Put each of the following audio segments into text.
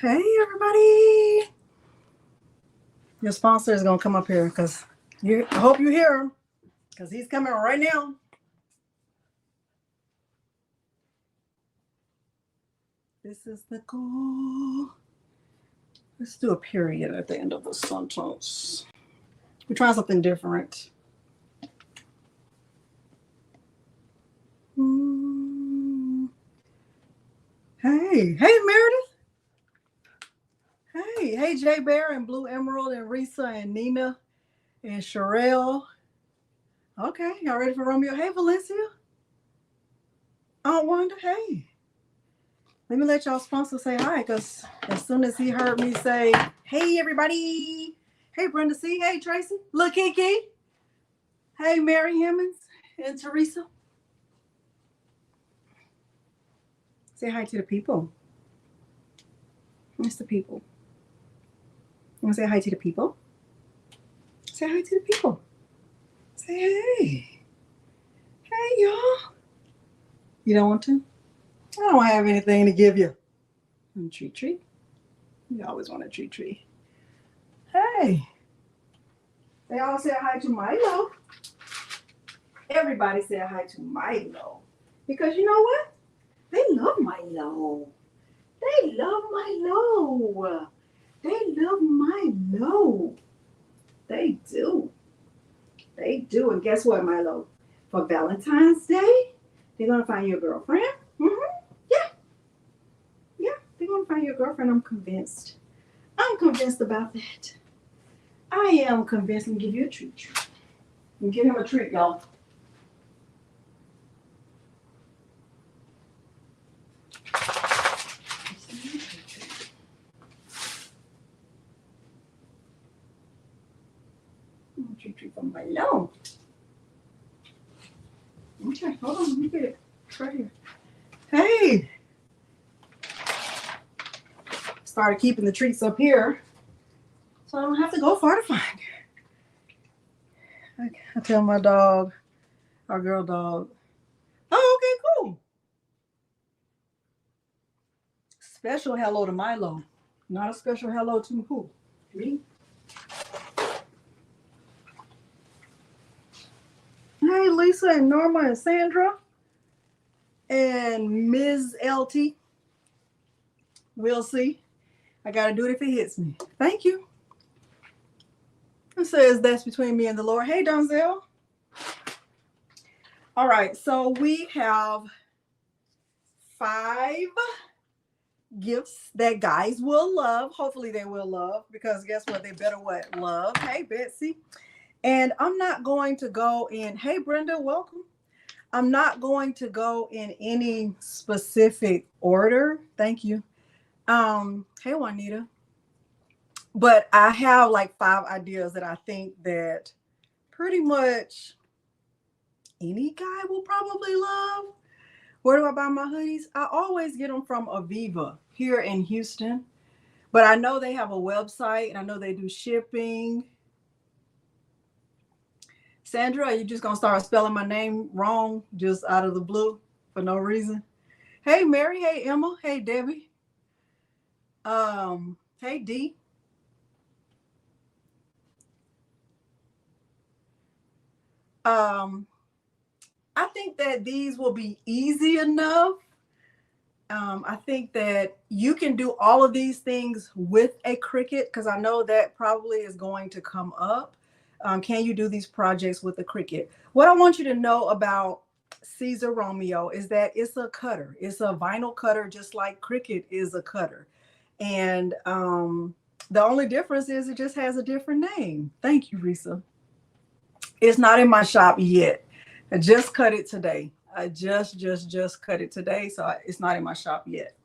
Hey, everybody. Your sponsor is going to come up here because I hope you hear him because he's coming right now. This is the goal. Let's do a period at the end of the sentence. We're trying something different. Hey, Meredith. Hey, Jay Bear and Blue Emerald and Risa and Nina and Sherelle. Okay, y'all ready for Romeo? Hey, Valencia. Aunt Wanda, hey. Let me let y'all sponsor say hi, because as soon as he heard me say, hey, everybody. Hey, Brenda C. Hey, Tracy. Look, Kiki. Hey, Mary Hemmings and Teresa. Say hi to the people. It's the people. You want to say hi to the people? Say hi to the people. Say hey. Hey, y'all. You don't want to? I don't have anything to give you. Treat. You always want a treat. Hey. They all say hi to Milo. Everybody say hi to Milo. Because you know what? They love Milo. They love Milo. They love Milo. They do. They do. And guess what, Milo? For Valentine's Day, they're going to find you a girlfriend. Yeah, they're going to find you a girlfriend. I'm convinced. I'm convinced about that. I am convinced. Let me give you a treat. Let me give him a treat, y'all. Treat from Milo. Okay, hold on. Let me get it. It's right here. Hey. Started keeping the treats up here, so I don't have to go far to find it. I tell my dog, our girl dog, oh, okay, cool. Special hello to Milo. Not a special hello to who? Me? Hey, Lisa and Norma and Sandra and Ms. LT. We'll see. I got to do it if it hits me. Thank you. It says that's between me and the Lord. Hey, Donzel. All right, so we have 5 gifts that guys will love. Hopefully they will love, because guess what? They better what? Love. Hey, Betsy. And I'm not going to go in. Hey, Brenda, welcome. I'm not going to go in any specific order. Thank you. Hey, Juanita. But I have like 5 ideas that I think that pretty much any guy will probably love. Where do I buy my hoodies? I always get them from Aviva here in Houston. But I know they have a website and I know they do shipping. Sandra, are you just going to start spelling my name wrong just out of the blue for no reason? Hey, Mary. Hey, Emma. Hey, Debbie. Hey, Dee. I think that these will be easy enough. I think that you can do all of these things with a Cricut, because I know that probably is going to come up. Can you do these projects with a Cricut? What I want you to know about Siser Romeo is that it's a cutter. It's a vinyl cutter, just like Cricut is a cutter. And the only difference is it just has a different name. Thank you, Risa. It's not in my shop yet. I just cut it today. I just cut it today, so it's not in my shop yet.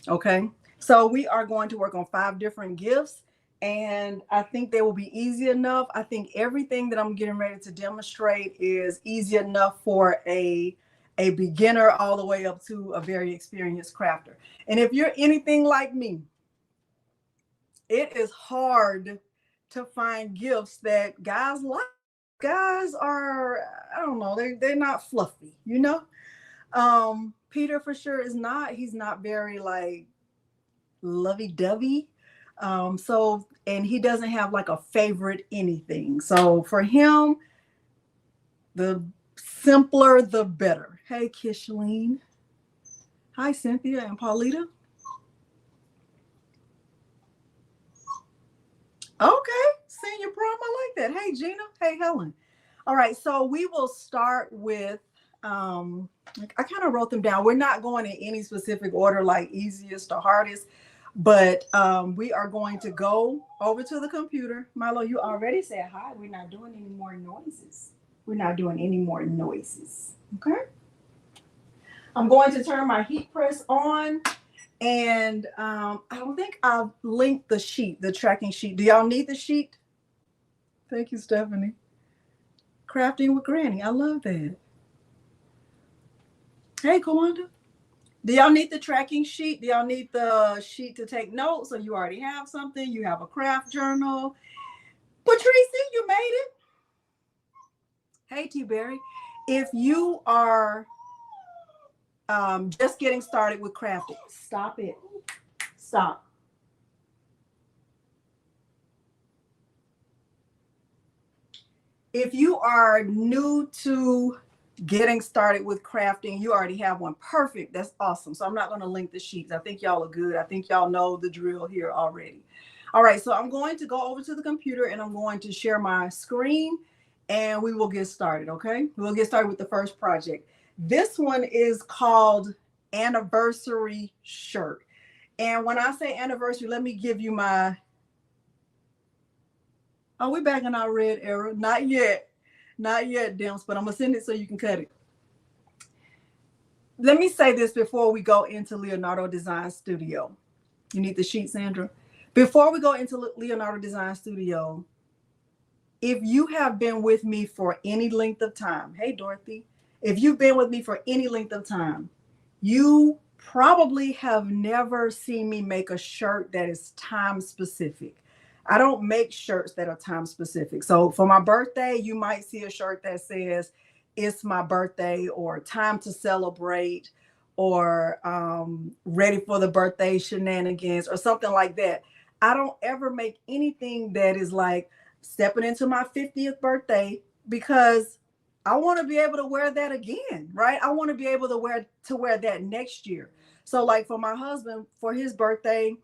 Okay, so we are going to work on 5 different gifts, and I think they will be easy enough. I think everything that I'm getting ready to demonstrate is easy enough for a beginner all the way up to a very experienced crafter. And if you're anything like me, it is hard to find gifts that guys like. Guys are, I don't know, they're not fluffy, you know. Peter for sure is not. He's not very like lovey-dovey. And he doesn't have like a favorite anything. So for him, the simpler, the better. Hey, Kishaline. Hi, Cynthia and Paulita. Okay, senior prom, I like that. Hey, Gina. Hey, Helen. All right, so we will start with, I kind of wrote them down. We're not going in any specific order, like easiest to hardest, but we are going to go over to the computer. Milo, you already said hi. We're not doing any more noises. We're not doing any more noises, okay? I'm going to turn my heat press on. And I don't think I've linked the sheet, the tracking sheet. Do y'all need the sheet? Thank you, Stephanie. Crafting with Granny. I love that. Hey, Kawanda. Do y'all need the tracking sheet? Do y'all need the sheet to take notes? So you already have something. You have a craft journal. Patricia, you made it. Hey, T-Berry. If you are just getting started with crafting, stop it. Stop. If you are new to getting started with crafting, you already have one. Perfect. That's awesome. So I'm not going to link the sheets. I think y'all are good. I think y'all know the drill here already. All right. So I'm going to go over to the computer and I'm going to share my screen and we will get started. Okay. We'll get started with the first project. This one is called Anniversary Shirt. And when I say anniversary, let me give you my... Oh, we're back in our red era. Not yet. Not yet, Dimps, but I'm going to send it so you can cut it. Let me say this before we go into Leonardo Design Studio. You need the sheet, Sandra? Before we go into Leonardo Design Studio, if you have been with me for any length of time, hey, Dorothy, if you've been with me for any length of time, you probably have never seen me make a shirt that is time specific. I don't make shirts that are time specific. So for my birthday, you might see a shirt that says it's my birthday or time to celebrate or ready for the birthday shenanigans or something like that. I don't ever make anything that is like stepping into my 50th birthday because I want to be able to wear that again, right? I want to be able to wear that next year. So like for my husband, for his birthday,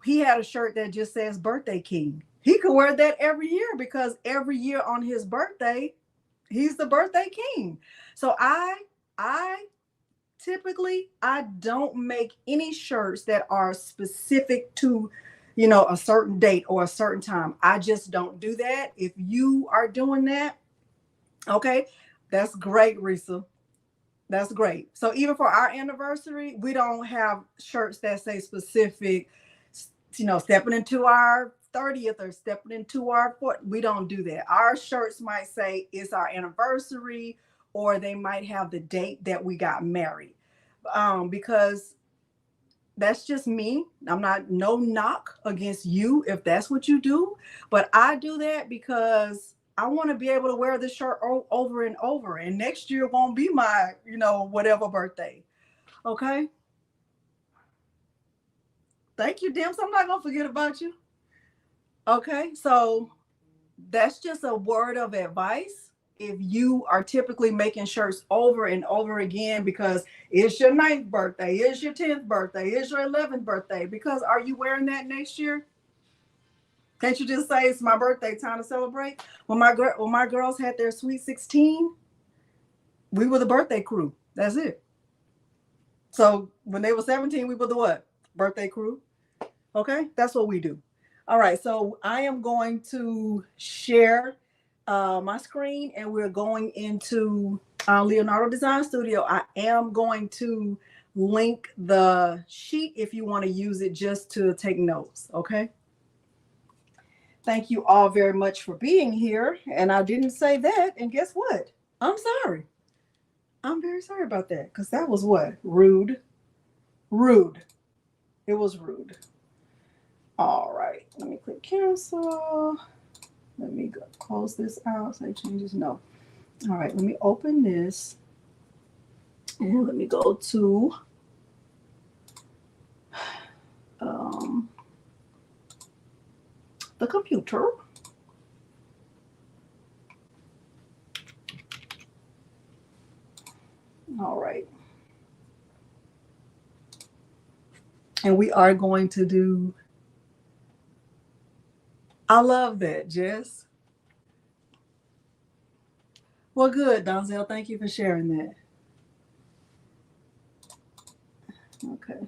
he had a shirt that just says Birthday King. He could wear that every year because every year on his birthday, he's the birthday king. So I typically, I don't make any shirts that are specific to, a certain date or a certain time. I just don't do that. If you are doing that, okay, that's great, Risa. That's great. So even for our anniversary, we don't have shirts that say specific, stepping into our 30th or stepping into our 40th. We don't do that. Our shirts might say it's our anniversary, or they might have the date that we got married. Because that's just me. I'm not, no knock against you if that's what you do, but I do that because I want to be able to wear this shirt over and over. And next year won't be my, whatever birthday. Okay. Thank you, Dimps. I'm not going to forget about you. Okay. So that's just a word of advice. If you are typically making shirts over and over again because it's your 9th birthday, it's your 10th birthday, it's your 11th birthday, because are you wearing that next year? Can't you just say it's my birthday, time to celebrate? When my girls had their sweet 16, we were the birthday crew. That's it. So when they were 17, we were the what? Birthday crew. Okay, that's what we do. All right, so I am going to share my screen and we're going into Leonardo Design Studio. I am going to link the sheet if you want to use it just to take notes, okay? Thank you all very much for being here. And I didn't say that, and guess what? I'm sorry. I'm very sorry about that because that was what? Rude. Rude. It was rude. All right, let me click cancel. Let me go close this out. Say changes. No. All right, let me open this. And let me go to the computer. All right. And we are going to do, I love that, Jess. Well, good, Donzel. Thank you for sharing that. Okay.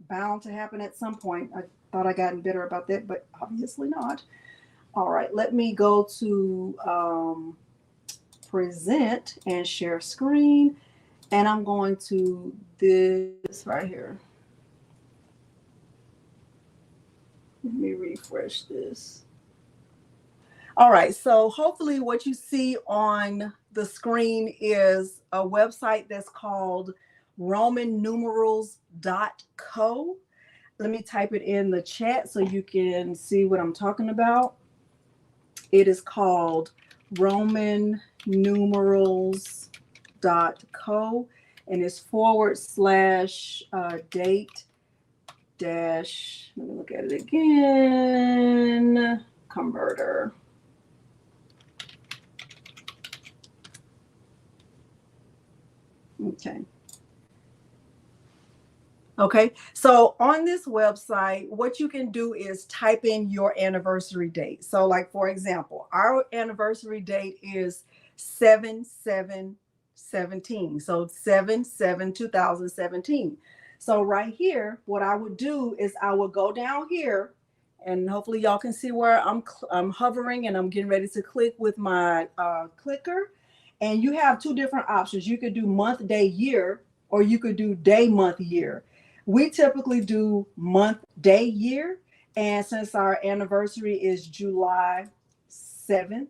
Bound to happen at some point. I thought I gotten better about that, but obviously not. All right, let me go to present and share screen. And I'm going to this right here. Let me refresh this. All right, so hopefully what you see on the screen is a website that's called romannumerals.co. Let me type it in the chat so you can see what I'm talking about. It is called romannumerals.co, and it's / date dash, let me look at it again, converter. Okay. Okay, so on this website, what you can do is type in your anniversary date. So like, for example, our anniversary date is 7/7/17. So 7/7/2017. So right here, what I would do is I would go down here, and hopefully y'all can see where I'm hovering and I'm getting ready to click with my clicker. And you have two different options. You could do month, day, year, or you could do day, month, year. We typically do month, day, year. And since our anniversary is July 7th,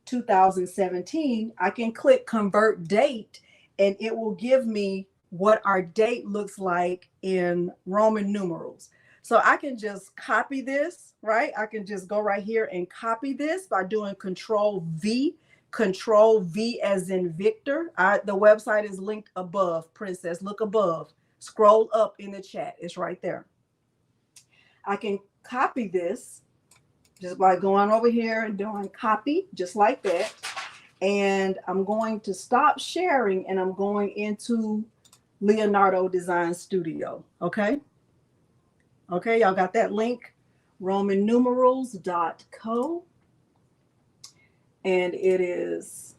2017, I can click convert date and it will give me what our date looks like in Roman numerals. So I can just copy this, right? I can just go right here and copy this by doing Control V as in Victor. The website is linked above, Princess. Look above. Scroll up in the chat. It's right there. I can copy this just by going over here and doing copy, just like that. And I'm going to stop sharing and I'm going into Leonardo Design Studio. Okay. Okay, y'all got that link, romannumerals.co. And it is,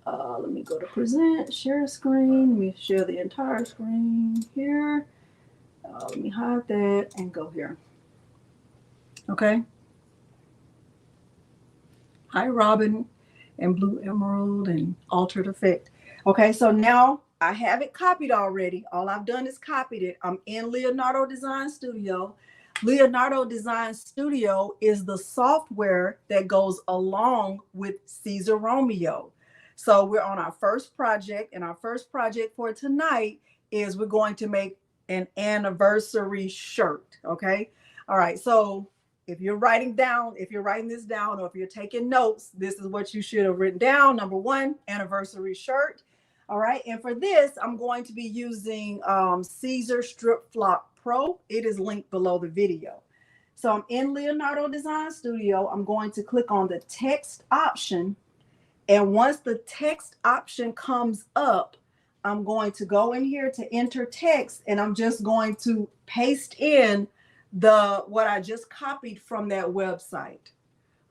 let me go to present, share screen. Let me share the entire screen here. Let me hide that and go here. Okay. Hi, Robin and Blue Emerald and Altered Effect. Okay, so now I have it copied already. All I've done is copied it. I'm in Leonardo Design Studio. Leonardo Design Studio is the software that goes along with Siser Romeo. So we're on our first project, and our first project for tonight is we're going to make an anniversary shirt. Okay. All right. So if you're writing this down, or if you're taking notes, this is what you should have written down. Number one, anniversary shirt. All right. And for this, I'm going to be using Siser Strip Flop Pro. It is linked below the video. So I'm in Leonardo Design Studio. I'm going to click on the text option. And once the text option comes up, I'm going to go in here to enter text, and I'm just going to paste in what I just copied from that website.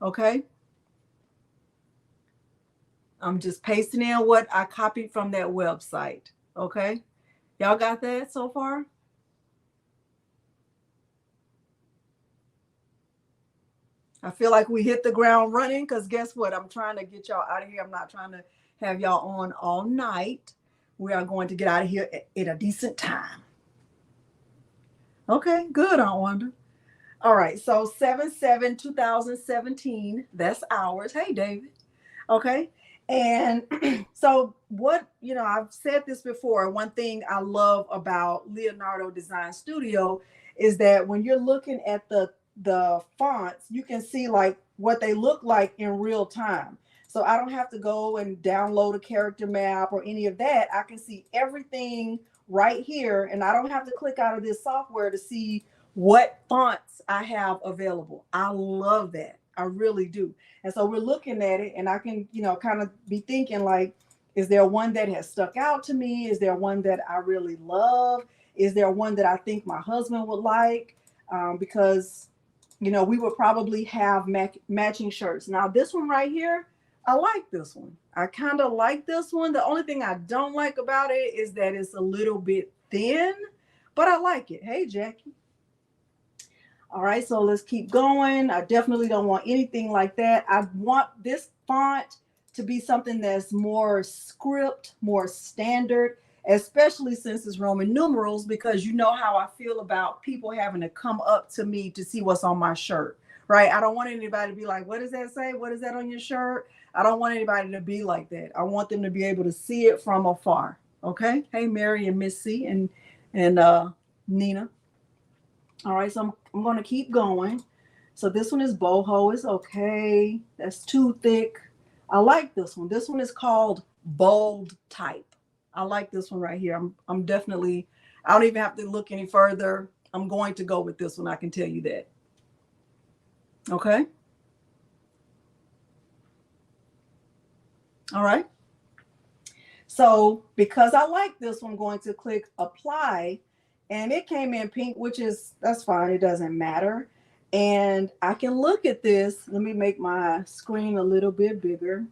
Okay. I'm just pasting in what I copied from that website. Okay. Y'all got that so far? I feel like we hit the ground running, because guess what? I'm trying to get y'all out of here. I'm not trying to have y'all on all night. We are going to get out of here at a decent time. Okay, good, Aunt Wanda. All right, so 7/7/2017, that's ours. Hey, David. Okay, and so what, I've said this before. One thing I love about Leonardo Design Studio is that when you're looking at the fonts, you can see like what they look like in real time. So I don't have to go and download a character map or any of that. I can see everything right here, and I don't have to click out of this software to see what fonts I have available. I love that. I really do. And so we're looking at it, and I can, kind of be thinking like, is there one that has stuck out to me? Is there one that I really love? Is there one that I think my husband would like? Because, we would probably have matching shirts. Now, this one right here, I like this one. I kind of like this one. The only thing I don't like about it is that it's a little bit thin, but I like it. Hey, Jackie. All right, so let's keep going. I definitely don't want anything like that. I want this font to be something that's more script, more standard, especially since it's Roman numerals, because you know how I feel about people having to come up to me to see what's on my shirt, right? I don't want anybody to be like, what does that say? What is that on your shirt? I don't want anybody to be like that. I want them to be able to see it from afar. Okay. Hey, Mary and Miss C and Nina. All right, so I'm going to keep going. So this one is boho. It's okay. That's too thick. I like this one. This one is called bold type. I like this one right here. I'm definitely, I don't even have to look any further. I'm going to go with this one. I can tell you that. Okay. All right. So because I like this one, I'm going to click apply. And it came in pink, that's fine. It doesn't matter. And I can look at this. Let me make my screen a little bit bigger.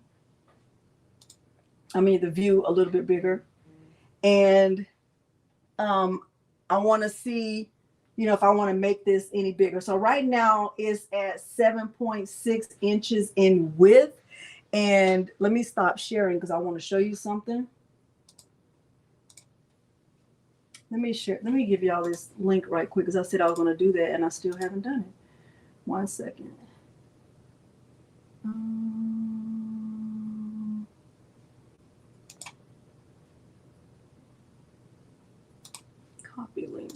The view a little bit bigger. And I want to see, if I want to make this any bigger. So right now it's at 7.6 inches in width. And let me stop sharing because I want to show you something. Let me give y'all this link right quick because I said I was going to do that and I still haven't done it. 1 second. Copy link.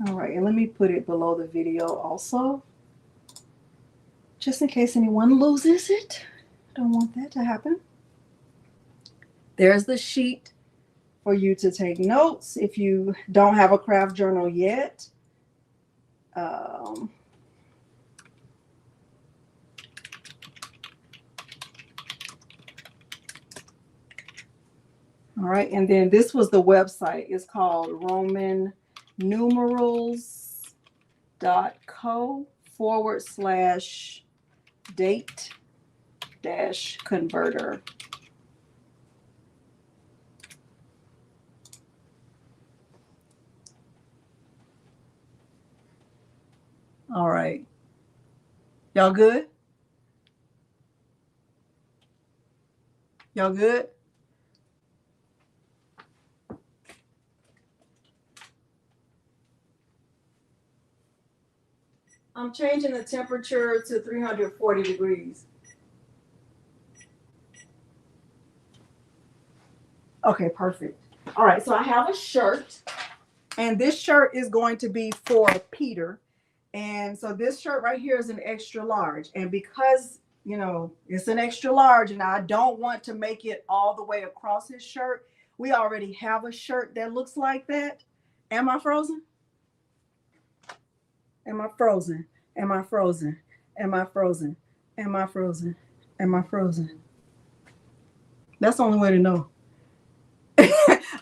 All right, and let me put it below the video also, just in case anyone loses it. I don't want that to happen. There's the sheet for you to take notes if you don't have a craft journal yet. All right, and then this was the website. It's called Roman numerals.co/date-converter. All right. Y'all good? Y'all good? I'm changing the temperature to 340 degrees. Okay, perfect. All right, so I have a shirt, and this shirt is going to be for Peter. And so this shirt right here is an extra large. And because, it's an extra large and I don't want to make it all the way across his shirt, we already have a shirt that looks like that. Am I frozen? Am I frozen? Am I frozen? Am I frozen? Am I frozen? Am I frozen? That's the only way to know.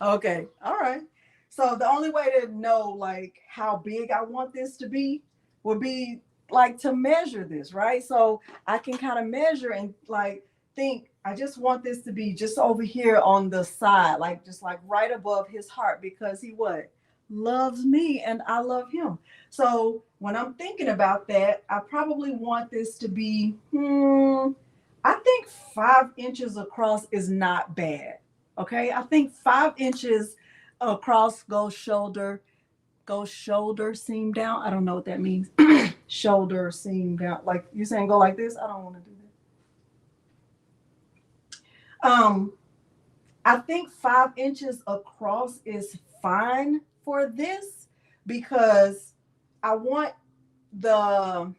Okay. All right. So the only way to know like how big I want this to be would be like to measure this, right? So I can kind of measure and like think, I just want this to be just over here on the side, like just like right above his heart, because he what? Loves me and I love him. So when I'm thinking about that, I probably want this to be, I think 5 inches across is not bad. Okay. I think 5 inches across goes shoulder seam down. I don't know what that means. Shoulder seam down. Like you're saying go like this. I don't want to do that. I think 5 inches across is fine for this, because I want the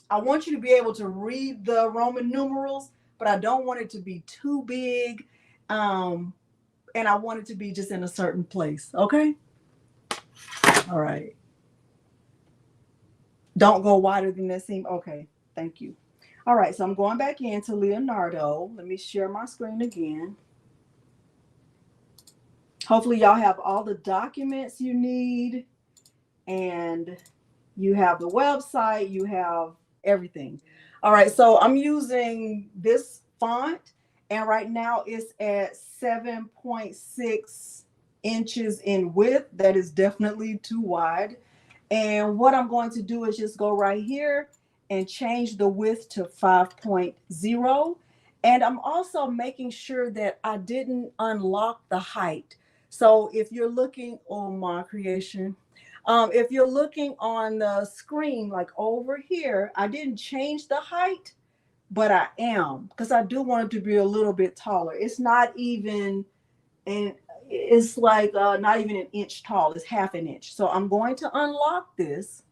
I want you to be able to read the Roman numerals, but I don't want it to be too big. And I want it to be just in a certain place. Okay? All right. Don't go wider than that seam. Okay. Thank you. All right. So I'm going back into Leonardo. Let me share my screen again. Hopefully y'all have all the documents you need, and you have the website, you have everything. All right, so I'm using this font, and right now it's at 7.6 inches in width. That is definitely too wide. And what I'm going to do is just go right here and change the width to 5.0. And I'm also making sure that I didn't unlock the height. So if you're looking on my creation, if you're looking on the screen, like over here, I didn't change the height, but I am, because I do want it to be a little bit taller. It's not even, and it's like not even an inch tall. It's half an inch. So I'm going to unlock this.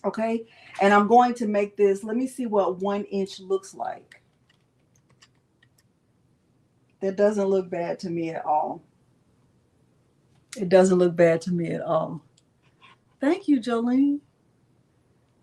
Okay. And I'm going to make this, let me see what 1 inch looks like. That doesn't look bad to me at all. It doesn't look bad to me at all. Thank you, Jolene.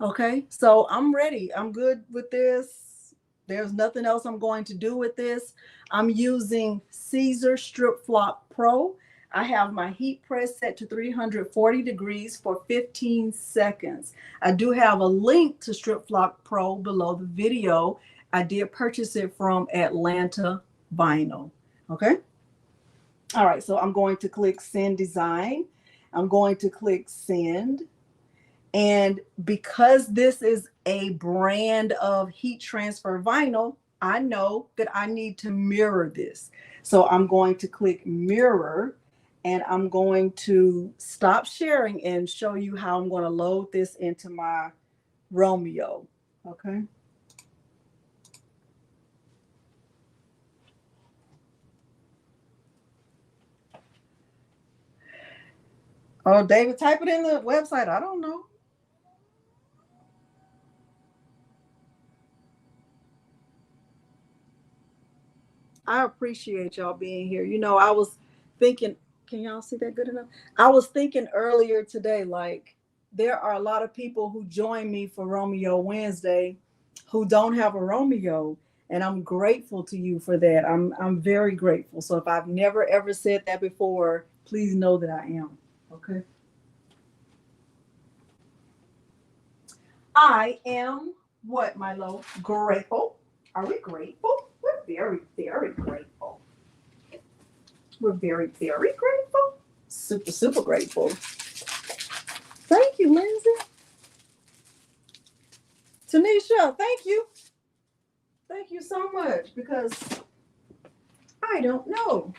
Okay, so I'm ready. I'm good with this. There's nothing else I'm going to do with this. I'm using Siser Strip Flop Pro. I have my heat press set to 340 degrees for 15 seconds. I do have a link to Strip Flop Pro below the video. I did purchase it from Atlanta Vinyl. Okay. All right, so I'm going to click Send Design. I'm going to click Send. And because this is a brand of heat transfer vinyl, I know that I need to mirror this. So I'm going to click Mirror, and I'm going to stop sharing and show you how I'm going to load this into my Romeo. Okay. Oh, David, type it in the website. I don't know. I appreciate y'all being here. You know, I was thinking, can y'all see that good enough? I was thinking earlier today, like, there are a lot of people who join me for Romeo Wednesday who don't have a Romeo. And I'm grateful to you for that. I'm very grateful. So if I've never ever said that before, please know that I am. Okay. I am what, Milo? Grateful. Are we grateful? We're very, very grateful. We're very, very grateful. Super, super grateful. Thank you, Lindsay. Tanisha, thank you. Thank you so much, because I don't know.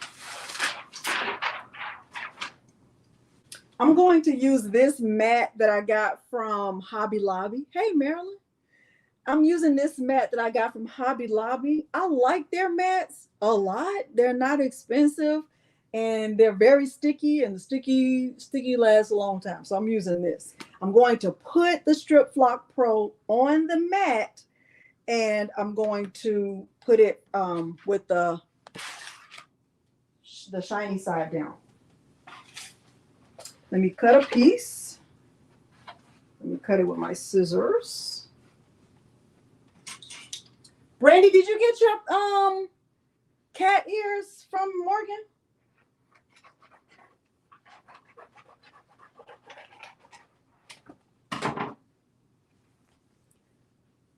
I'm going to use this mat that I got from Hobby Lobby. Hey, Marilyn. I'm using this mat that I got from Hobby Lobby. I like their mats a lot. They're not expensive, and they're very sticky, and the sticky lasts a long time. So I'm using this. I'm going to put the Strip Flop Pro on the mat, and I'm going to put it with the shiny side down. Let me cut a piece. Let me cut it with my scissors. Brandy, did you get your cat ears from Morgan?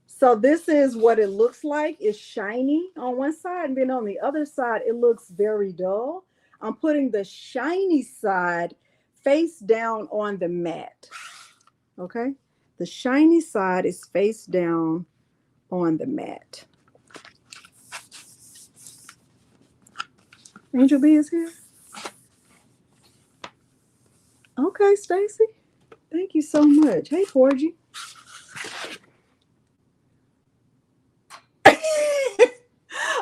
So this is what it looks like. It's shiny on one side, and then on the other side, it looks very dull. I'm putting the shiny side face down on the mat. Okay? The shiny side is face down on the mat. Angel B is here. Okay, Stacy. Thank you so much. Hey, Porgy.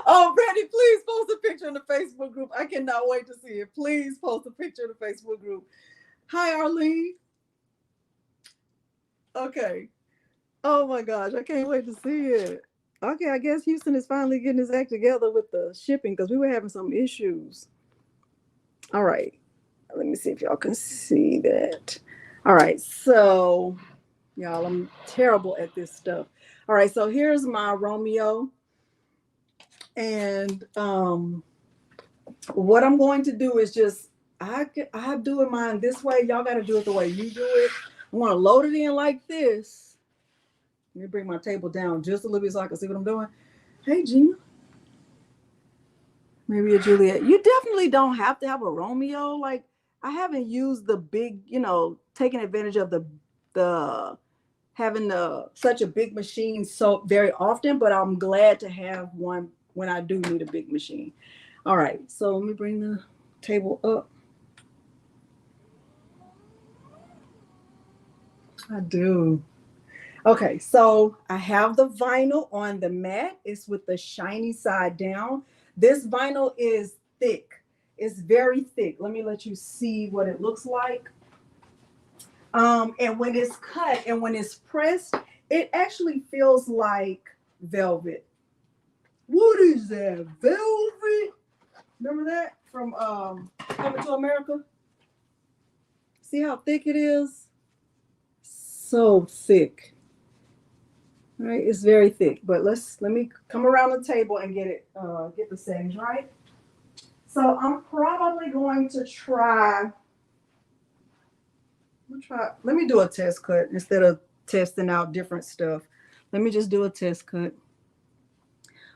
Oh, Brandy, please post a picture in the Facebook group. I cannot wait to see it. Please post a picture in the Facebook group. Hi, Arlene. Okay. Oh my gosh, I can't wait to see it. Okay, I guess Houston is finally getting his act together with the shipping because we were having some issues. All right. Let me see if y'all can see that. All right, so y'all, I'm terrible at this stuff. All right, so here's my Romeo. And what I'm going to do is just I do it mine this way. Y'all got to do it the way you do it. I want to load it in like this. Let me bring my table down just a little bit so I can see what I'm doing. Hey, Gina. Maybe a Juliet. You definitely don't have to have a Romeo. Like I haven't used the big, taking advantage of the having such a big machine so very often, but I'm glad to have one when I do need a big machine. All right, so let me bring the table up. I do. Okay, so I have the vinyl on the mat. It's with the shiny side down. This vinyl is thick. It's very thick. Let me let you see what it looks like. And when it's cut and when it's pressed, it actually feels like velvet. What is that? Velvet? Remember that from Coming to America? See how thick it is? So thick. All right, it's very thick. But let me come around the table and get the settings right. So I'm probably going to try. Let me do a test cut instead of testing out different stuff. Let me just do a test cut.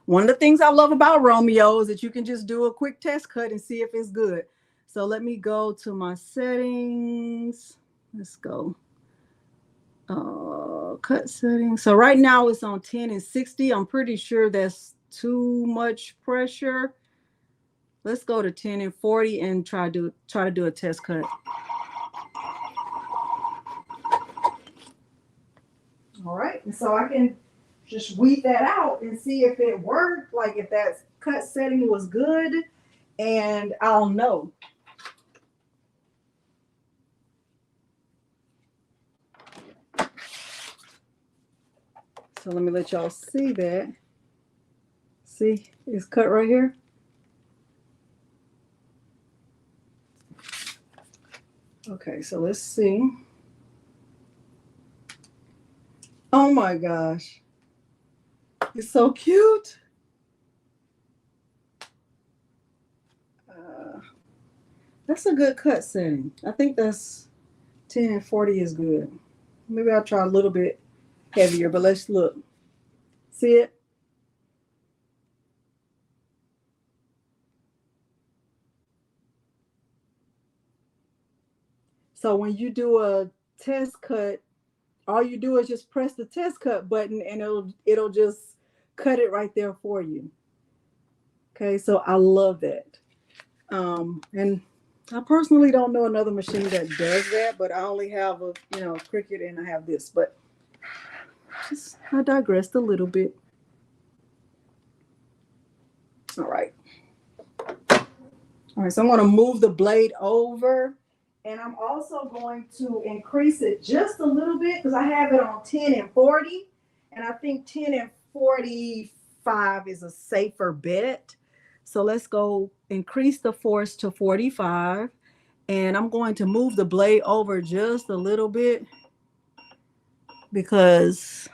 One of the things I love about Romeo is that you can just do a quick test cut and see if it's good. So let me go to my settings. Let's go. Cut settings. So right now it's on 10 and 60. I'm pretty sure that's too much pressure. Let's go to 10 and 40 and try to do a test cut. All right, and so I can just weed that out and see if it worked, like if that cut setting was good, and I'll know. So let me let y'all see that. See, it's cut right here. Okay, so let's see. Oh my gosh. It's so cute. That's a good cut setting. I think that's 10 and 40 is good. Maybe I'll try a little bit heavier, but let's look. See it? So when you do a test cut, all you do is just press the test cut button and it'll just cut it right there for you. Okay, so I love that. And I personally don't know another machine that does that, but I only have a Cricut and I have this. But I digressed a little bit. All right. All right, so I'm going to move the blade over, and I'm also going to increase it just a little bit because I have it on 10 and 40, and I think 10 and 45 is a safer bet. So let's go increase the force to 45, and I'm going to move the blade over just a little bit because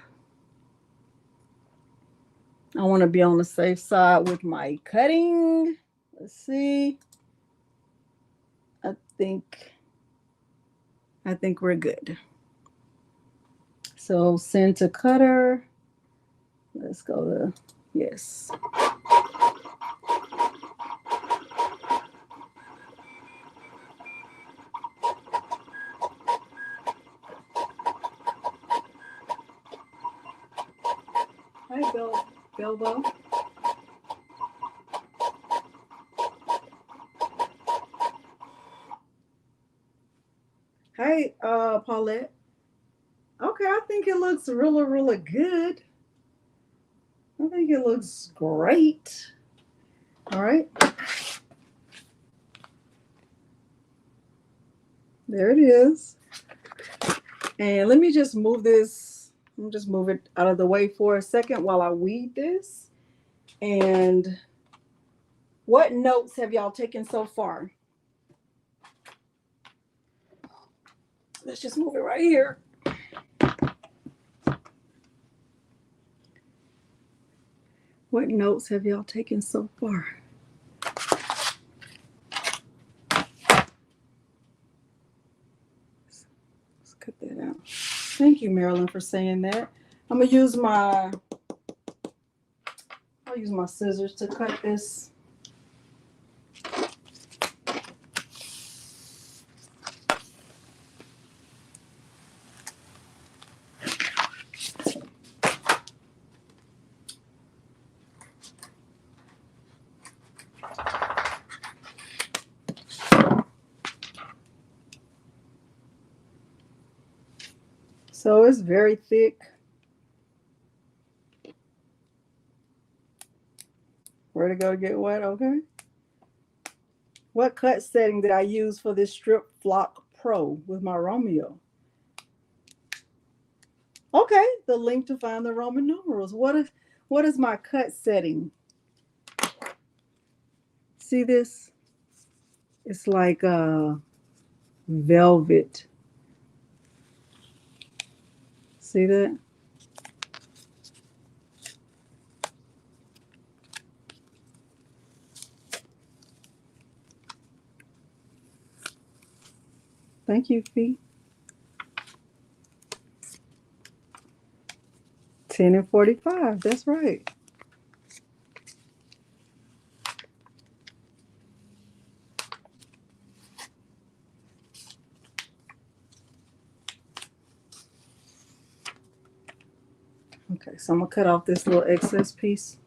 I want to be on the safe side with my cutting. Let's see. I think we're good. So send to cutter. Let's go to yes. Hi, Bilbo. Hey, Paulette. Okay, I think it looks really, really good. I think it looks great. All right. There it is. And let me just move this. Let me just move it out of the way for a second while I weed this. And what notes have y'all taken so far? Let's just move it right here. What notes have y'all taken so far? Let's cut that out. Thank you, Marilyn, for saying that. I'm gonna use I'll use my scissors to cut this. So it's very thick. Where to go to get wet, okay? What cut setting did I use for this Strip Flock Pro with my Romeo? Okay, the link to find the Roman numerals. What is my cut setting? See this? It's like velvet. See that? Thank you, Fee. 10:45. That's right. Okay, so I'm gonna cut off this little excess piece.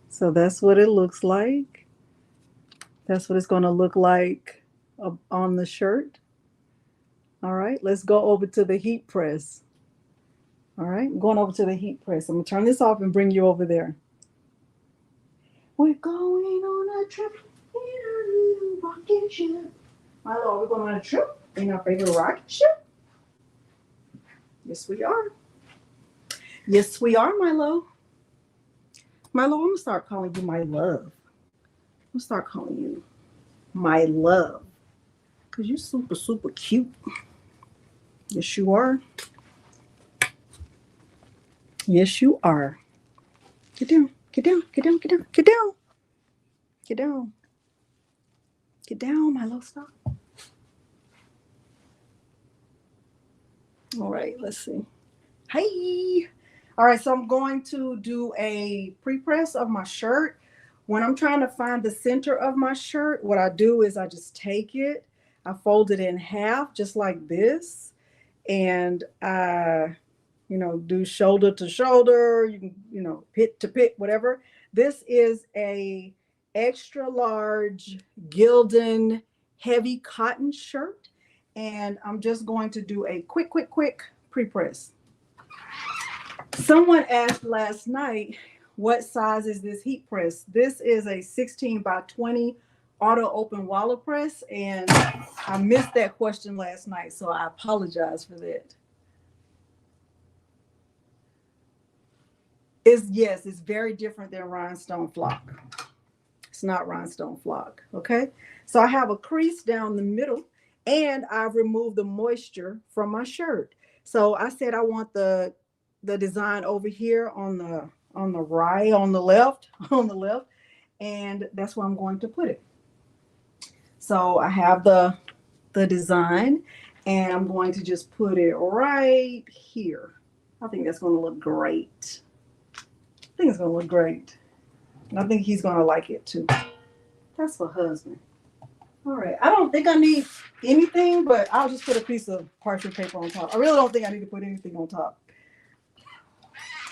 So that's what it looks like. That's what it's gonna look like on the shirt. All right, let's go over to the heat press. All right, I'm going over to the heat press. I'm gonna turn this off and bring you over there. We're going on a trip in our little rocket ship. Milo, are we going on a trip in our favorite rocket ship? Yes, we are. Yes, we are, Milo. Milo, I'm gonna start calling you my love. I'm gonna start calling you my love. Because you're super, super cute. Yes, you are. Yes, you are. Get down, get down, get down, get down, get down. Get down. Get down, Milo, stop. All right, let's see. Hey. All right, so I'm going to do a pre-press of my shirt. When I'm trying to find the center of my shirt, what I do is I just take it, I fold it in half just like this, and I, do shoulder to shoulder, you can, pit to pit, whatever. This is a extra large Gildan heavy cotton shirt, and I'm just going to do a quick pre-press. Someone asked last night, what size is this heat press? This is a 16 by 20 auto open wallet press, and I missed that question last night, so I apologize for that. Yes, it's very different than rhinestone flock. It's not rhinestone flock, okay? So I have a crease down the middle, and I've removed the moisture from my shirt. So I said I want the design over here on the right, on the left, and that's where I'm going to put it. So I have the design, and I'm going to just put it right here. I think that's going to look great. I think it's going to look great. And I think he's going to like it too. That's for husband. All right. I don't think I need anything, but I'll just put a piece of parchment paper on top. I really don't think I need to put anything on top.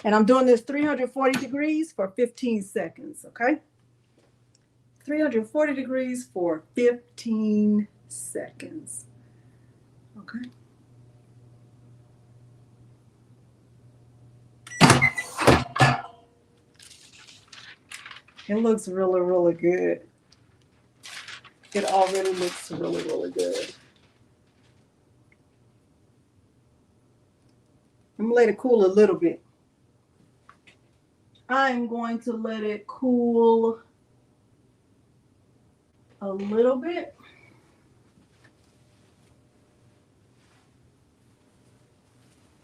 And I'm doing this 340 degrees for 15 seconds, okay? 340 degrees for 15 seconds. Okay. It looks really, really good. It already looks really, really good. I'm gonna let it cool a little bit. I'm going to let it cool a little bit.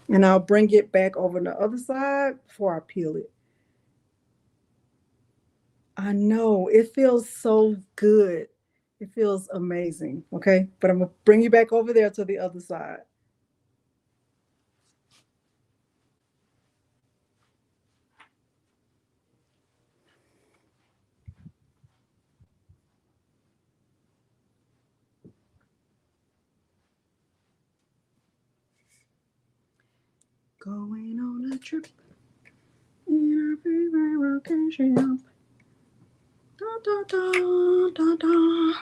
And I'll bring it back over on the other side before I peel it. I know, it feels so good. It feels amazing, okay? But I'm gonna bring you back over there to the other side. Going on a trip in a favorite vacation. Da, da, da, da, da.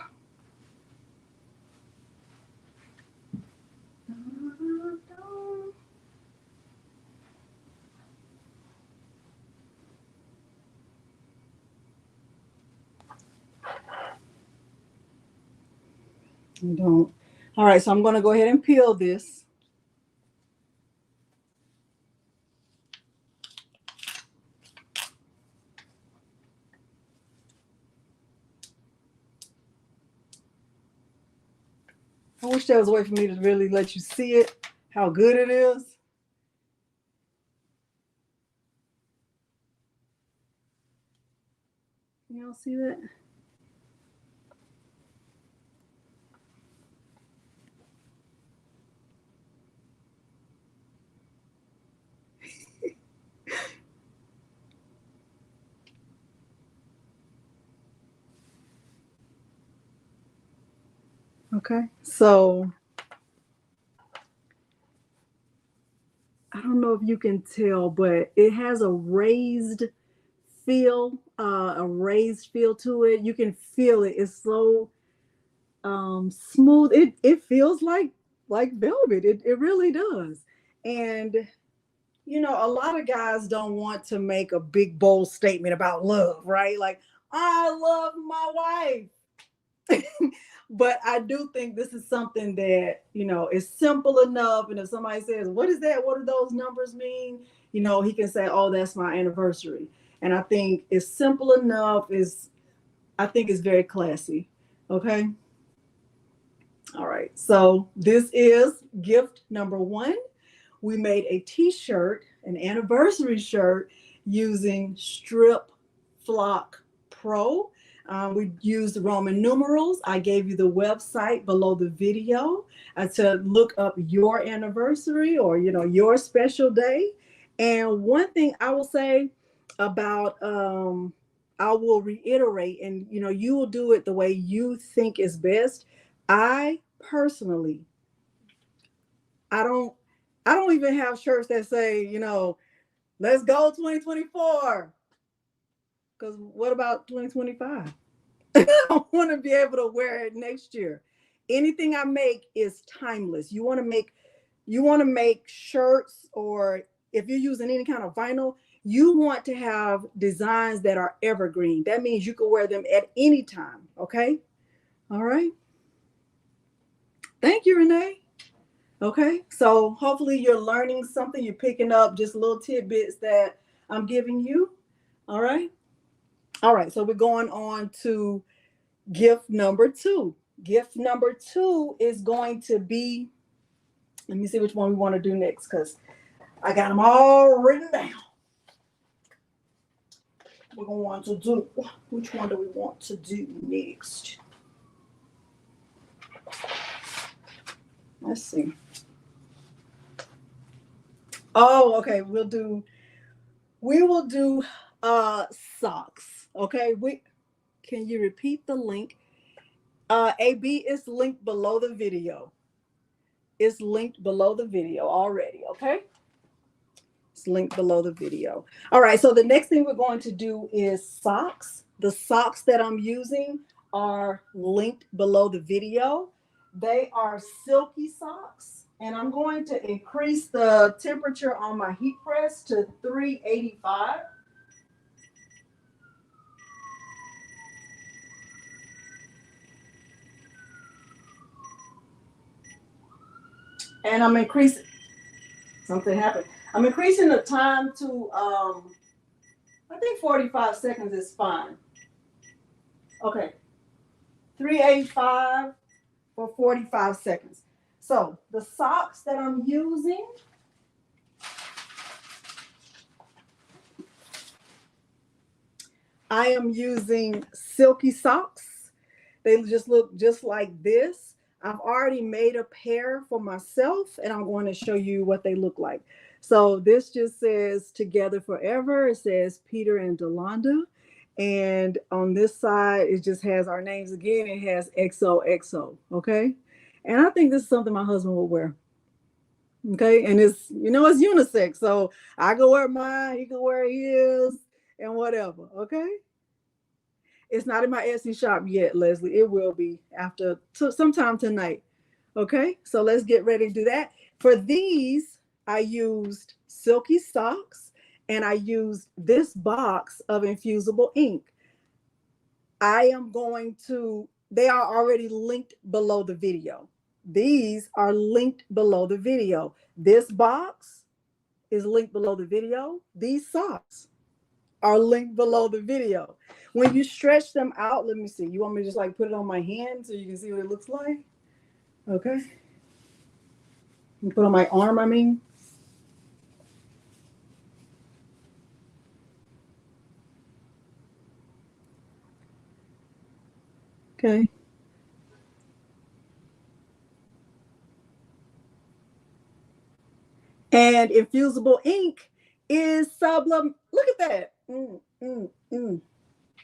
Don't. All right, so I'm going to go ahead and peel this. I wish there was a way for me to really let you see it, how good it is. You don't see that? Okay, so I don't know if you can tell, but it has a raised feel, to it. You can feel it. It's so smooth. It feels like velvet. It really does. And you know, a lot of guys don't want to make a big bold statement about love, right? Like, I love my wife. But I do think this is something that, you know, is simple enough. And if somebody says, what is that? What do those numbers mean? You know, he can say, oh, that's my anniversary. And I think it's simple enough, I think it's very classy. Okay. All right. So this is gift number one. We made a t-shirt, an anniversary shirt, using Strip Flock Pro. We used Roman numerals. I gave you the website below the video to look up your anniversary or, you know, your special day. And one thing I will say about, I will reiterate, and you know, you will do it the way you think is best. I personally, I don't I don't even have shirts that say, you know, let's go 2024. Because what about 2025? I want to be able to wear it next year. Anything I make is timeless. You want to make shirts, or if you're using any kind of vinyl, you want to have designs that are evergreen. That means you can wear them at any time. Okay. All right. Thank you, Renee. Okay, so hopefully you're learning something. You're picking up just little tidbits that I'm giving you. All right. All right, so we're going on to gift number two. Gift number two is going to be, let me see which one we want to do next because I got them all written down. We're going to want to do, which one do we want to do next? Let's see. Oh, okay, we will do socks. Okay, can you repeat the link? AB is linked below the video. It's linked below the video already, okay? It's linked below the video. All right, so the next thing we're going to do is socks. The socks that I'm using are linked below the video. They are silky socks, and I'm going to increase the temperature on my heat press to 385. And I'm increasing, something happened. I'm increasing the time to, I think 45 seconds is fine. Okay, 385 for 45 seconds. So the socks that I'm using, I am using silky socks. They just look just like this. I've already made a pair for myself and I'm going to show you what they look like. So this just says Together Forever. It says Peter and Delonda. And on this side, it just has our names again. It has XOXO. Okay. And I think this is something my husband will wear. Okay. And it's, it's unisex. So I can wear mine, he can wear his, and whatever. Okay. It's not in my Etsy shop yet, Leslie. It will be after sometime tonight. Okay, so let's get ready to do that. For these, I used silky socks and I used this box of infusible ink. They are already linked below the video. These are linked below the video. This box is linked below the video. These socks are linked below the video. When you stretch them out, let me see. You want me to just like put it on my hand so you can see what it looks like? Okay. You put it on my arm, I mean. Okay. And infusible ink is sublim. Look at that.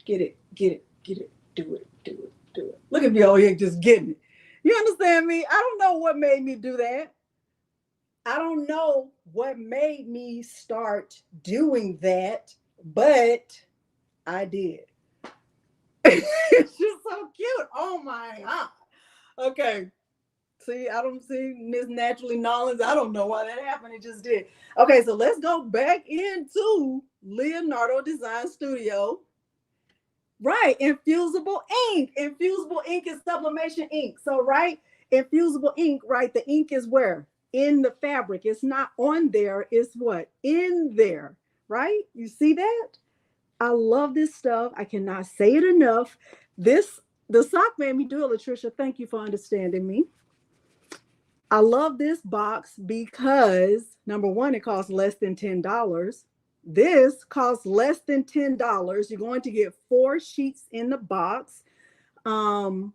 Get it, get it, get it. Do it, do it, do it. Look at me over here just getting it. You understand me? I don't know what made me do that. I don't know what made me start doing that, but I did. It's just so cute. Oh my God. Okay. See, I don't see Miss Naturally Nollins. I don't know why that happened. It just did. Okay, so let's go back into Leonardo Design Studio. Right, infusible ink. Infusible ink is sublimation ink. So, right, infusible ink, right? The ink is where? In the fabric. It's not on there. It's what? In there, right? You see that? I love this stuff. I cannot say it enough. The sock made me do it, Latricia. Thank you for understanding me. I love this box because number one, it costs less than $10. This costs less than $10. You're going to get 4 sheets in the box. The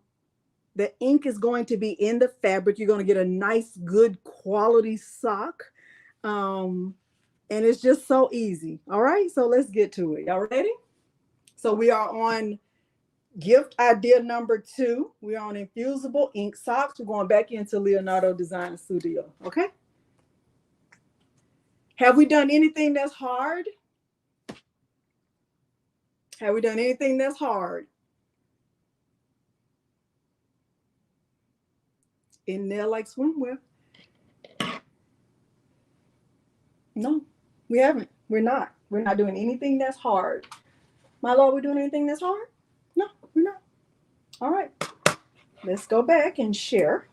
ink is going to be in the fabric. You're going to get a nice, good quality sock. And it's just so easy. All right, so let's get to it. Y'all ready? So we are on gift idea number 2. We are on infusible ink socks. We're going back into Leonardo Design Studio. Okay. Have we done anything that's hard? Have we done anything that's hard? In there like swimwear? No, we haven't. We're not. We're not doing anything that's hard. Milo, are we doing anything that's hard? No, we're not. All right. Let's go back and share.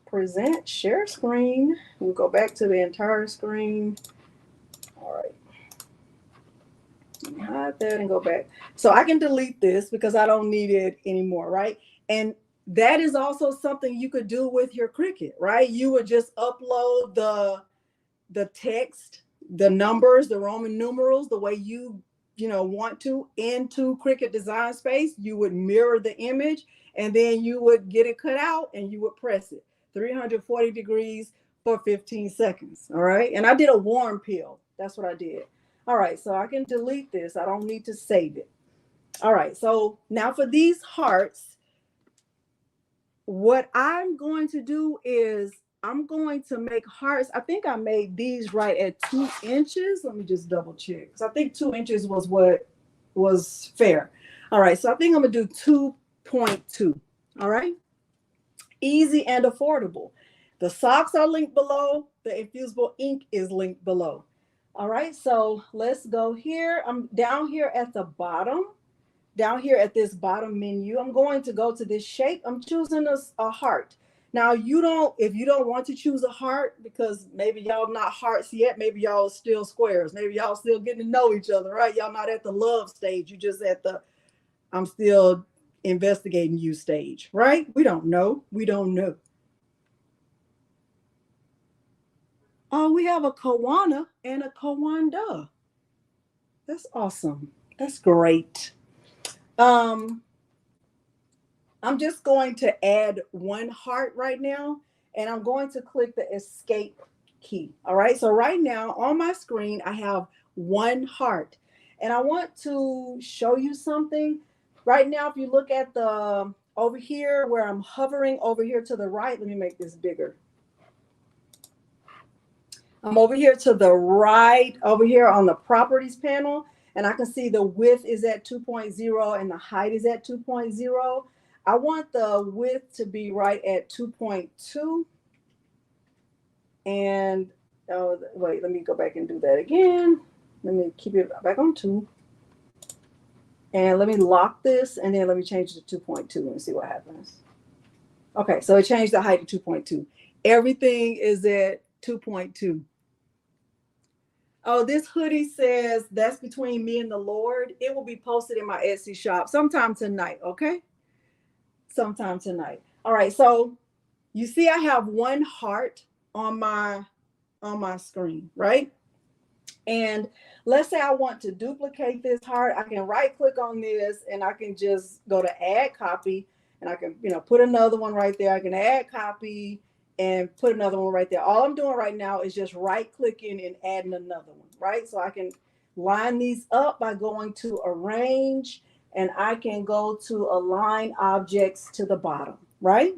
Present, share screen. We'll go back to the entire screen. All right. Hide that and go back. So I can delete this because I don't need it anymore, right? And that is also something you could do with your Cricut, right? You would just upload the text, the numbers, the Roman numerals, the way you want to into Cricut Design Space. You would mirror the image and then you would get it cut out and you would press it 340 degrees for 15 seconds. All right. And I did a warm peel. That's what I did. All right. So I can delete this. I don't need to save it. All right. So now for these hearts, what I'm going to do is I'm going to make hearts. I think I made these right at 2 inches. Let me just double check. Because I think 2 inches was what was fair. All right. So I think I'm going to do 2.2. All right. Easy and affordable. The socks are linked below. The infusible ink is linked below. All right. So let's go here. I'm down here at the bottom. Down here at this bottom menu, I'm going to go to this shape. I'm choosing a heart. Now if you don't want to choose a heart because maybe y'all not hearts yet, maybe y'all still squares, maybe y'all still getting to know each other, right? Y'all not at the love stage. You just at the I'm still investigating you stage, right? We don't know. We don't know. Oh, we have a Kawana and a Kawanda. That's awesome. That's great. Um, I'm just going to add one heart right now, and I'm going to click the escape key. All right. So right now on my screen, I have one heart, and I want to show you something. Right now, if you look at the over here where I'm hovering over here to the right, let me make this bigger. I'm over here to the right, over here on the properties panel, and I can see the width is at 2.0 and the height is at 2.0. I want the width to be right at 2.2. And oh, wait, let me go back and do that again. Let me keep it back on 2. And let me lock this, and then let me change it to 2.2 and see what happens. Okay, so it changed the height to 2.2. Everything is at 2.2. Oh, this hoodie says that's between me and the Lord. It will be posted in my Etsy shop sometime tonight, okay? Sometime tonight. All right, so you see I have one heart on my screen, right? And let's say I want to duplicate this heart. I can right click on this and I can just go to add copy, and I can, put another one right there. I can add copy and put another one right there. All I'm doing right now is just right clicking and adding another one, right? So I can line these up by going to arrange, and I can go to align objects to the bottom, right?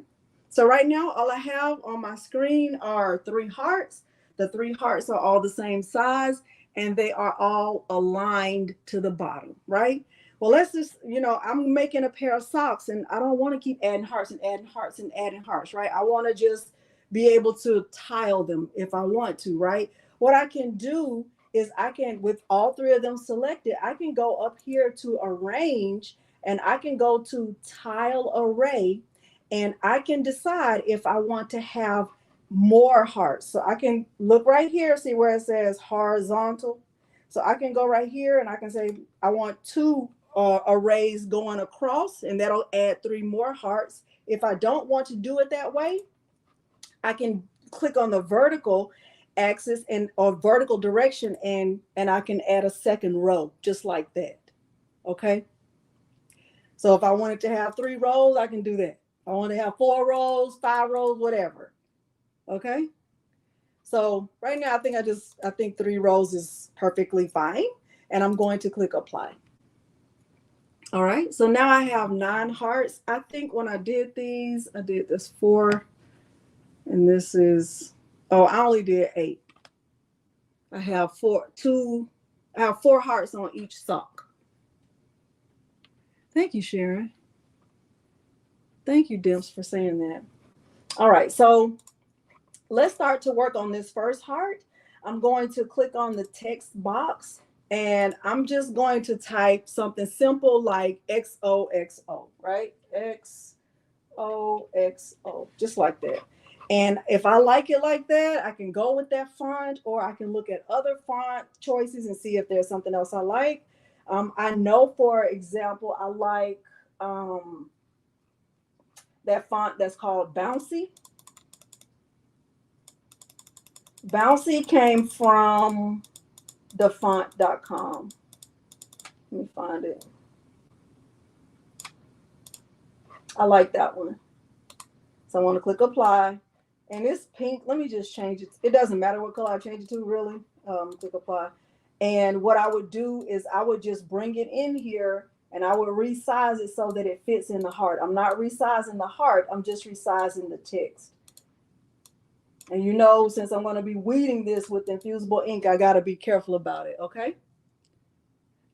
So right now, all I have on my screen are 3 hearts. The 3 hearts are all the same size, and they are all aligned to the bottom, right? Well, let's just, I'm making a pair of socks, and I don't want to keep adding hearts and adding hearts and adding hearts, right? I want to just be able to tile them if I want to, right? What I can do is I can, with all 3 of them selected, I can go up here to arrange, and I can go to tile array, and I can decide if I want to have more hearts. So I can look right here, see where it says horizontal. So I can go right here and I can say I want 2 arrays going across, and that'll add 3 more hearts. If I don't want to do it that way, I can click on the vertical axis or vertical direction, and I can add a second row just like that. Okay. So if I wanted to have 3 rows, I can do that. I want to have 4 rows, 5 rows, whatever. Okay. So right now, I think 3 rows is perfectly fine. And I'm going to click apply. All right. So now I have 9 hearts. I think when I did these, I did this 4. And this is, I only did 8. I have 4 hearts on each sock. Thank you, Sharon. Thank you, Dimps, for saying that. All right. So let's start to work on this first heart. I'm going to click on the text box, and I'm just going to type something simple like XOXO, right? XOXO, just like that. And if I like it like that, I can go with that font, or I can look at other font choices and see if there's something else I like. I know, for example, I like that font that's called Bouncy. Bouncy came from thefont.com. Let me find it. I like that one. So I want to click apply. And it's pink. Let me just change it. It doesn't matter what color I change it to, really. Click apply. And what I would do is I would just bring it in here, and I would resize it so that it fits in the heart. I'm not resizing the heart. I'm just resizing the text. And since I'm going to be weeding this with Infusible ink, I got to be careful about it, okay?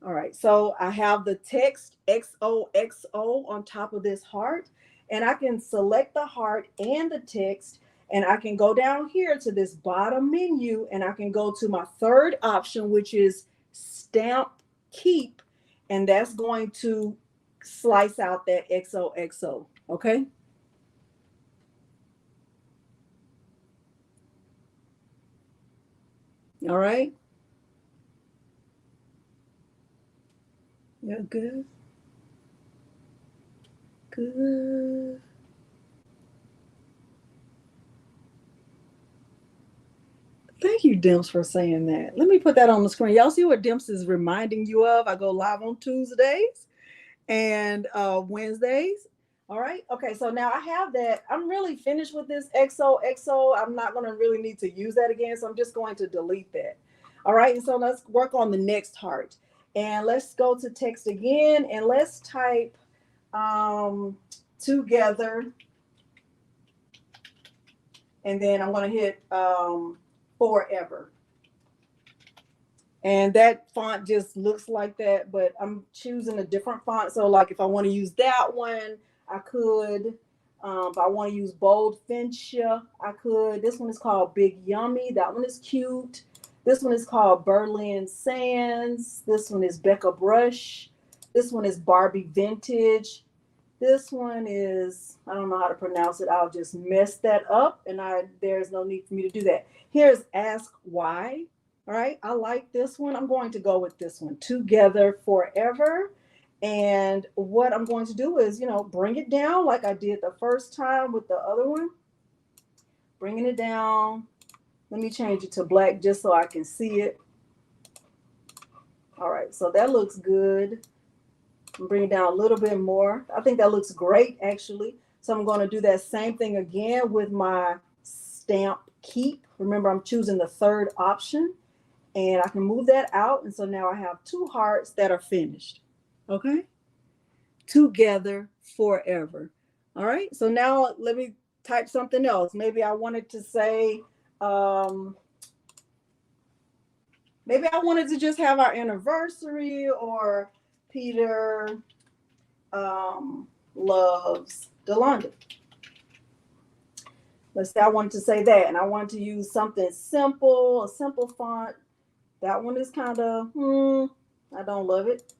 All right, so I have the text XOXO on top of this heart, and I can select the heart and the text, and I can go down here to this bottom menu, and I can go to my third option, which is Stamp Keep, and that's going to slice out that XOXO, okay? All right. Yeah, good. Good. Thank you, Dimps, for saying that. Let me put that on the screen. Y'all see what Dimps is reminding you of? I go live on Tuesdays and Wednesdays. All right. Okay. So now I have that. I'm really finished with this XOXO. I'm not going to really need to use that again. So I'm just going to delete that. All right. And so let's work on the next heart. And let's go to text again and let's type together. And then I'm going to hit forever. And that font just looks like that, but I'm choosing a different font. So like if I want to use that one, I could. If I want to use Bold Fincher, I could. This one is called Big Yummy. That one is cute. This one is called Berlin Sands. This one is Becca Brush. This one is Barbie Vintage. This one is, I don't know how to pronounce it. I'll just mess that up and there's no need for me to do that. Here's Ask Why. All right, I like this one. I'm going to go with this one, Together Forever. And what I'm going to do is, bring it down like I did the first time with the other one. Bringing it down. Let me change it to black just so I can see it. All right, so that looks good. Bring it down a little bit more. I think that looks great, actually. So I'm going to do that same thing again with my stamp keep. Remember, I'm choosing the third option. And I can move that out. And so now I have two hearts that are finished. Okay. Together forever. All right. So now let me type something else. Maybe I wanted to say, maybe I wanted to just have our anniversary or Peter loves Delonda. Let's say I wanted to say that. And I wanted to use something simple, a simple font. That one is kind of, I don't love it.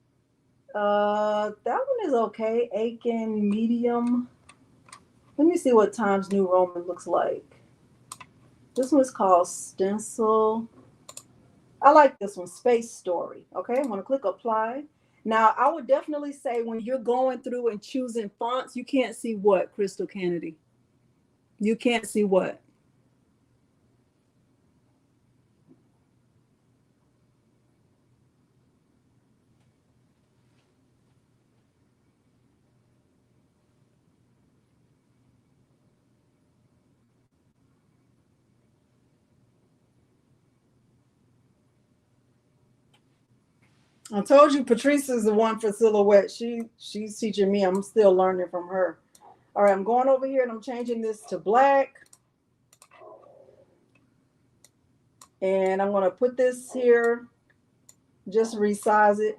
That one is okay. Aiken medium. Let me see what Times New Roman looks like. This one's called Stencil. I like this one, Space Story. Okay, I'm going to click apply. Now, I would definitely say when you're going through and choosing fonts, you can't see what, Crystal Kennedy? You can't see what? I told you Patrice is the one for silhouette. She's teaching me. I'm still learning from her. All right, I'm going over here and I'm changing this to black. And I'm going to put this here, just resize it.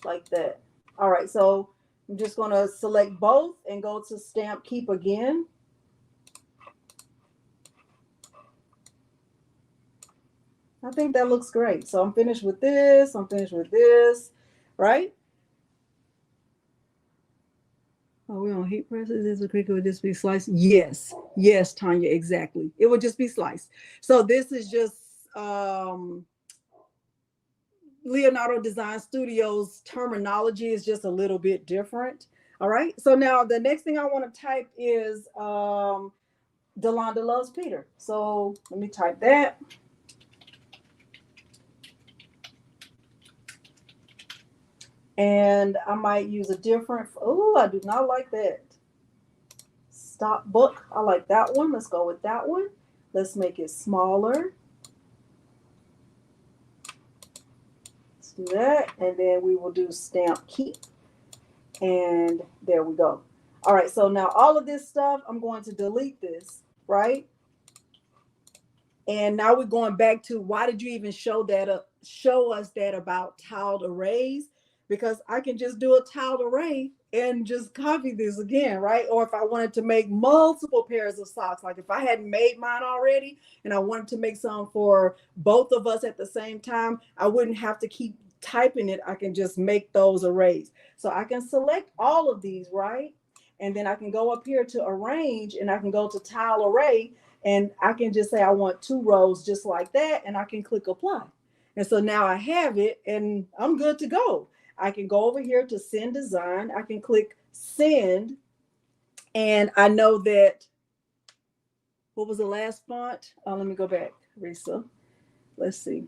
Like that. All right, so I'm just going to select both and go to Stamp Keep again. I think that looks great. So I'm finished with this. I'm finished with this, right? Oh, we on heat presses. Is a Cricut would just be sliced? Yes, yes, Tanya, exactly. It would just be sliced. So this is just Leonardo Design Studios terminology is just a little bit different. All right. So now the next thing I want to type is Delonda loves Peter. So let me type that. And I might use a different, oh, I do not like that. Stop book. I like that one. Let's go with that one. Let's make it smaller. Let's do that. And then we will do Stamp Keep. And there we go. All right. So now all of this stuff, I'm going to delete this, right? And now we're going back to why did you even show us that about tiled arrays? Because I can just do a tiled array and just copy this again, right? Or if I wanted to make multiple pairs of socks, like if I hadn't made mine already and I wanted to make some for both of us at the same time, I wouldn't have to keep typing it. I can just make those arrays. So I can select all of these, right? And then I can go up here to arrange, and I can go to tile array, and I can just say I want 2 rows just like that, and I can click apply. And so now I have it and I'm good to go. I can go over here to send design. I can click send, and I know that, what was the last font? Let me go back, Risa. Let's see.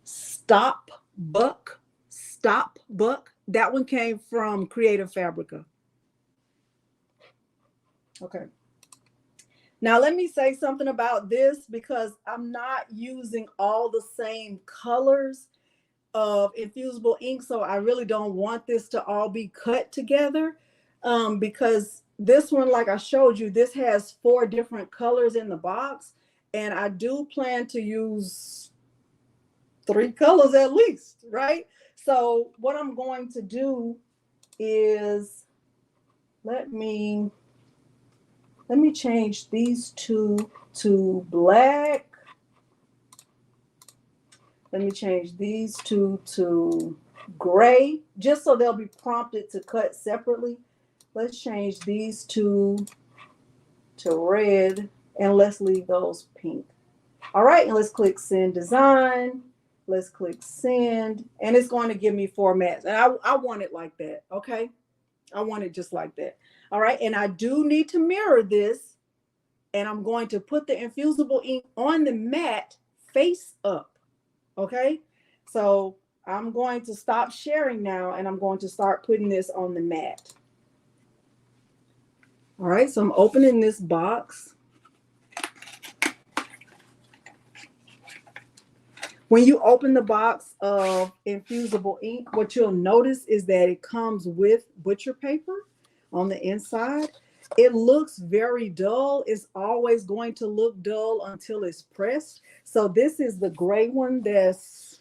Stop Buck. That one came from Creative Fabrica. Okay. Now let me say something about this, because I'm not using all the same colors of infusible ink, so I really don't want this to all be cut together, because this one, like I showed you, this has 4 different colors in the box, and I do plan to use 3 colors at least, right? So what I'm going to do is, let me change these 2 to black. Let me change these 2 to gray, just so they'll be prompted to cut separately. Let's change these 2 to red, and let's leave those pink. All right, and let's click send design. Let's click send, and it's going to give me formats. And I want it like that, okay? I want it just like that. All right, and I do need to mirror this, and I'm going to put the infusible ink on the mat face up. Okay, so I'm going to stop sharing now, and I'm going to start putting this on the mat. All right, so I'm opening this box. When you open the box of infusible ink, what you'll notice is that it comes with butcher paper on the inside. It looks very dull. It's always going to look dull until it's pressed. So this is the gray one. This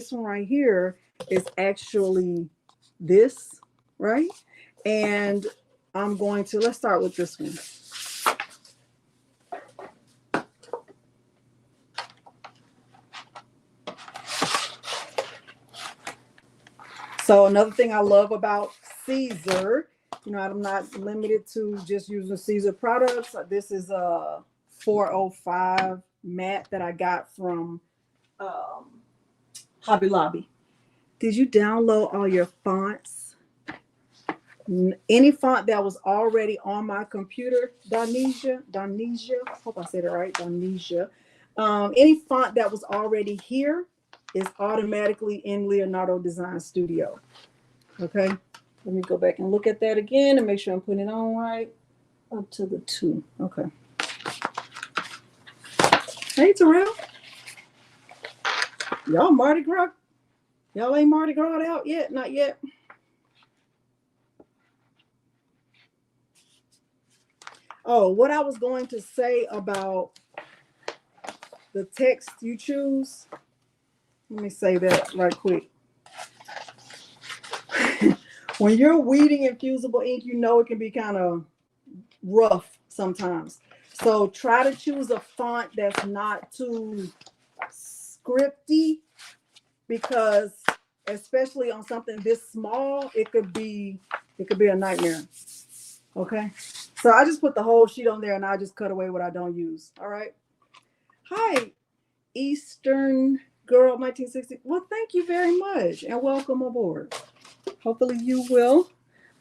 one right here is actually this, right? And I'm going to, let's start with this one. So another thing I love about Siser, you know, I'm not limited to just using Siser products. This is a 405 mat that I got from Hobby Lobby. Did you download all your fonts? Any font that was already on my computer, Donesia, hope I said it right, Donesia. Any font that was already here is automatically in Leonardo Design Studio. Okay, let me go back and look at that again and make sure I'm putting it on right. Up to the 2. Okay. Hey, Terrell. Y'all Mardi Gras? Y'all ain't Mardi Gras out yet? Not yet. Oh, what I was going to say about the text you choose. Let me say that right quick. When you're weeding infusible ink, you know it can be kind of rough sometimes. So try to choose a font that's not too scripty, because especially on something this small, it could be a nightmare. Okay. So I just put the whole sheet on there, and I just cut away what I don't use. All right. Hi, Eastern Girl 1960. Well, thank you very much, and welcome aboard. Hopefully you will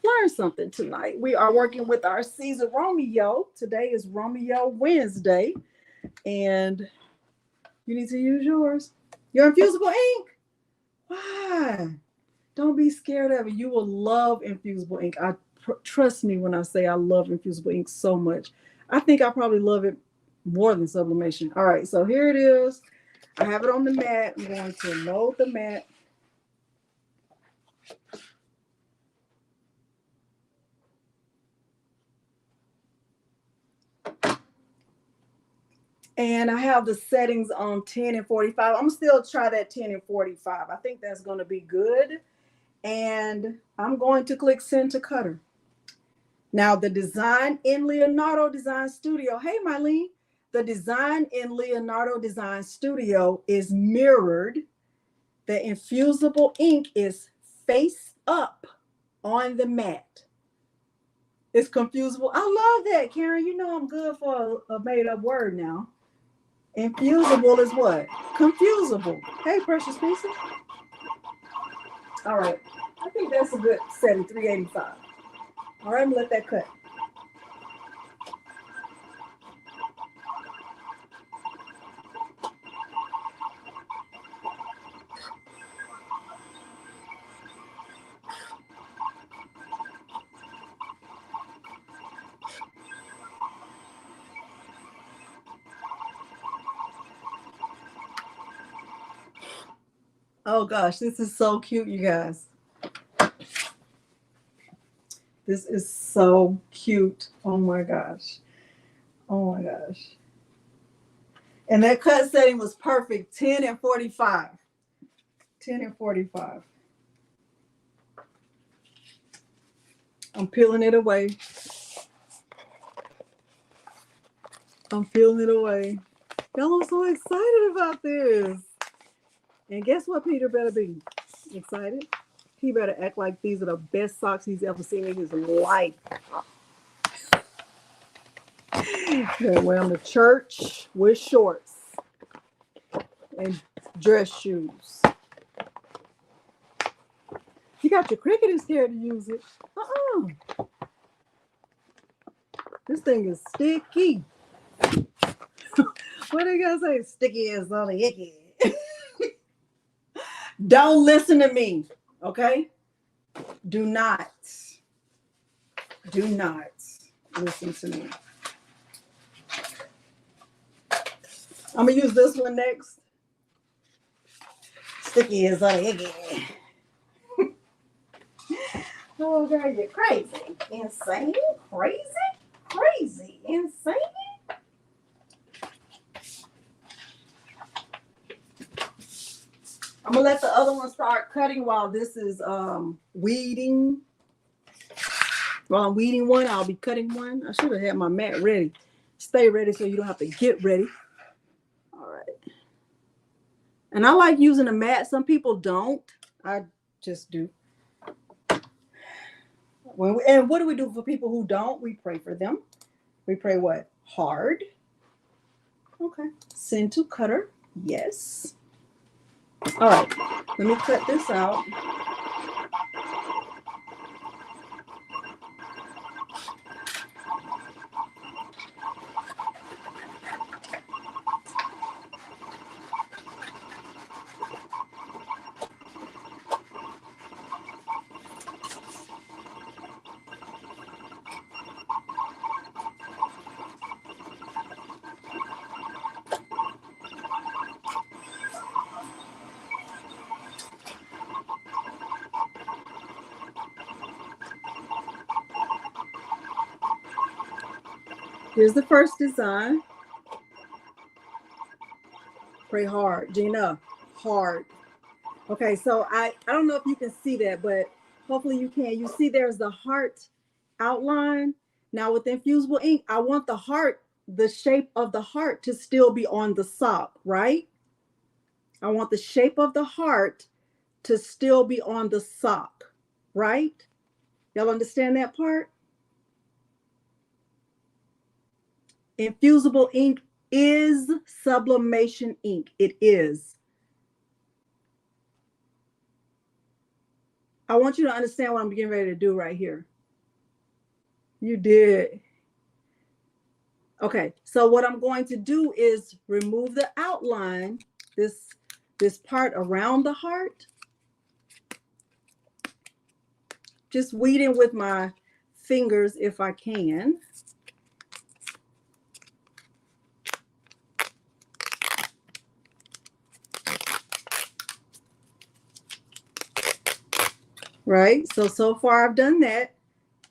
learn something tonight. We are working with our Siser Romeo. Today is Romeo Wednesday, and you need to use yours. Your infusible ink. Why? Don't be scared of it. You will love infusible ink. Trust me when I say I love infusible ink so much. I think I probably love it more than sublimation. All right, so here it is. I have it on the mat. I'm going to load the mat. And I have the settings on 10 and 45. I'm still try that 10 and 45. I think that's going to be good. And I'm going to click send to cutter. Now the design in Leonardo Design Studio. Hey, Mylene. The design in Leonardo Design Studio is mirrored. The infusible ink is face up on the mat. It's confusable. I love that, Karen. You know I'm good for a made-up word now. Infusible is what? Confusable. Hey, precious pieces. All right. I think that's a good setting, 385. All right, I'm gonna let that cut. Oh gosh, this is so cute, you guys. This is so cute. Oh my gosh. Oh my gosh. And that cut setting was perfect. 10 and 45. 10 and 45. I'm peeling it away. I'm peeling it away. Y'all, I'm so excited about this. And guess what Peter better be? Excited? He better act like these are the best socks he's ever seen in his life. Gonna wear them to church with shorts and dress shoes. You got your Cricut and scared to use it. This thing is sticky. What do you guys say? Sticky is on the icky. Don't listen to me, okay? Do not listen to me. I'm gonna use this one next. Sticky is on the icky. Oh, girl, you're crazy. Insane. Crazy. Insane. I'm gonna let the other one start cutting while this is weeding. While I'm weeding one, I'll be cutting one. I should have had my mat ready. Stay ready so you don't have to get ready. All right. And I like using a mat. Some people don't. I just do. And what do we do for people who don't? We pray for them. We pray what? Hard. Okay. Send to cutter. Yes. All right. Let me cut this out. Here's the first design. Pray hard. Gina, hard. Okay, so I don't know if you can see that, but hopefully you can. You see there's the heart outline. Now with Infusible ink, I want the heart, the shape of the heart to still be on the sock, right? I want the shape of the heart to still be on the sock, right? Y'all understand that part? Infusible ink is sublimation ink. It is. I want you to understand what I'm getting ready to do right here. You did. Okay, so what I'm going to do is remove the outline, this part around the heart. Just weeding with my fingers if I can. Right, so far I've done that.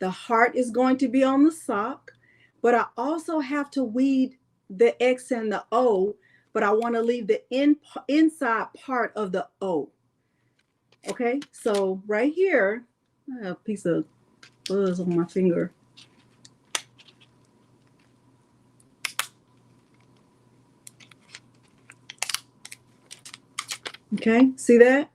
The heart is going to be on the sock, but I also have to weed the X and the O, but I want to leave the inside part of the O. Okay, so right here, I have a piece of buzz on my finger. Okay, see that?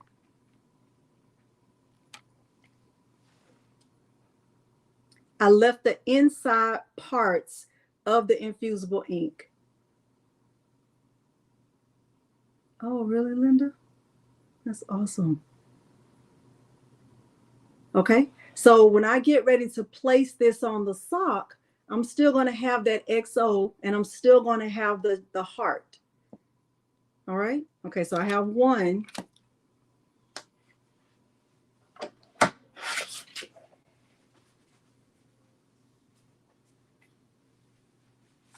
I left the inside parts of the infusible ink. Oh, really, Linda? That's awesome. Okay, so when I get ready to place this on the sock, I'm still going to have that XO and I'm still going to have the heart. All right. Okay, so I have one.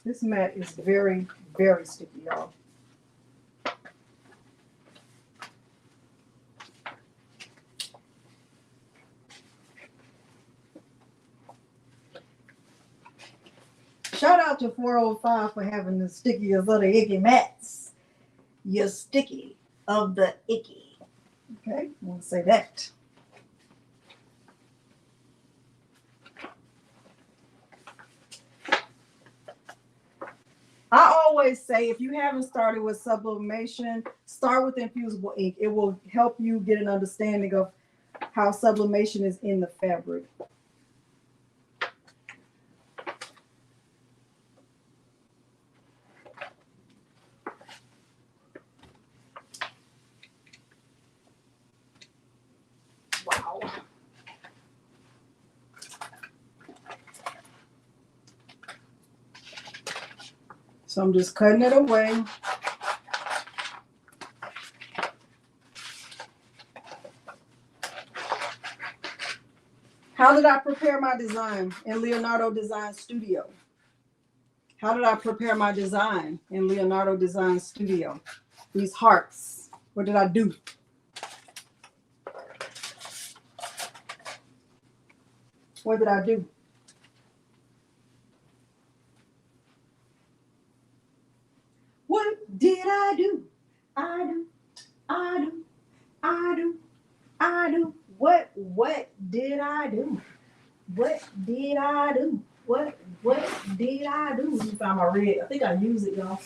This mat is very, very sticky, y'all. Shout out to 405 for having the stickiest of the icky mats. You're sticky of the icky. Okay, I want to say that. I always say if you haven't started with sublimation, start with infusible ink. It will help you get an understanding of how sublimation is in the fabric. Wow. So I'm just cutting it away. How did I prepare my design in Leonardo Design Studio? How did I prepare my design in Leonardo Design Studio? These hearts. What did I do? What did I do? What did I do? I do. I do. I do. I do. What did I do? What did I do? What did I do? Let me find my red. I think I use it, y'all.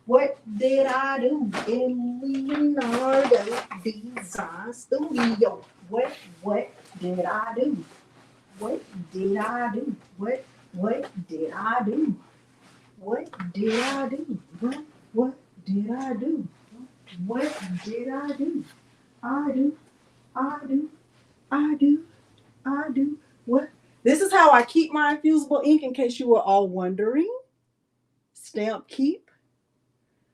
What did I do in Leonardo Design Studio? What did I do? What did I do? What did I do? What did I do? What did I do? What did I do? I do. I do. I do. I do. What? This is how I keep my infusible ink, in case you were all wondering. Stamp keep.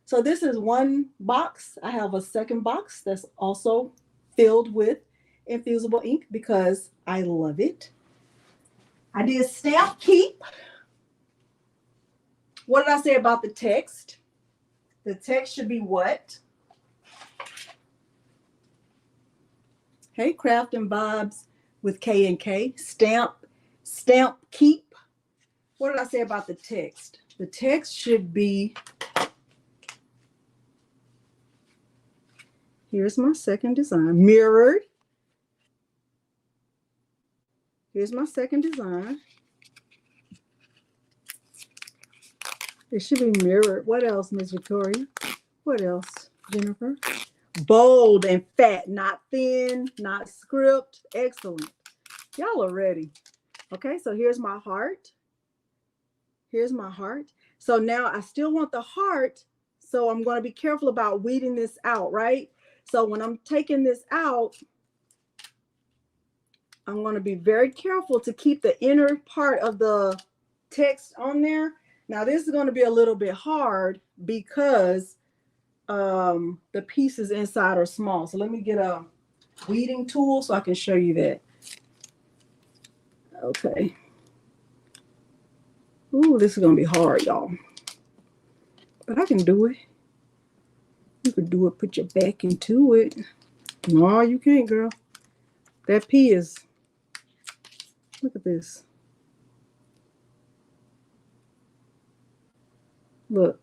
So this is one box. I have a second box that's also filled with infusible ink because I love it. I did stamp keep. What did I say about the text? The text should be what? Hey, Craft and Vibes with K and K. Stamp keep. What did I say about the text? The text should be, here's my second design, mirrored. Here's my second design. It should be mirrored. What else, Miss Victoria? What else, Jennifer? Bold and fat, not thin, not script. Excellent. Y'all are ready. Okay, so here's my heart. Here's my heart. So now I still want the heart, so I'm going to be careful about weeding this out, right? So when I'm taking this out, I'm going to be very careful to keep the inner part of the text on there. Now this is going to be a little bit hard because the pieces inside are small. So let me get a weeding tool so I can show you that. Okay. Ooh, this is going to be hard, y'all. But I can do it. You could do it, put your back into it. No, you can't, girl. That P is, look at this. Look.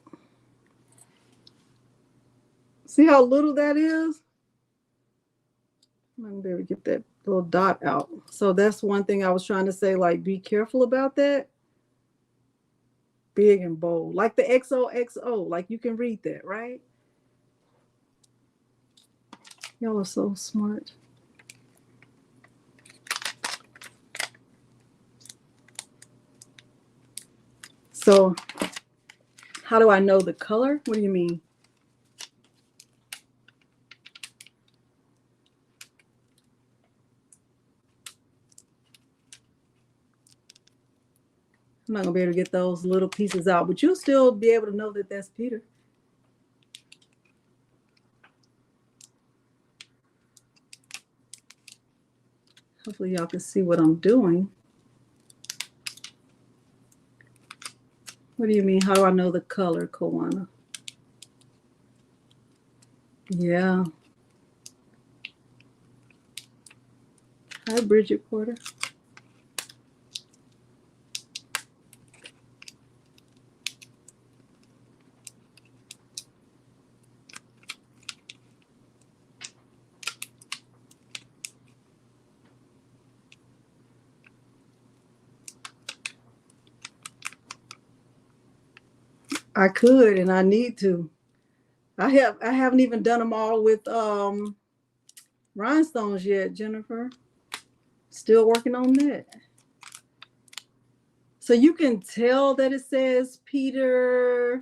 See how little that is? I'm going to be able to get that little dot out. So that's one thing I was trying to say, like, be careful about that. Big and bold. Like the XOXO. Like, you can read that, right? Y'all are so smart. So how do I know the color? What do you mean? I'm not gonna be able to get those little pieces out, but you'll still be able to know that that's Peter. Hopefully y'all can see what I'm doing. What do you mean? How do I know the color, Kawana? Yeah. Hi, Bridget Porter. I could and I need to. I haven't even done them all with rhinestones yet, Jennifer. Still working on that. So you can tell that it says Peter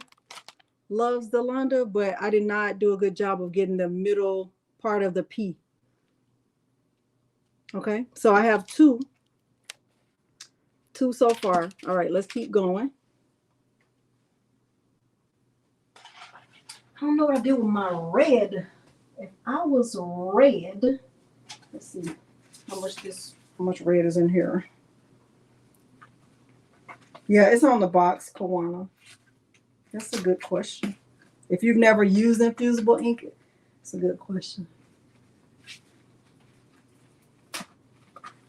loves Delonda, but I did not do a good job of getting the middle part of the P. Okay, so I have two so far. All right, let's keep going. I don't know what I did with my red. If I was red, let's see how much red is in here. Yeah, it's on the box, Kawana. That's a good question. If you've never used Infusible Ink, it's a good question.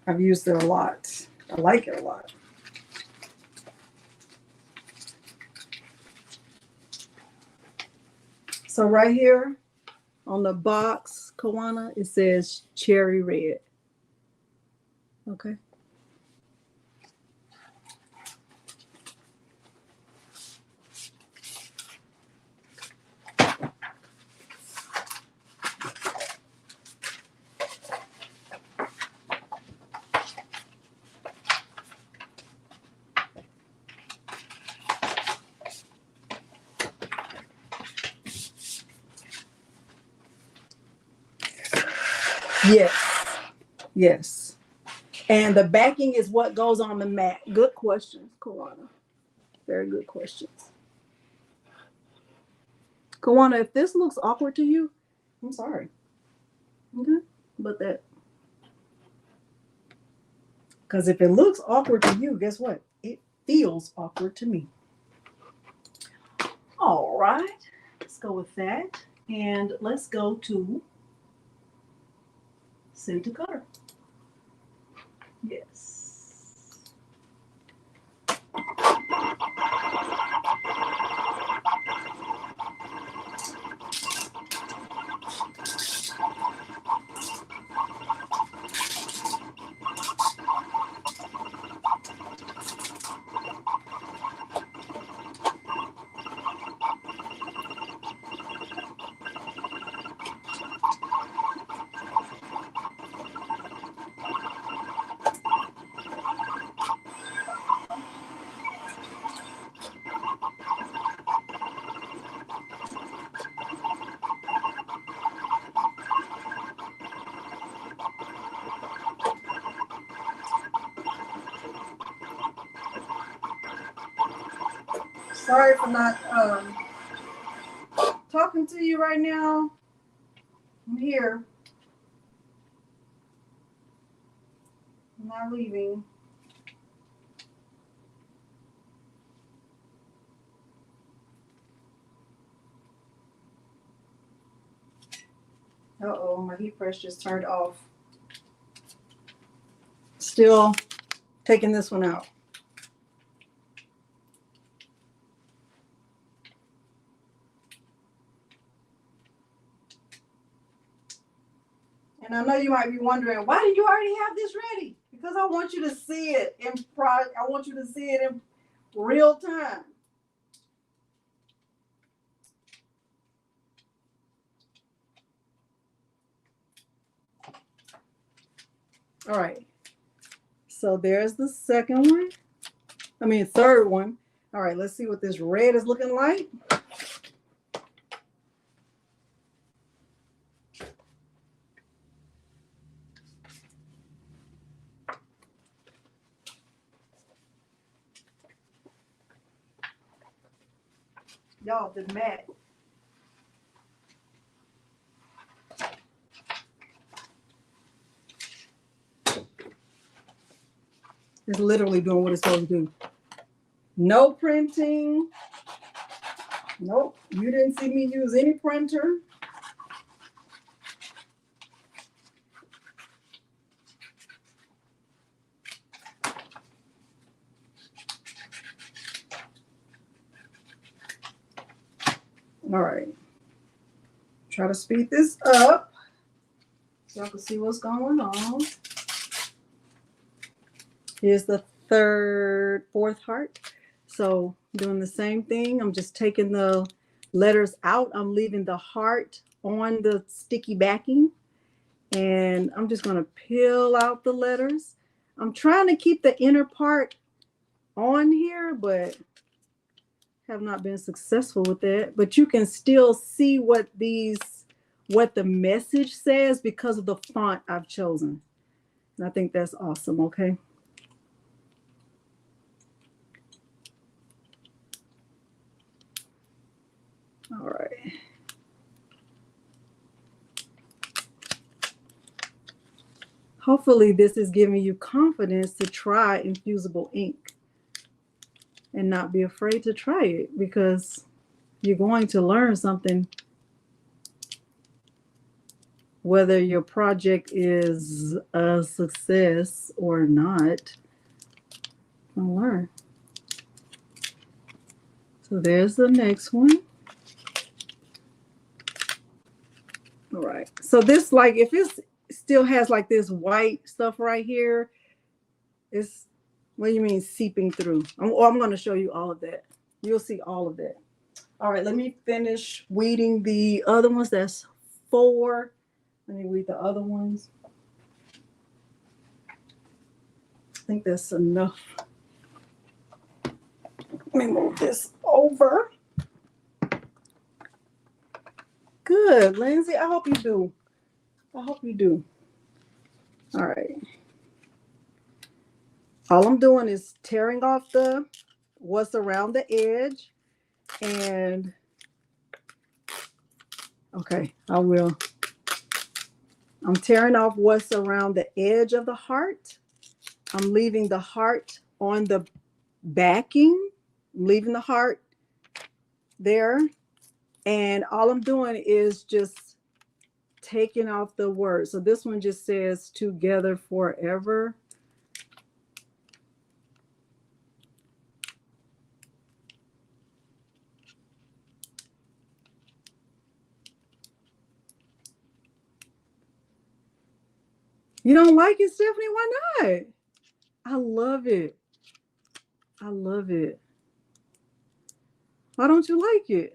I've used it a lot. I like it a lot. So right here on the box, Kawana, it says cherry red. Okay. Yes. Yes. And the backing is what goes on the mat. Good questions, Kawana. Very good questions. Kawana, if this looks awkward to you, I'm sorry. Okay. But that. Because if it looks awkward to you, guess what? It feels awkward to me. All right. Let's go with that. And let's go to send to cutter. Yes. Sorry for not talking to you right now. I'm here. I'm not leaving. Uh-oh, my heat press just turned off. Still taking this one out. And I know you might be wondering, why do you already have this ready? Because I want you to see it I want you to see it in real time. All right. So there's the second one. I mean, third one. All right, let's see what this red is looking like. Y'all, the mat. It's literally doing what it's supposed to do. No printing. Nope, you didn't see me use any printer. All right. Try to speed this up so y'all can see what's going on. Here's the fourth heart. So doing the same thing. I'm just taking the letters out. I'm leaving the heart on the sticky backing. And I'm just going to peel out the letters. I'm trying to keep the inner part on here, but have not been successful with that. But you can still see what the message says because of the font I've chosen. And I think that's awesome, okay? All right. Hopefully this is giving you confidence to try Infusible Ink and not be afraid to try it, because you're going to learn something whether your project is a success or not. You'll learn. So there's the next one. All right. So this, like, if it still has like this white stuff right here, it's, what do you mean seeping through? I'm going to show you all of that. You'll see all of that. All right, let me finish weeding the other ones. That's 4. Let me weed the other ones. I think that's enough. Let me move this over. Good, Lindsay. I hope you do. I hope you do. All right. All I'm doing is tearing off what's around the edge. And okay, I will. I'm tearing off what's around the edge of the heart. I'm leaving the heart on the backing, leaving the heart there. And all I'm doing is just taking off the word. So this one just says together forever. You don't like it, Stephanie? Why not? I love it. I love it. Why don't you like it?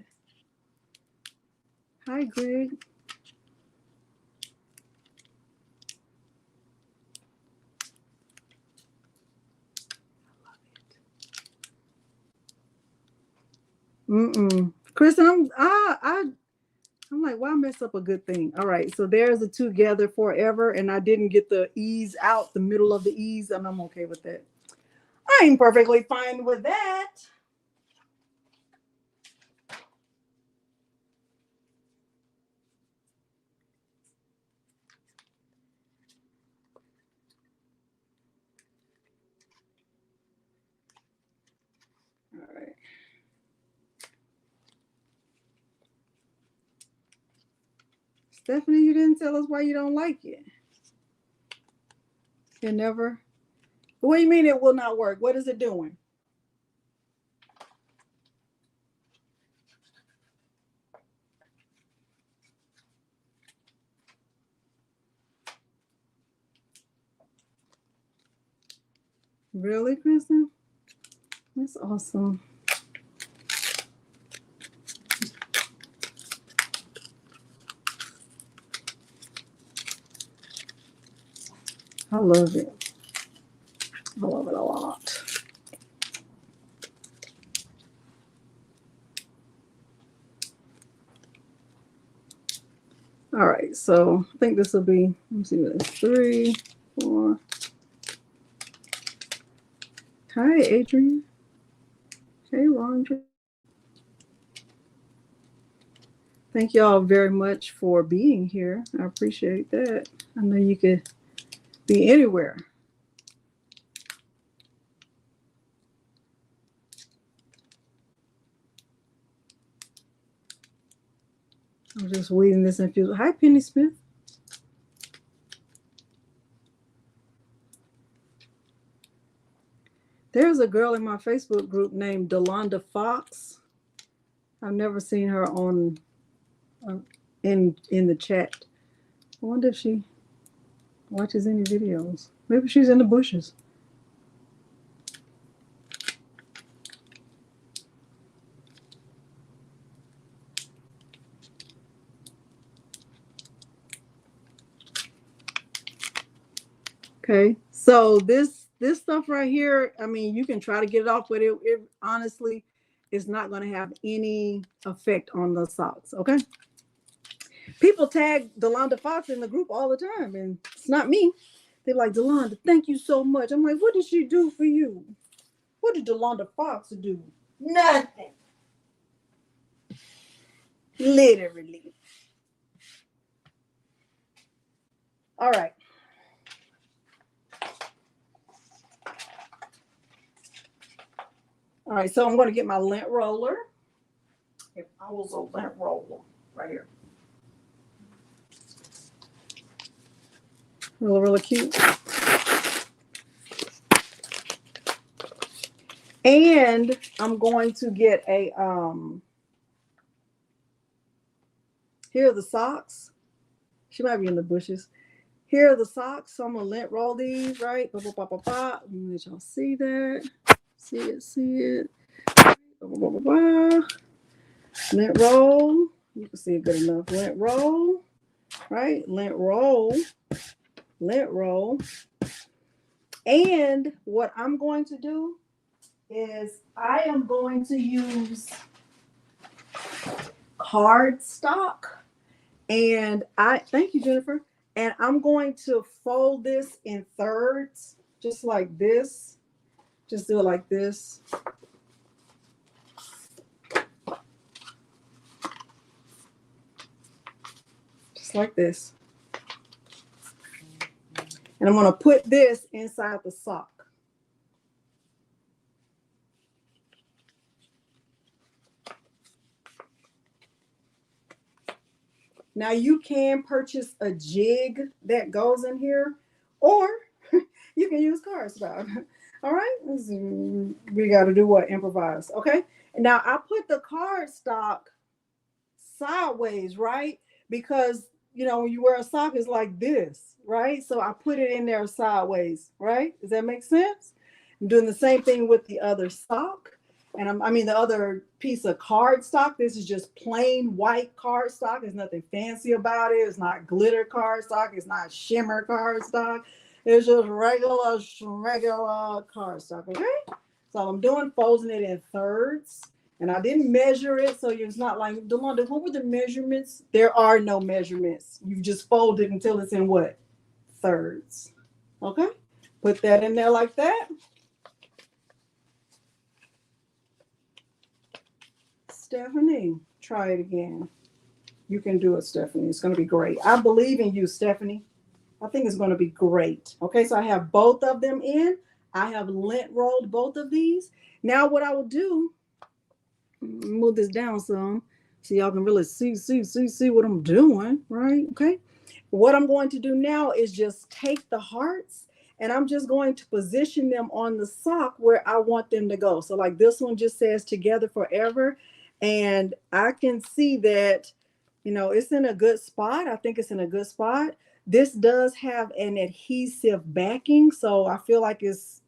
Hi, Greg. Kristen, I'm like, why mess up a good thing? All right, so there's a together forever, and I didn't get the ease out, the middle of the ease, and I'm okay with that. I'm perfectly fine with that. All right. Stephanie, you didn't tell us why you don't like it. You never. What do you mean it will not work? What is it doing? Really, Kristen? That's awesome. I love it. I love it a lot. All right, so I think this will be, let me see what it's 3, 4. Hi, Adrian. Hey, Rondra. Thank y'all very much for being here. I appreciate that. I know you could be anywhere. I'm just weeding this infused. Hi, Penny Smith. There's a girl in my Facebook group named Delonda Fox. I've never seen her on in the chat. I wonder if she watches any videos. Maybe she's in the bushes. Okay, so this stuff right here, I mean, you can try to get it off, but it honestly is not going to have any effect on the socks. Okay. People tag Delonda Fox in the group all the time, and it's not me. They're like, Delonda, thank you so much. I'm like, what did she do for you? What did Delonda Fox do? Nothing. Literally. All right. All right, so I'm going to get my lint roller. If I was a lint roller right here. Really, really cute. And I'm going to get a, here are the socks. She might be in the bushes. Here are the socks. So I'm going to lint roll these, right? Let y'all see that. See it. Lint roll. You can see it good enough. Lint roll, right? Lint roll. And what I'm going to do is I am going to use cardstock. And thank you, Jennifer. And I'm going to fold this in thirds, just like this. Just do it like this. Just like this. And I'm going to put this inside the sock. Now you can purchase a jig that goes in here, or you can use cardstock. All right, we got to do what? Improvise. Okay. And now I put the cardstock sideways, right? Because when you wear a sock, it's like this, right? So I put it in there sideways, right? Does that make sense? I'm doing the same thing with the other sock. And I mean the other piece of cardstock. This is just plain white cardstock. There's nothing fancy about it. It's not glitter cardstock. It's not shimmer cardstock. It's just regular cardstock. Okay. So I'm doing folding it in thirds. And I didn't measure it, so it's not like, Delonda, what were the measurements? There are no measurements. You just fold it until it's in what? Thirds. Okay. Put that in there like that. Stephanie, try it again. You can do it, Stephanie. It's going to be great. I believe in you, Stephanie. I think it's going to be great. Okay, so I have both of them in. I have lint rolled both of these. Now what I will do, move this down some so y'all can really see what I'm doing, right? Okay. What I'm going to do now is just take the hearts and I'm just going to position them on the sock where I want them to go. So like this one just says together forever. And I can see that, it's in a good spot. I think it's in a good spot. This does have an adhesive backing, so I feel like it's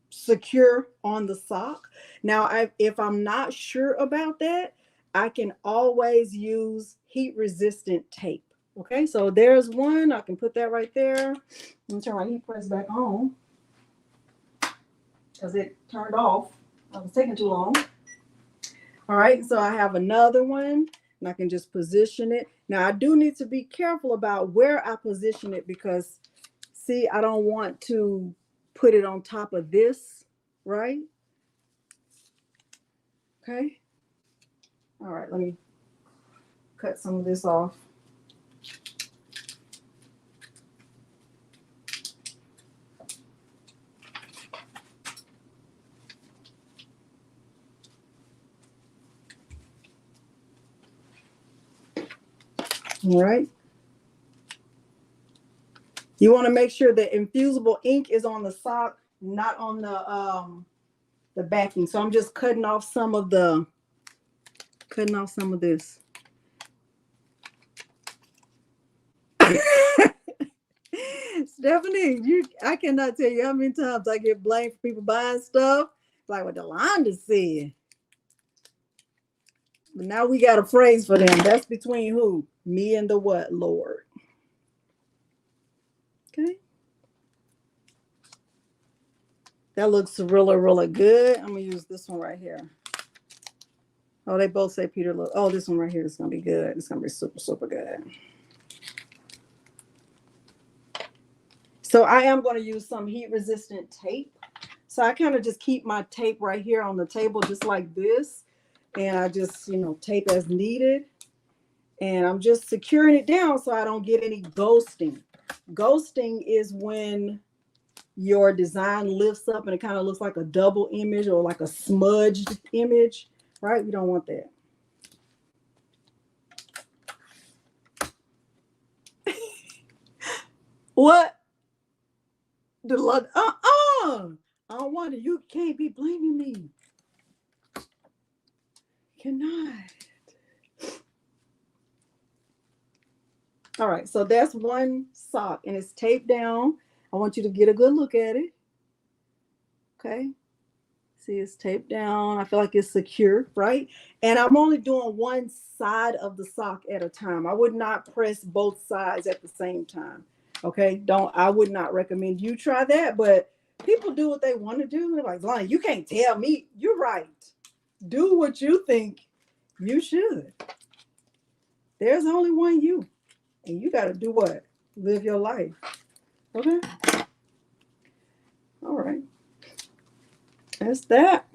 secure on the sock. Now, if I'm not sure about that, I can always use heat resistant tape. Okay, so there's one. I can put that right there. Let me turn my heat press back on because it turned off. I was taking too long. All right, so I have another one and I can just position it. Now I do need to be careful about where I position it because see, I don't want to put it on top of this, right? Okay. All right, let me cut some of this off. All right. You want to make sure that infusible ink is on the sock, not on the backing. So I'm just cutting off some of this. Stephanie, I cannot tell you how many times I get blamed for people buying stuff like what Delonda said. But now we got a phrase for them. That's between who? Me and the what, Lord? Okay. That looks really, really good. I'm gonna use this one right here. Oh, they both say Peter. Look, oh, this one right here is gonna be good. It's gonna be super, super good. So I am going to use some heat resistant tape. So I kind of just keep my tape right here on the table, just like this. And I just, tape as needed. And I'm just securing it down so I don't get any ghosting. Ghosting is when your design lifts up and it kind of looks like a double image or like a smudged image, right? We don't want that. What? I don't want it. You can't be blaming me. Cannot. All right, so that's one sock and it's taped down. I want you to get a good look at it. Okay. See, it's taped down. I feel like it's secure, right? And I'm only doing one side of the sock at a time. I would not press both sides at the same time. Okay. I would not recommend you try that, but people do what they want to do. They're like, Lonnie, you can't tell me. You're right. Do what you think you should. There's only one you. And you got to do what? Live your life. Okay. All right. That's that.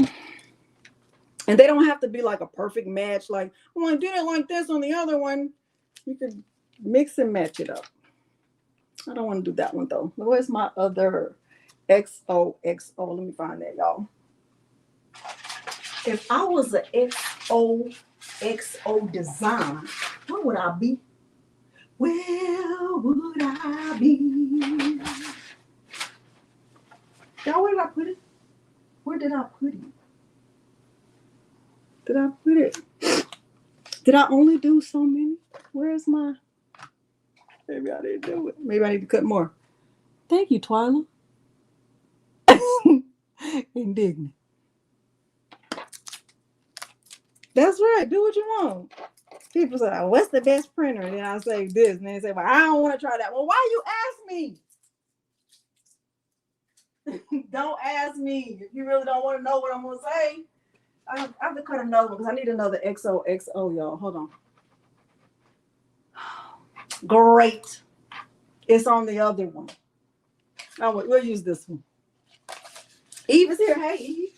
And they don't have to be like a perfect match. Like, I want to do it like this on the other one. You could mix and match it up. I don't want to do that one though. Where's my other XOXO? Let me find that, y'all. If I was an XOXO design, what would I be? Where would I be? Y'all, where did I put it? Where did I put it? Did I put it? Did I only do so many? Where's my? Maybe I didn't do it. Maybe I need to cut more. Thank you, Twyla. Indignant. That's right. Do what you want. People say, what's the best printer? And then I say this. And they say, well, I don't want to try that. Well, why you ask me? Don't ask me. If you really don't want to know what I'm going to say, I have to cut another one because I need another XOXO, y'all. Hold on. Great. It's on the other one. Oh, we'll use this one. Eve is here. Hey, Eve.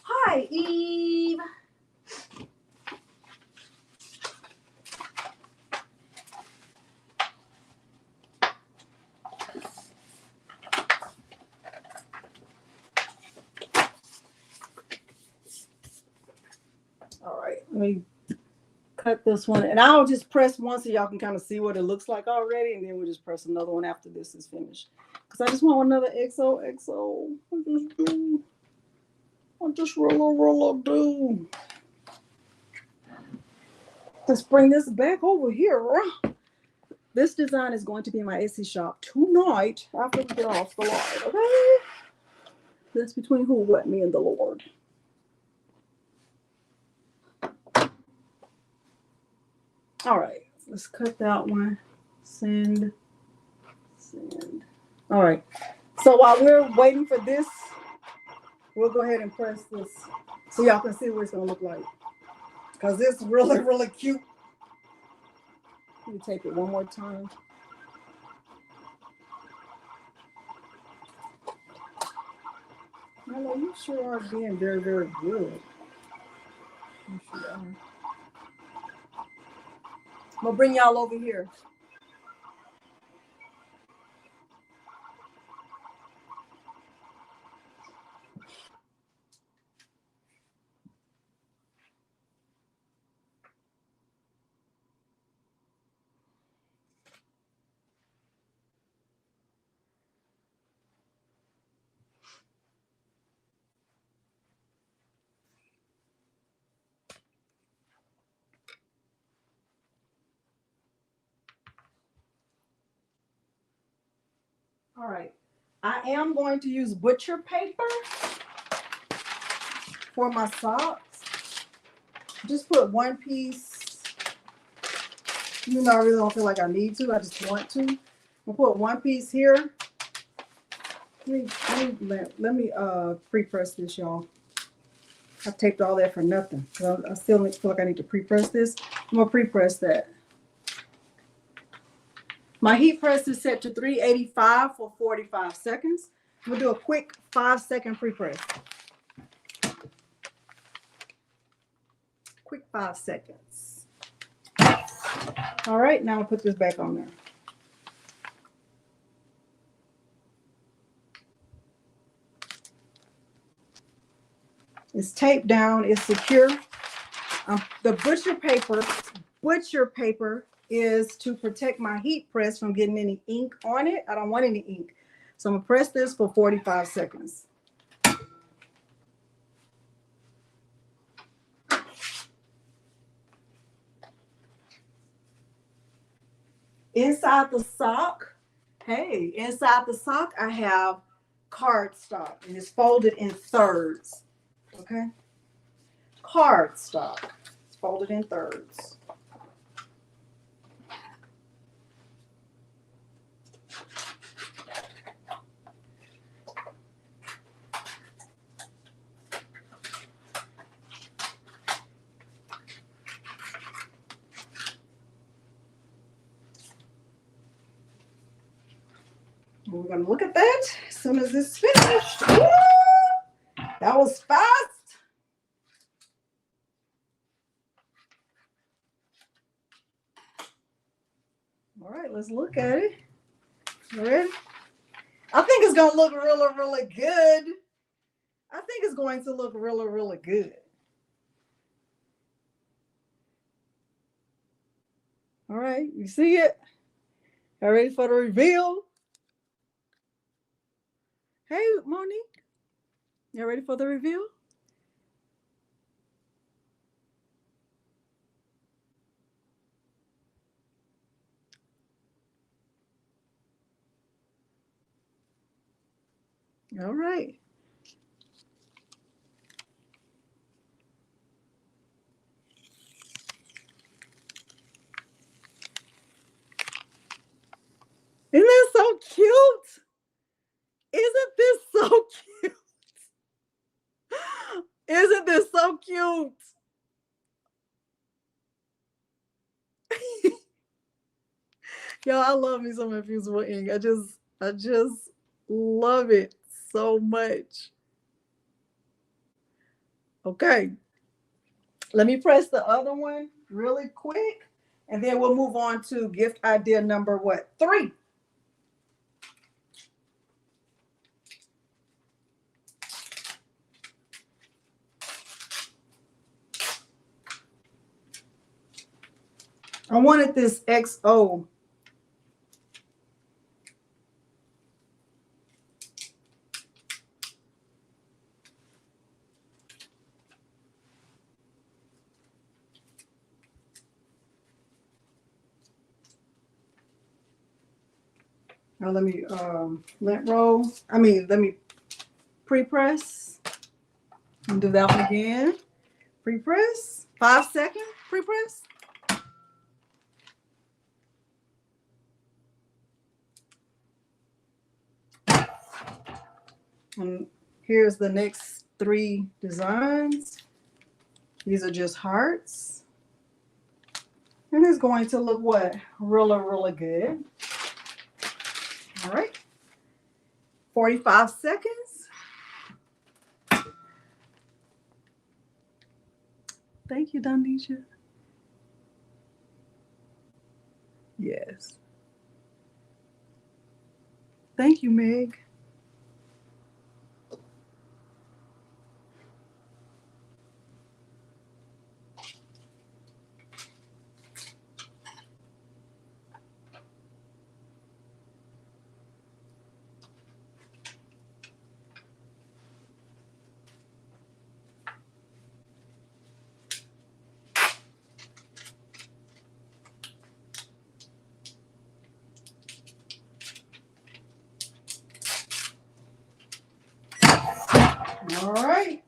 Hi, Eve. All right, let me cut this one. And I'll just press one so y'all can kind of see what it looks like already. And then we'll just press another one after this is finished. Because I just want another XOXO. I just really do. Let's bring this back over here. This design is going to be in my Etsy shop tonight after we get off the live. Okay? That's between who, what, me, and the Lord. All right, let's cut that one. Send. All right. So while we're waiting for this, we'll go ahead and press this so y'all can see what it's gonna look like. Because it's really, really cute. Let me tape it one more time. Milo, you sure are being very, very good. You sure are. I'm gonna bring y'all over here. All right. I am going to use butcher paper for my socks. Just put one piece. You know, I really don't feel like I need to. I just want to. I'll put one piece here. Let me pre-press this, y'all. I taped all that for nothing. I still feel like I need to pre-press this. I'm gonna pre-press that. My heat press is set to 385 for 45 seconds. I'm gonna do a quick 5-second pre-press. Quick 5 seconds. All right, now I'll put this back on there. It's taped down, it's secure. The butcher paper is to protect my heat press from getting any ink on it. I don't want any ink. So I'm gonna press this for 45 seconds. Inside the sock, I have cardstock, and it's folded in thirds. Okay, cardstock. It's folded in thirds. We're going to look at that as soon as it's finished. Woo! That was fast. All right, let's look at it. You ready? I think it's going to look really, really good. I think it's going to look really, really good. All right, you see it? Y'all ready for the reveal? Hey, Monique. You ready for the reveal? All right. Isn't that so cute? Isn't this so cute? Isn't this so cute? Y'all, I love me some Infusible Ink. I just love it so much. Okay. Let me press the other one really quick, and then we'll move on to gift idea number what? 3. I wanted this XO. Now let me let me pre-press and do that one again. Pre-press, 5-second pre-press. And here's the next 3 designs. These are just hearts. And it's going to look what? Really, really good. All right. 45 seconds. Thank you, Donisha. Yes. Thank you, Meg. All right.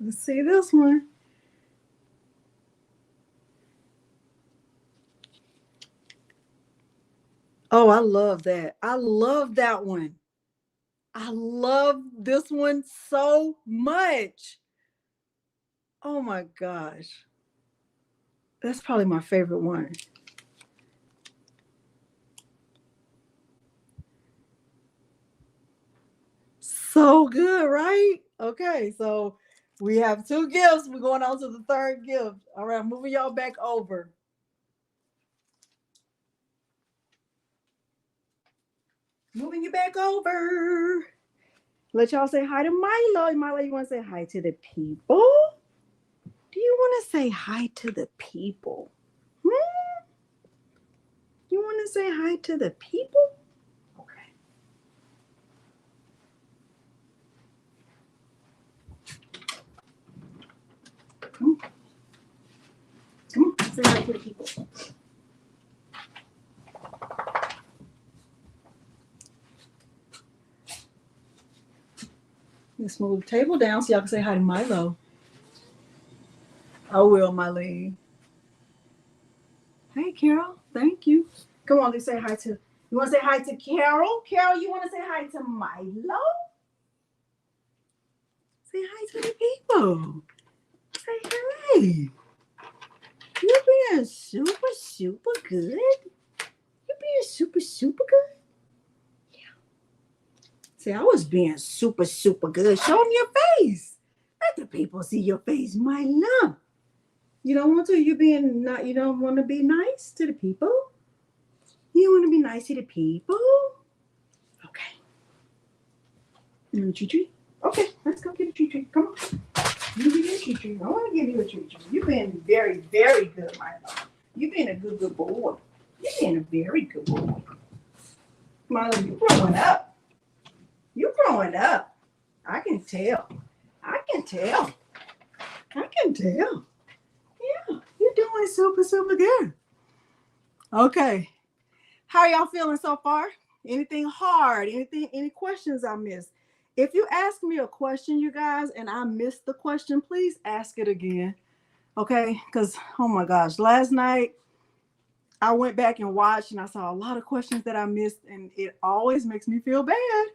Let's see this one. Oh, I love that. I love that one. I love this one so much. Oh my gosh. That's probably my favorite one. So good, right? Okay, so we have 2 gifts. We're going on to the 3rd gift. All right, I'm moving y'all back over. Moving you back over. Let y'all say hi to Milo. Milo, you want to say hi to the people? Do you want to say hi to the people? You want to say hi to the people? Okay. Come on. Come on. Say hi to the people. Let's move the table down so y'all can say hi to Milo. I will, Mylene. Hey, Carol. Thank you. Come on, let's say hi to. You want to say hi to Carol? Carol, you want to say hi to Milo? Say hi to the people. Say hey. You're being super, super good. You're being super, super good. See, I was being super, super good. Show them your face. Let the people see your face, my love. You don't want to? You don't want to be nice to the people? You want to be nice to the people? Okay. You want a treat? Okay, let's go get a treat. Come on. You get a treat. I want to give you a treat. You've been very, very good, my love. You've been a good, good boy. You've been a very good boy. Milo, you're growing up. You're growing up. I can tell. I can tell. I can tell. Yeah, you're doing super, super good. Okay. How are y'all feeling so far? Anything hard? Any questions I missed? If you ask me a question, you guys, and I missed the question, please ask it again. Okay? Because, oh my gosh, last night I went back and watched and I saw a lot of questions that I missed, and it always makes me feel bad.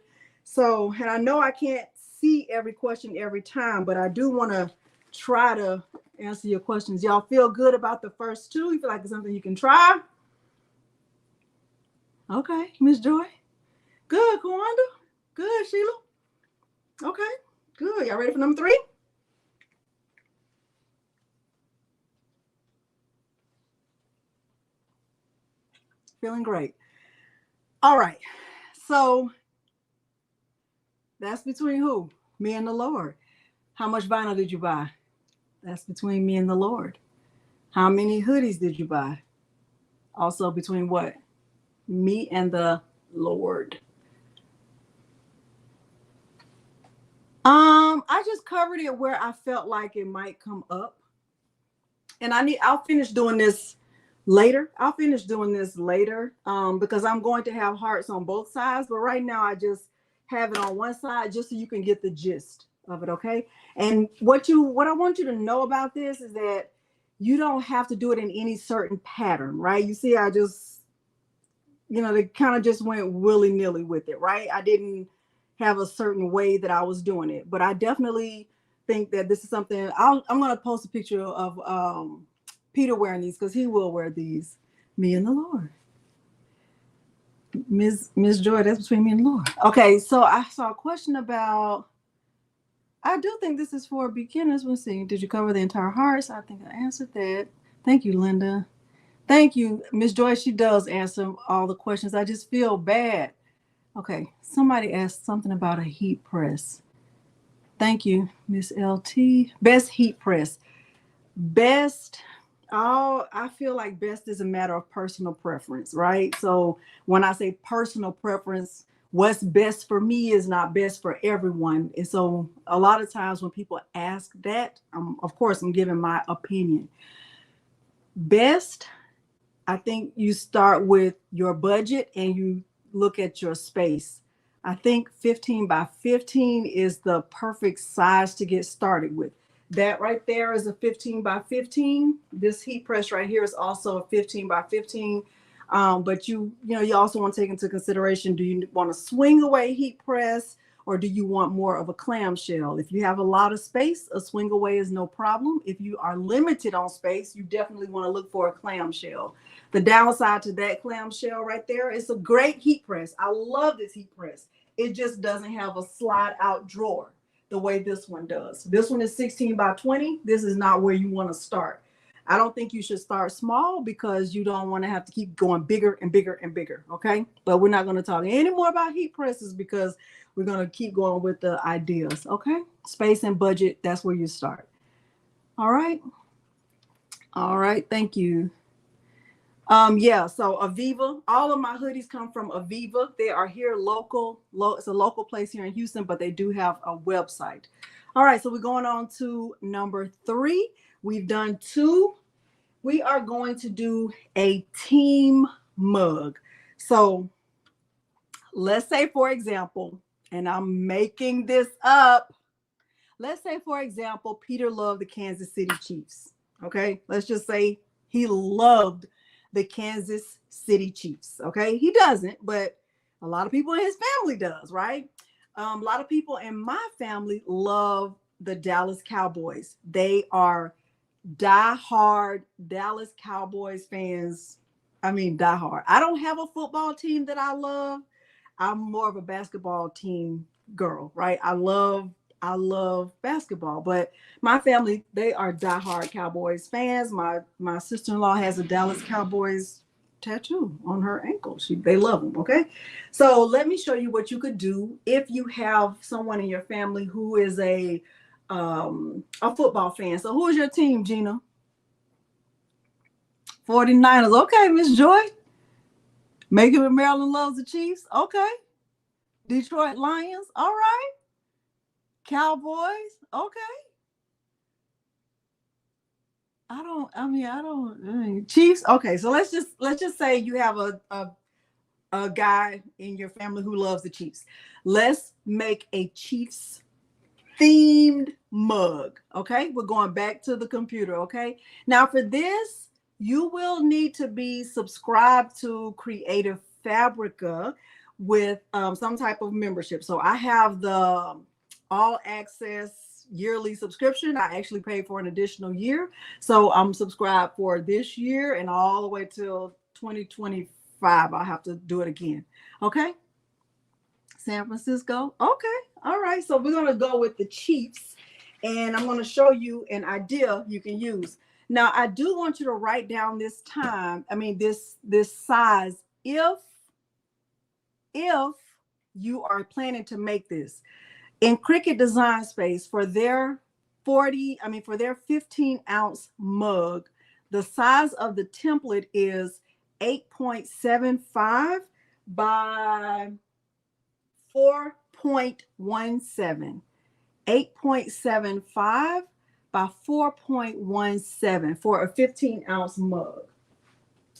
So, and I know I can't see every question every time, but I do want to try to answer your questions. Y'all feel good about the first 2? You feel like it's something you can try? Okay, Miss Joy. Good, Kawanda. Good, Sheila. Okay, good. Y'all ready for number 3? Feeling great. All right. So that's between who? Me and the Lord. How much vinyl did you buy? That's between me and the Lord. How many hoodies did you buy? Also between what? Me and the Lord. I just covered it where I felt like it might come up. And I'll finish doing this later. Because I'm going to have hearts on both sides. But right now I just have it on one side just so you can get the gist of it, okay? And what I want you to know about this is that you don't have to do it in any certain pattern, right? You see, I just, they kind of just went willy-nilly with it, right? I didn't have a certain way that I was doing it. But I definitely think that this is something I'm going to post a picture of Peter wearing these because he will wear these. Me and the Lord. Miss Joy, that's between me and the Lord. Okay, so I saw a question about, I do think this is for beginners. Let's see. Did you cover the entire heart? So I think I answered that. Thank you, Linda. Thank you, Miss Joy. She does answer all the questions. I just feel bad. Okay, somebody asked something about a heat press. Thank you, Miss LT. Best heat press. Best, oh, I feel like best is a matter of personal preference, right? So when I say personal preference, what's best for me is not best for everyone. And so a lot of times when people ask that, of course, I'm giving my opinion. Best, I think you start with your budget and you look at your space. I think 15 by 15 is the perfect size to get started with. That right there is a 15 by 15. This heat press right here is also a 15 by 15. But you also want to take into consideration, do you want to swing away heat press or do you want more of a clamshell? If you have a lot of space, a swing away is no problem. If you are limited on space, you definitely want to look for a clamshell. The downside to that clamshell right there, it's a great heat press. I love this heat press. It just doesn't have a slide out drawer the way this one does. This one is 16 by 20. This is not where you want to start. I don't think you should start small because you don't want to have to keep going bigger and bigger and bigger. Okay. But we're not going to talk any more about heat presses because we're going to keep going with the ideas. Okay. Space and budget. That's where you start. All right. All right. Thank you. Yeah, so Aviva, all of my hoodies come from Aviva. They are here local. It's a local place here in Houston, but they do have a website. All right, so we're going on to number 3. We've done 2. We are going to do a team mug. So let's say, for example, and I'm making this up. Let's say, for example, Peter loved the Kansas City Chiefs. Okay, let's just say he loved the Kansas City Chiefs. Okay, he doesn't, but a lot of people in his family does, right? A lot of people in my family love the Dallas Cowboys. They are diehard Dallas Cowboys fans. I mean, diehard. I don't have a football team that I love. I'm more of a basketball team girl, right? I love basketball, but my family, they are diehard Cowboys fans. My sister-in-law has a Dallas Cowboys tattoo on her ankle. They love them. Okay, so let me show you what you could do if you have someone in your family who is a football fan. So who is your team, Gina? 49ers. Okay, Miss Joy. Making with Maryland loves the Chiefs. Okay. Detroit Lions. All right. Cowboys. Okay. Chiefs. Okay, so let's just say you have a guy in your family who loves the Chiefs. Let's make a Chiefs themed mug. Okay, we're going back to the computer. Okay, now for this, you will need to be subscribed to Creative Fabrica with some type of membership. So I have the all access yearly subscription. I actually paid for an additional year. So I'm subscribed for this year and all the way till 2025. I'll have to do it again. Okay. San Francisco. Okay. All right. So we're going to go with the Chiefs and I'm going to show you an idea you can use. Now, I do want you to write down this size if you are planning to make this. In Cricut Design Space, for their 15-ounce mug, the size of the template is 8.75 by 4.17. 8.75 by 4.17 for a 15-ounce mug.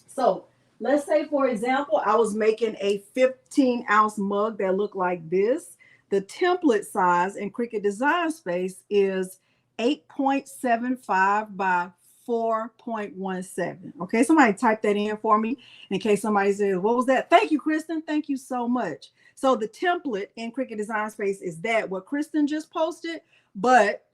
So let's say, for example, I was making a 15-ounce mug that looked like this. The template size in Cricut Design Space is 8.75 by 4.17. Okay, somebody type that in for me in case somebody says, what was that? Thank you, Kristen. Thank you so much. So the template in Cricut Design Space is that what Kristen just posted, but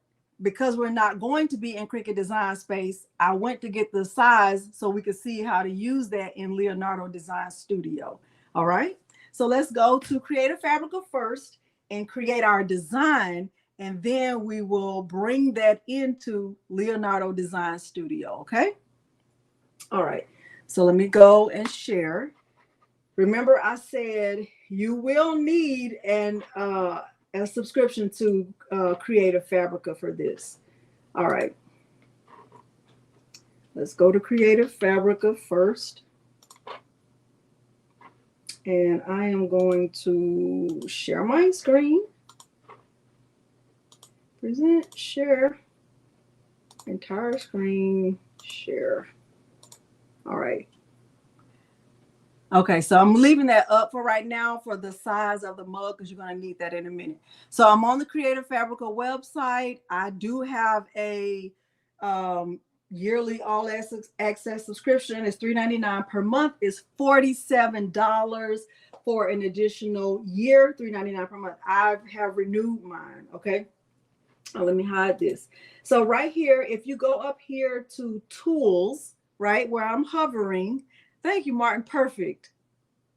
because we're not going to be in Cricut Design Space, I went to get the size so we could see how to use that in Leonardo Design Studio. All right, so let's go to Creative Fabrica first and create our design, and then we will bring that into Leonardo Design Studio, okay? All right, so let me go and share. Remember I said you will need a subscription to Creative Fabrica for this. All right, let's go to Creative Fabrica first. And I am going to share my screen. Present, share, entire screen, share. All right. Okay, so I'm leaving that up for right now for the size of the mug because you're going to need that in a minute. So I'm on the Creative Fabrica website. I do have a yearly all access subscription. It's $3.99 per month. It's $47 for an additional year, $3.99 per month. I have renewed mine, okay? Oh, let me hide this. So right here, if you go up here to tools, right where I'm hovering, thank you, Martin. Perfect.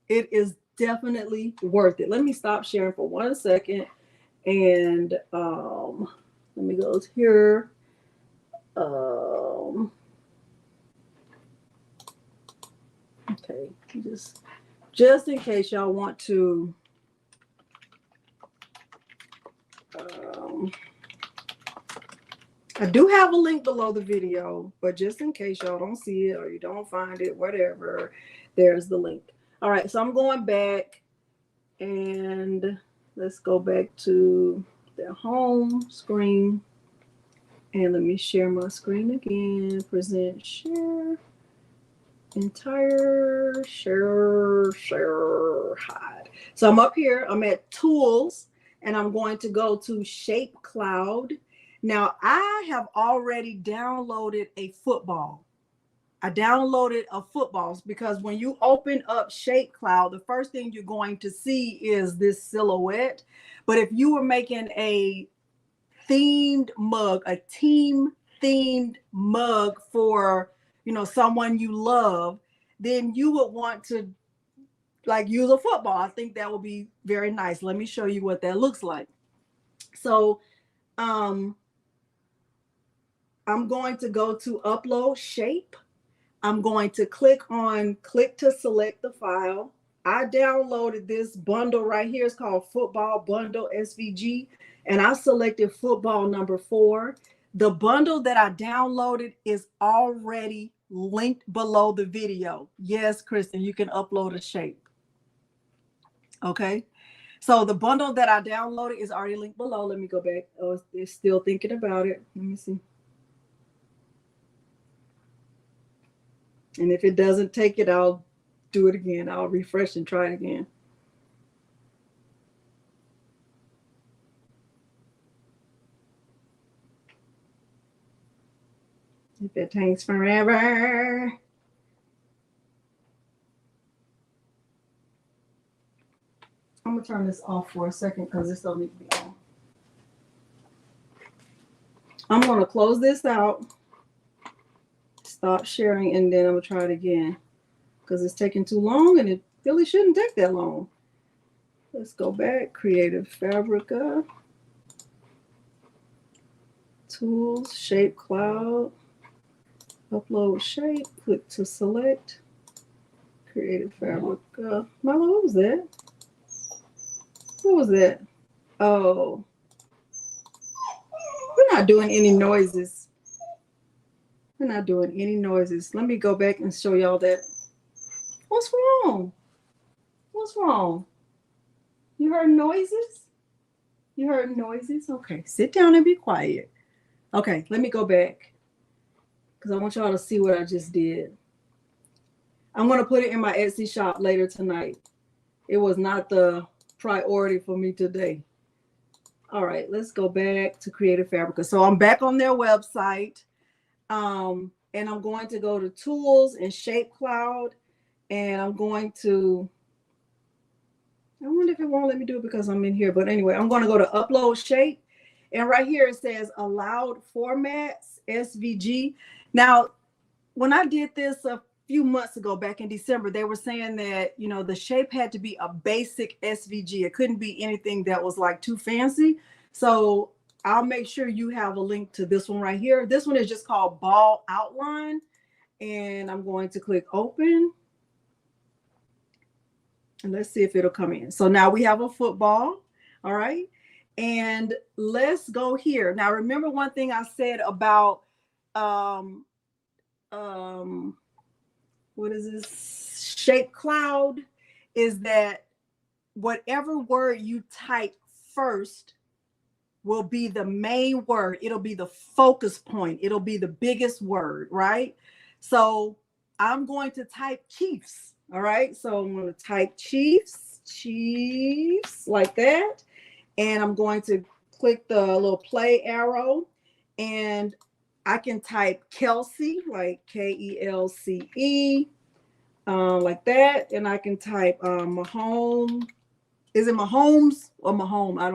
It is definitely worth it. Let me stop sharing for 1 second. And let me go here. Okay, just in case y'all want to I do have a link below the video, but just in case y'all don't see it or you don't find it, whatever, there's the link. All right, so I'm going back and let's go back to the home screen. And let me share my screen again. Present, share, entire, share, hide. So I'm up here, I'm at tools, and I'm going to go to Shapecloud. Now, I have already downloaded a football. I downloaded a football because when you open up Shapecloud, the first thing you're going to see is this silhouette. But if you were making a themed mug, a team themed mug for, you know, someone you love, then you would want to like use a football. I think that would be very nice. Let me show you what that looks like. So, I'm going to go to upload shape. I'm going to click to select the file. I downloaded this bundle right here. It's called Football Bundle SVG. And I selected football number 4. The bundle that I downloaded is already linked below the video. Yes, Kristen, you can upload a shape. Okay. So the bundle that I downloaded is already linked below. Let me go back. Oh, it's still thinking about it. Let me see. And if it doesn't take it, I'll do it again. I'll refresh and try it again. If it takes forever. I'm going to turn this off for a second because this don't need to be on. I'm going to close this out. Stop sharing, and then I'm going to try it again because it's taking too long and it really shouldn't take that long. Let's go back. Creative Fabrica. Tools, Shapecloud. Upload shape. Click to select. Creative Fabrica. Milo, what was that? What was that? Oh. We're not doing any noises. We're not doing any noises. Let me go back and show y'all that. What's wrong? What's wrong? You heard noises? You heard noises? Okay, sit down and be quiet. Okay, let me go back because I want y'all to see what I just did. I'm going to put it in my Etsy shop later tonight. It was not the priority for me today. All right, let's go back to Creative Fabrica. So I'm back on their website. and I'm going to go to Tools and Shapecloud, and I'm going to, I wonder if it won't let me do it because I'm in here, but anyway, I'm going to go to Upload Shape, and right here it says Allowed Formats, SVG. Now, when I did this a few months ago, back in December, they were saying that, you know, the shape had to be a basic SVG. It couldn't be anything that was like too fancy. So I'll make sure you have a link to this one right here. This one is just called Ball Outline. And I'm going to click Open. And let's see if it'll come in. So now we have a football. All right. And let's go here. Now, remember one thing I said about what is this? Shapecloud, is that whatever word you type first will be the main word. It'll be the focus point. It'll be the biggest word, right? So I'm going to type Chiefs. All right. So I'm going to type Chiefs, like that. And I'm going to click the little play arrow, and I can type Kelsey, like Kelce, like that. And I can type Mahomes. Is it Mahomes or Mahomes? I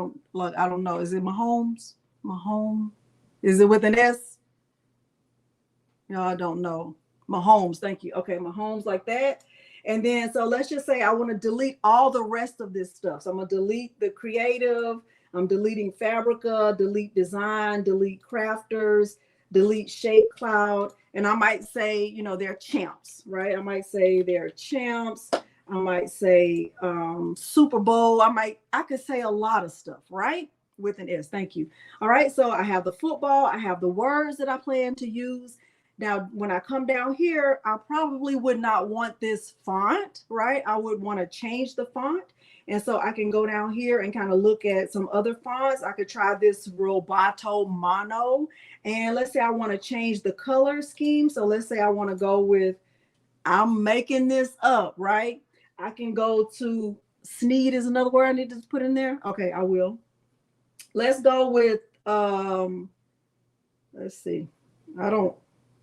don't know. Is it Mahomes? Mahomes? Is it with an S? No, I don't know. Mahomes, thank you. Okay, Mahomes, like that. And then, so let's just say I want to delete all the rest of this stuff. So I'm going to delete the creative. I'm deleting Fabrica, delete design, delete crafters, delete Shapecloud. And I might say, you know, they're champs, right? I might say they're champs. I might say Super Bowl. I could say a lot of stuff, right? With an S. Thank you. All right. So I have the football. I have the words that I plan to use. Now, when I come down here, I probably would not want this font, right? I would want to change the font. And so I can go down here and kind of look at some other fonts. I could try this Roboto Mono. And let's say I want to change the color scheme. So let's say I want to go with, I'm making this up, right? I can go to Sneed is another word I need to put in there. Okay, I will. Let's go with, let's see. I don't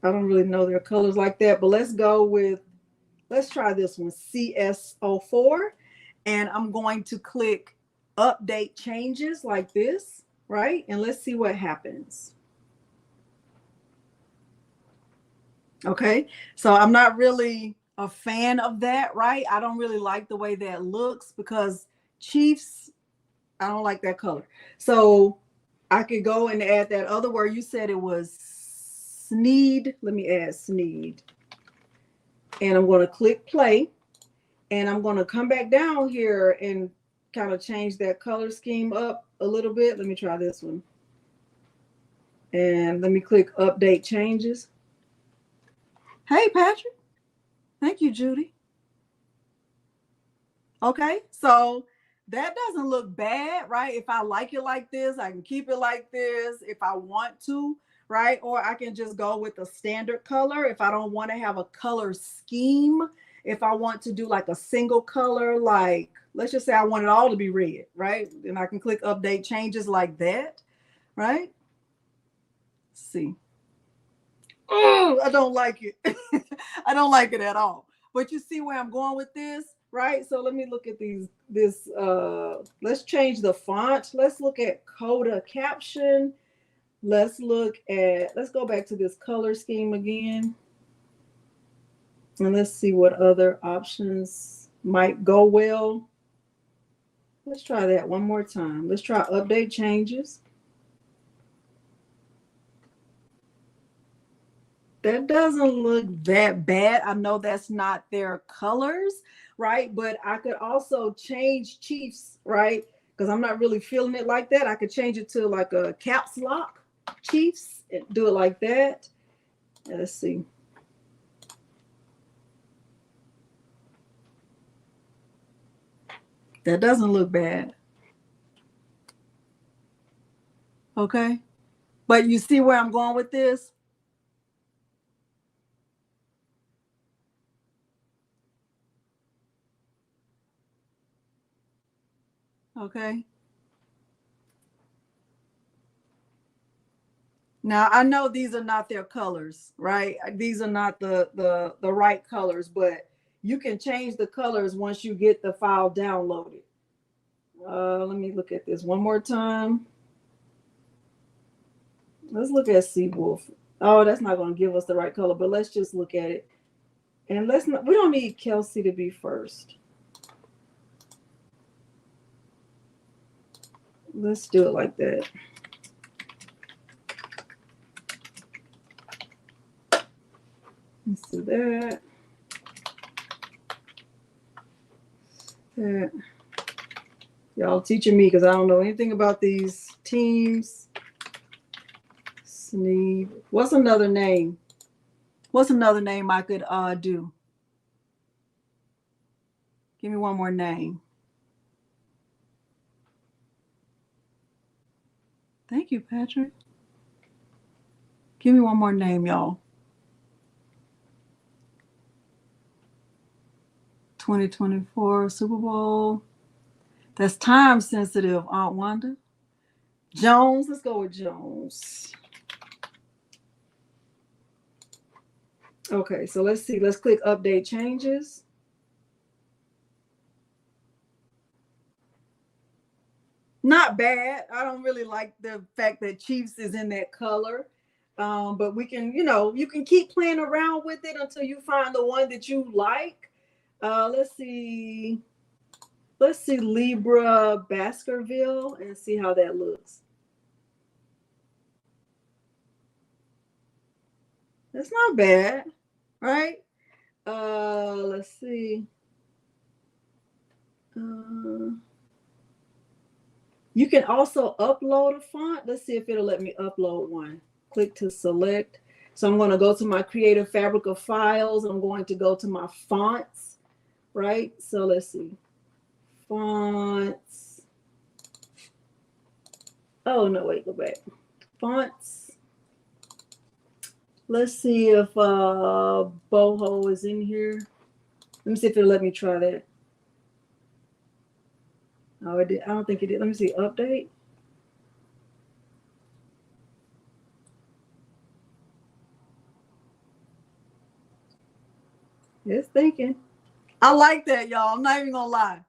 really know their colors like that, but let's go with, let's try this one, CS04. And I'm going to click update changes like this, right? And let's see what happens. Okay, so I'm not really a fan of that, right? I don't really like the way that looks because Chiefs, I don't like that color. So I could go and add that other word. You said it was Sneed. Let me add Sneed. And I'm going to click play. And I'm going to come back down here and kind of change that color scheme up a little bit. Let me try this one. And let me click update changes. Hey, Patrick. Thank you, Judy. Okay, so that doesn't look bad, right? If I like it like this, I can keep it like this if I want to, right? Or I can just go with a standard color if I don't want to have a color scheme. If I want to do like a single color, like let's just say I want it all to be red, right? Then I can click update changes like that, right? Let's see. Oh, I don't like it. I don't like it at all. But you see where I'm going with this, right? So let me look at this. Let's change the font. Let's look at Coda caption. Let's go back to this color scheme again. And let's see what other options might go well. Let's try that one more time. Let's try update changes. That doesn't look that bad. I know that's not their colors, right? But I could also change Chiefs, right? Because I'm not really feeling it like that. I could change it to like a caps lock Chiefs and do it like that. Let's see. That doesn't look bad. Okay. But you see where I'm going with this? Okay. Now I know these are not their colors, right? These are not the right colors, but you can change the colors once you get the file downloaded. Let me look at this one more time. Let's look at Seawolf. Oh, that's not going to give us the right color, but let's just look at it. And let's not, we don't need Kelsey to be first. Let's do it like that. Let's do that. That. Y'all teaching me because I don't know anything about these teams. Sneed. What's another name? What's another name I could do? Give me one more name. Thank you, Patrick. Give me one more name, y'all. 2024 Super Bowl. That's time sensitive, Aunt Wanda. Jones. Let's go with Jones. Okay, so let's see. Let's click update changes. Not bad. I don't really like the fact that Chiefs is in that color. But we can, you can keep playing around with it until you find the one that you like. Let's see Libra Baskerville and see how that looks. That's not bad, right? Let's see. You can also upload a font. Let's see if it'll let me upload one. Click to select. So I'm going to go to my Creative Fabrica files. I'm going to go to my fonts, right? So let's see. Fonts. Oh, no, wait, go back. Fonts. Let's see if Boho is in here. Let me see if it'll let me try that. Oh, it did. I don't think it did. Let me see. Update. It's thinking. I like that, y'all. I'm not even going to lie.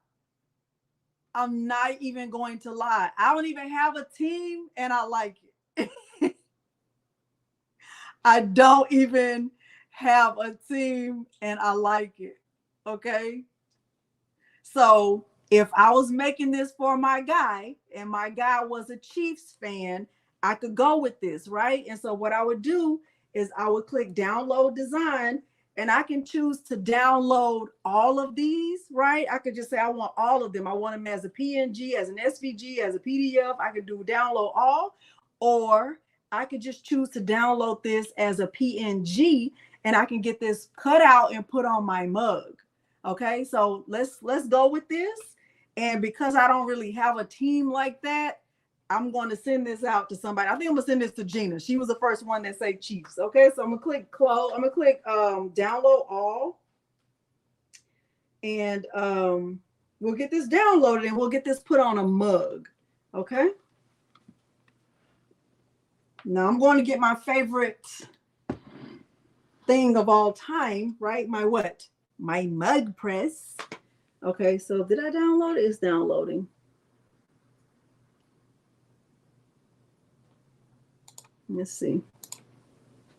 I'm not even going to lie. I don't even have a team, and I like it. I don't even have a team, and I like it. Okay? So if I was making this for my guy, and my guy was a Chiefs fan, I could go with this, right? And so what I would do is I would click download design, and I can choose to download all of these, right? I could just say I want all of them. I want them as a PNG, as an SVG, as a PDF. I could do download all, or I could just choose to download this as a PNG, and I can get this cut out and put on my mug. Okay, so let's go with this. And because I don't really have a team like that, I'm going to send this out to somebody. I think I'm going to send this to Gina. She was the first one that said Chiefs. Okay, so I'm going to click close. I'm going to click download all. And we'll get this downloaded and we'll get this put on a mug. Okay. Now I'm going to get my favorite thing of all time, right? My what? My mug press. Okay, so did I download it? It's downloading. Let's see.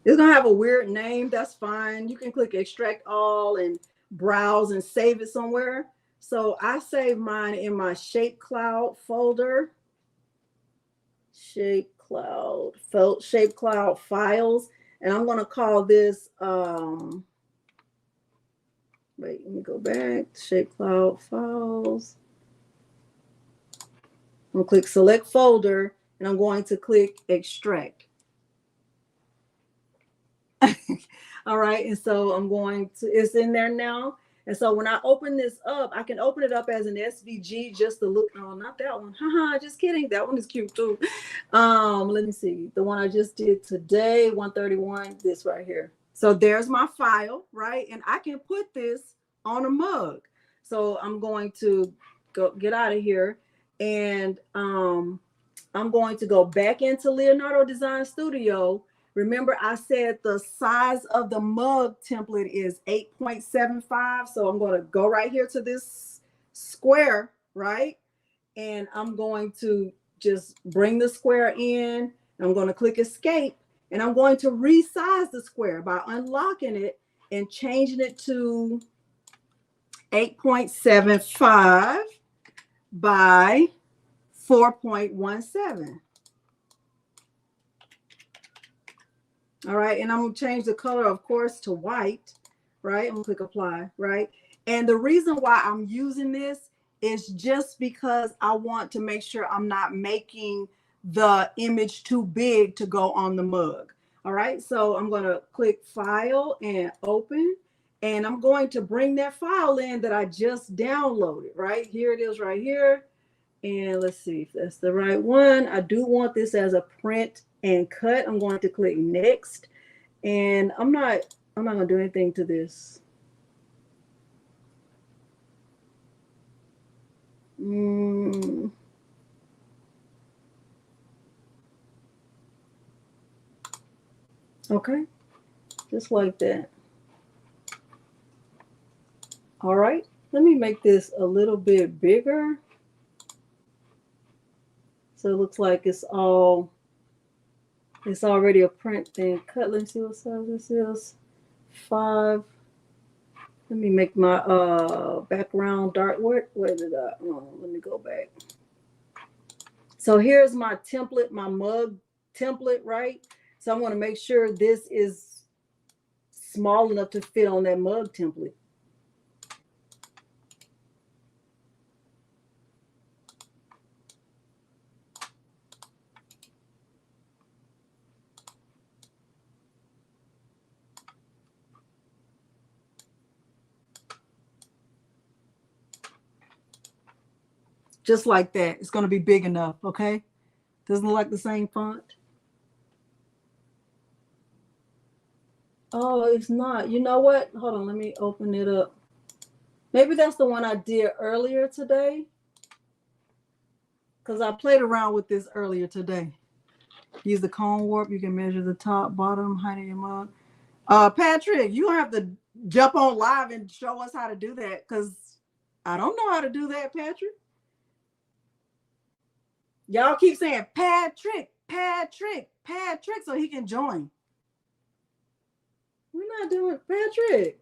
It's gonna have a weird name. That's fine. You can click extract all and browse and save it somewhere. So I save mine in my Shapecloud folder. Shapecloud files. And I'm gonna call this wait, let me go back. Shapecloud files. I'm gonna click select folder and I'm going to click extract. All right, and so I'm going to, it's in there now. And so when I open this up, I can open it up as an SVG just to look. Oh, not that one. Haha, just kidding. That one is cute too. Let me see. The one I just did today, 131, this right here. So there's my file, right? And I can put this on a mug. So I'm going to go get out of here. And I'm I'm going to go back into Leonardo Design Studio. Remember, I said the size of the mug template is 8.75. So I'm going to go right here to this square, right? And I'm going to just bring the square in. I'm going to click escape, and I'm going to resize the square by unlocking it and changing it to 8.75 by 4.17. All right, and I'm gonna change the color, of course, to white, right? I'm gonna click apply, right? And the reason why I'm using this is just because I want to make sure I'm not making the image too big to go on the mug. All right, so I'm gonna click file and open, and I'm going to bring that file in that I just downloaded, right? Here it is right here. And let's see if that's the right one. I do want this as a print and cut. I'm going to click next. And I'm not gonna do anything to this. Okay, just like that. All right, let me make this a little bit bigger. So it looks like it's already a print and cut. Let's see what size this is. 5. Let me make my background dark. Where did I? Oh, let me go back. So here's my template, my mug template, right? So I'm going to make sure this is small enough to fit on that mug template. Just like that. It's going to be big enough, okay? Doesn't look like the same font. Oh, it's not. You know what? Hold on, let me open it up. Maybe that's the one I did earlier today. Because I played around with this earlier today. Use the cone warp. You can measure the top, bottom, height of your mug. Patrick, you don't have to jump on live and show us how to do that, because I don't know how to do that, Patrick. Y'all keep saying Patrick, Patrick, Patrick, so he can join. We're not doing Patrick.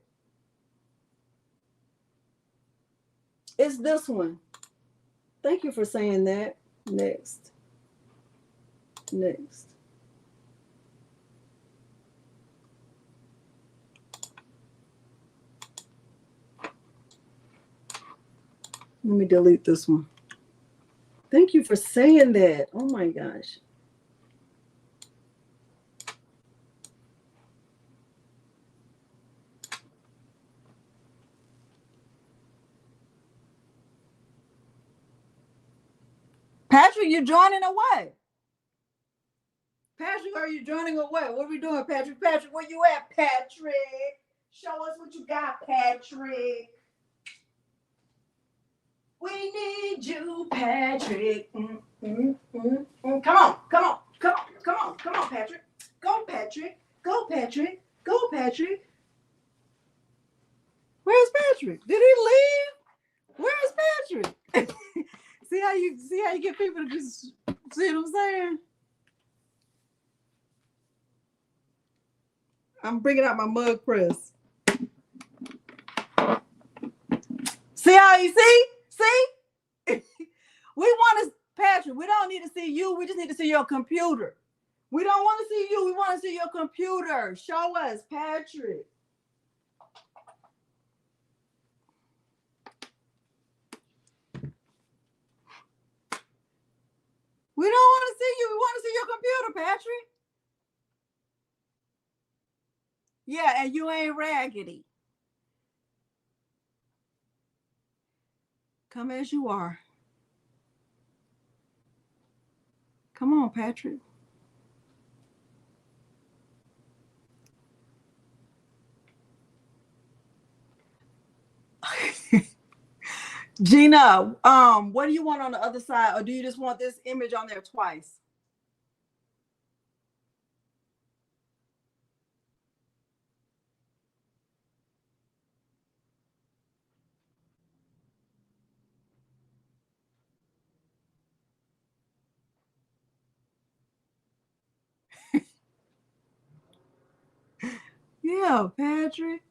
It's this one. Thank you for saying that. Next. Next. Let me delete this one. Thank you for saying that. Oh my gosh. Patrick, you joining or what? Patrick, are you joining or what? What are we doing, Patrick? Patrick, where you at, Patrick? Show us what you got, Patrick. We need you, Patrick. Come on, come on, come on, come on, come on, Patrick. Go, Patrick. Go, Patrick. Go, Patrick. Where's Patrick? Did he leave? Where's Patrick? see how you get people to just see what I'm saying? I'm bringing out my mug press. See how you see? See? We want to, Patrick, we don't need to see you. We just need to see your computer. We don't want to see you. We want to see your computer. Show us, Patrick. We don't want to see you. We want to see your computer, Patrick. Yeah, and you ain't raggedy. Come as you are. Come on, Patrick. Gina, what do you want on the other side, or do you just want this image on there twice? Yeah, Patrick.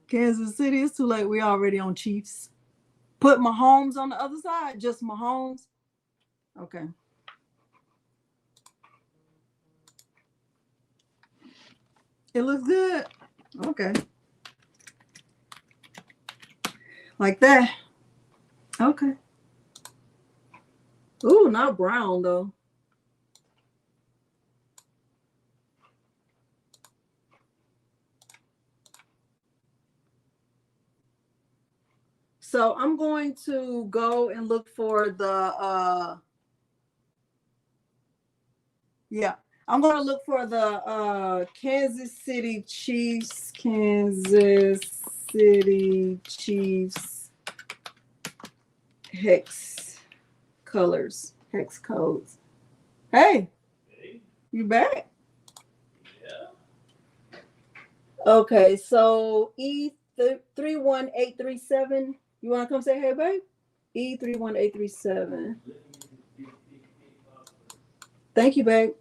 Kansas City, it's too late. We already on Chiefs. Put Mahomes on the other side, just Mahomes. Okay. It looks good. Okay. Like that. Okay. Ooh, not brown though. So I'm going to go and look for the yeah. I'm going to look for the Kansas City Chiefs hex colors, hex codes. Hey, you back? Yeah. Okay, so E31837. You want to come say hey, babe? E31837. Thank you, babe.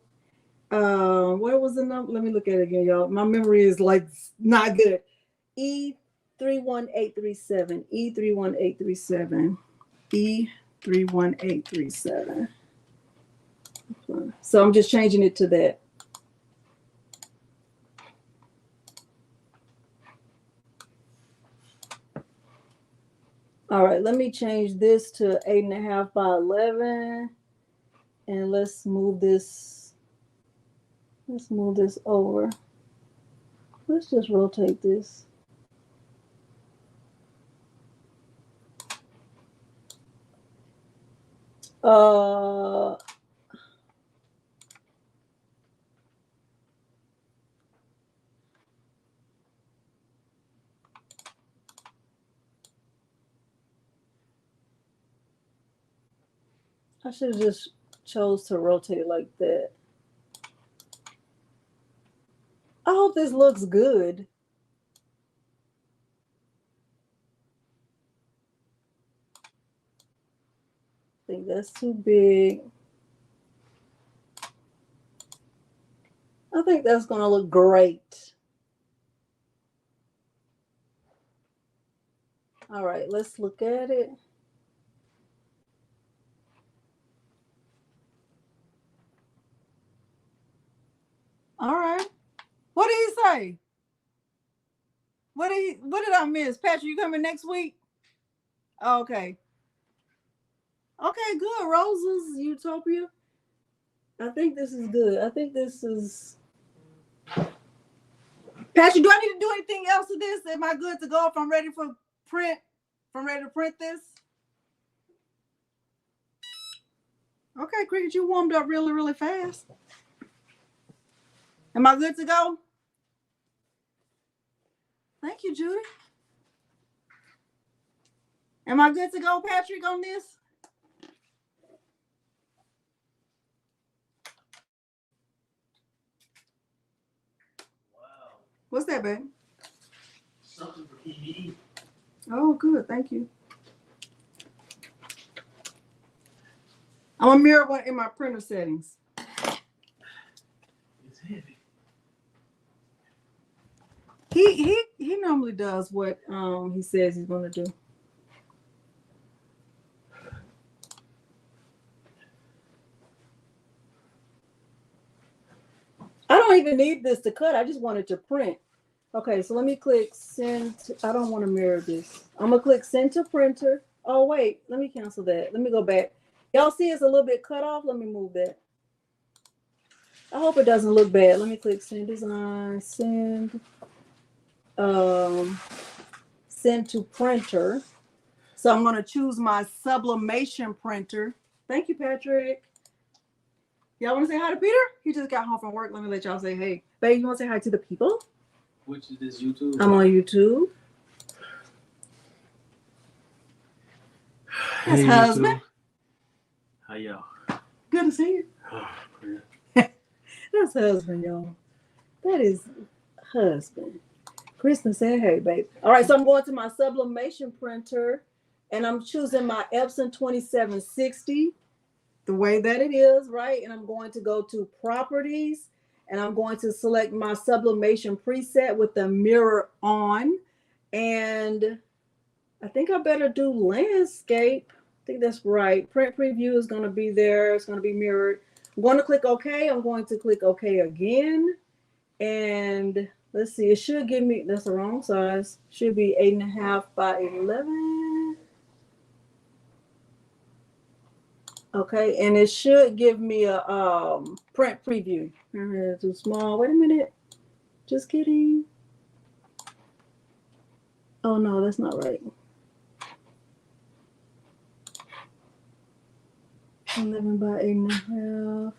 What was the number? Let me look at it again, y'all. My memory is like not good. E31837. E31837. E31837. So I'm just changing it to that. All right, let me change this to 8.5 by 11. And let's move this. Let's move this over. Let's just rotate this. I should have just chose to rotate it like that. I hope this looks good. I think that's too big. I think that's going to look great. All right, let's look at it. All right. What did he say? What did I miss? Patrick, you coming next week? Okay. Okay, good. Roses, Utopia. I think this is good. I think this is. Patrick, do I need to do anything else to this? Am I good to go if I'm ready for print? If I'm ready to print this? Okay, Cricket, you warmed up really, really fast. Am I good to go? Thank you, Judy. Am I good to go, Patrick, on this? Wow. What's that, babe? Something for TV. Oh, good. Thank you. I'm gonna mirror one in my printer settings. It's heavy. He normally does what he says he's gonna do. I don't even need this to cut. I just wanted to print. Okay, so let me click send. I don't want to mirror this. I'm gonna click send to printer. Oh wait, let me cancel that. Let me go back. Y'all see it's a little bit cut off. Let me move that. I hope it doesn't look bad. Let me click send design, send to printer. So I'm gonna choose my sublimation printer. Thank you, Patrick. Y'all want to say hi to Peter? He just got home from work. Let me let y'all say hey. Babe, you want to say hi to the people? Which is this YouTube? I'm on YouTube. That's Hey, husband. YouTube. How y'all? Good to see you. That's husband, y'all. That is husband. Kristen said, hey, babe. All right, so I'm going to my sublimation printer, and I'm choosing my Epson 2760, the way that it is, right? And I'm going to go to properties, and I'm going to select my sublimation preset with the mirror on. And I think I better do landscape. I think that's right. Print preview is going to be there. It's going to be mirrored. I'm going to click OK. I'm going to click OK again. And let's see, it should give me, that's the wrong size. Should be 8.5 by 11. Okay, and it should give me a print preview. Too small. Wait a minute. Just kidding. Oh no, that's not right. 11 by 8.5.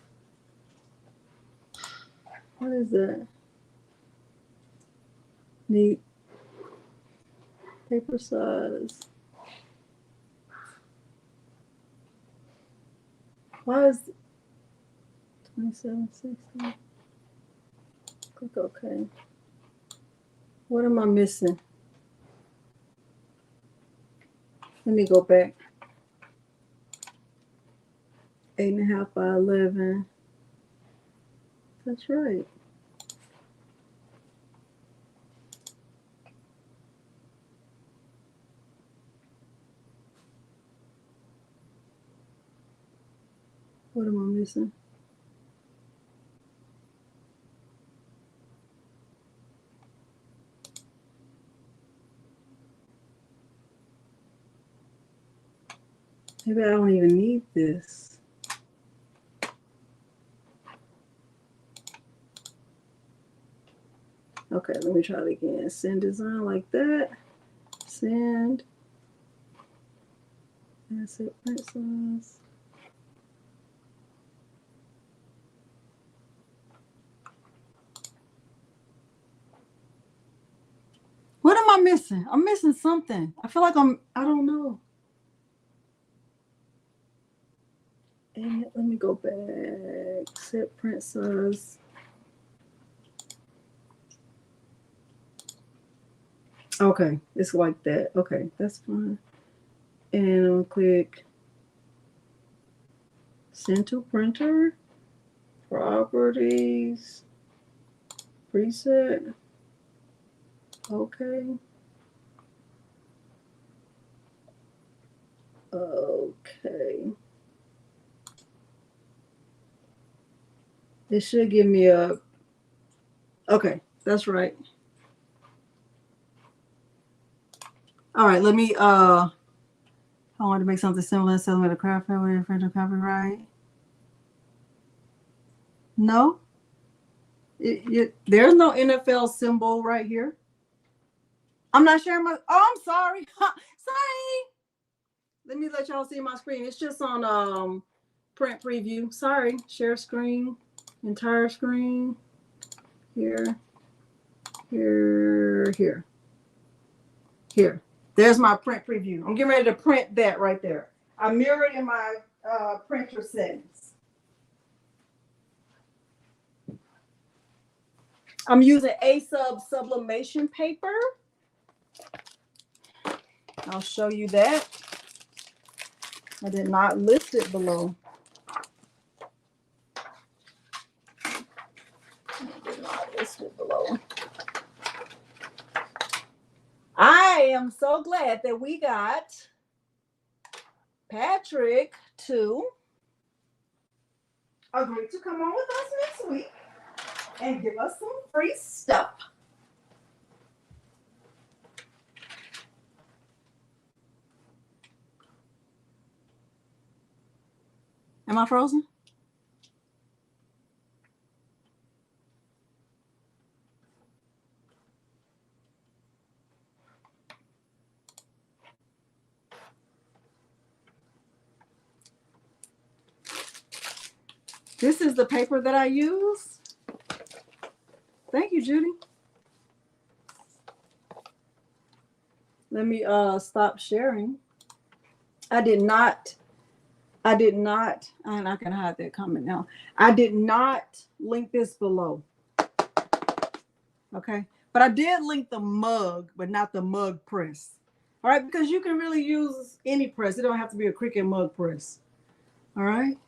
What is that? Neat. Paper size. Why is 2760? Click OK. What am I missing? Let me go back. 8.5 by 11. That's right. What am I missing? Maybe I don't even need this. Okay, let me try it again. Send design like that. Send. That's it. Print size. What am I missing? I'm missing something. I feel like I don't know. And let me go back. Set print size. Okay, it's like that. Okay, that's fine. And I'll click send to printer, properties, preset. Okay. Okay. It should give me a, okay, that's right. All right, let me, I want to make something similar and sell it a craft fabric and French copyright. No, there's no NFL symbol right here. I'm not sharing my, oh, I'm sorry. Sorry. Let me let y'all see my screen. It's just on print preview. Sorry, share screen, entire screen. Here, here, here, here. There's my print preview. I'm getting ready to print that right there. I mirrored in my printer settings. I'm using A-Sub sublimation paper. I'll show you that. I did not list it below. I did not list it below. I am so glad that we got Patrick to agree to come on with us next week and give us some free stuff. Am I frozen? This is the paper that I use. Thank you, Judy. Let me stop sharing. I did not, and I can hide that comment now. I did not link this below. Okay. But I did link the mug, but not the mug press. All right, because you can really use any press. It don't have to be a Cricut mug press. All right.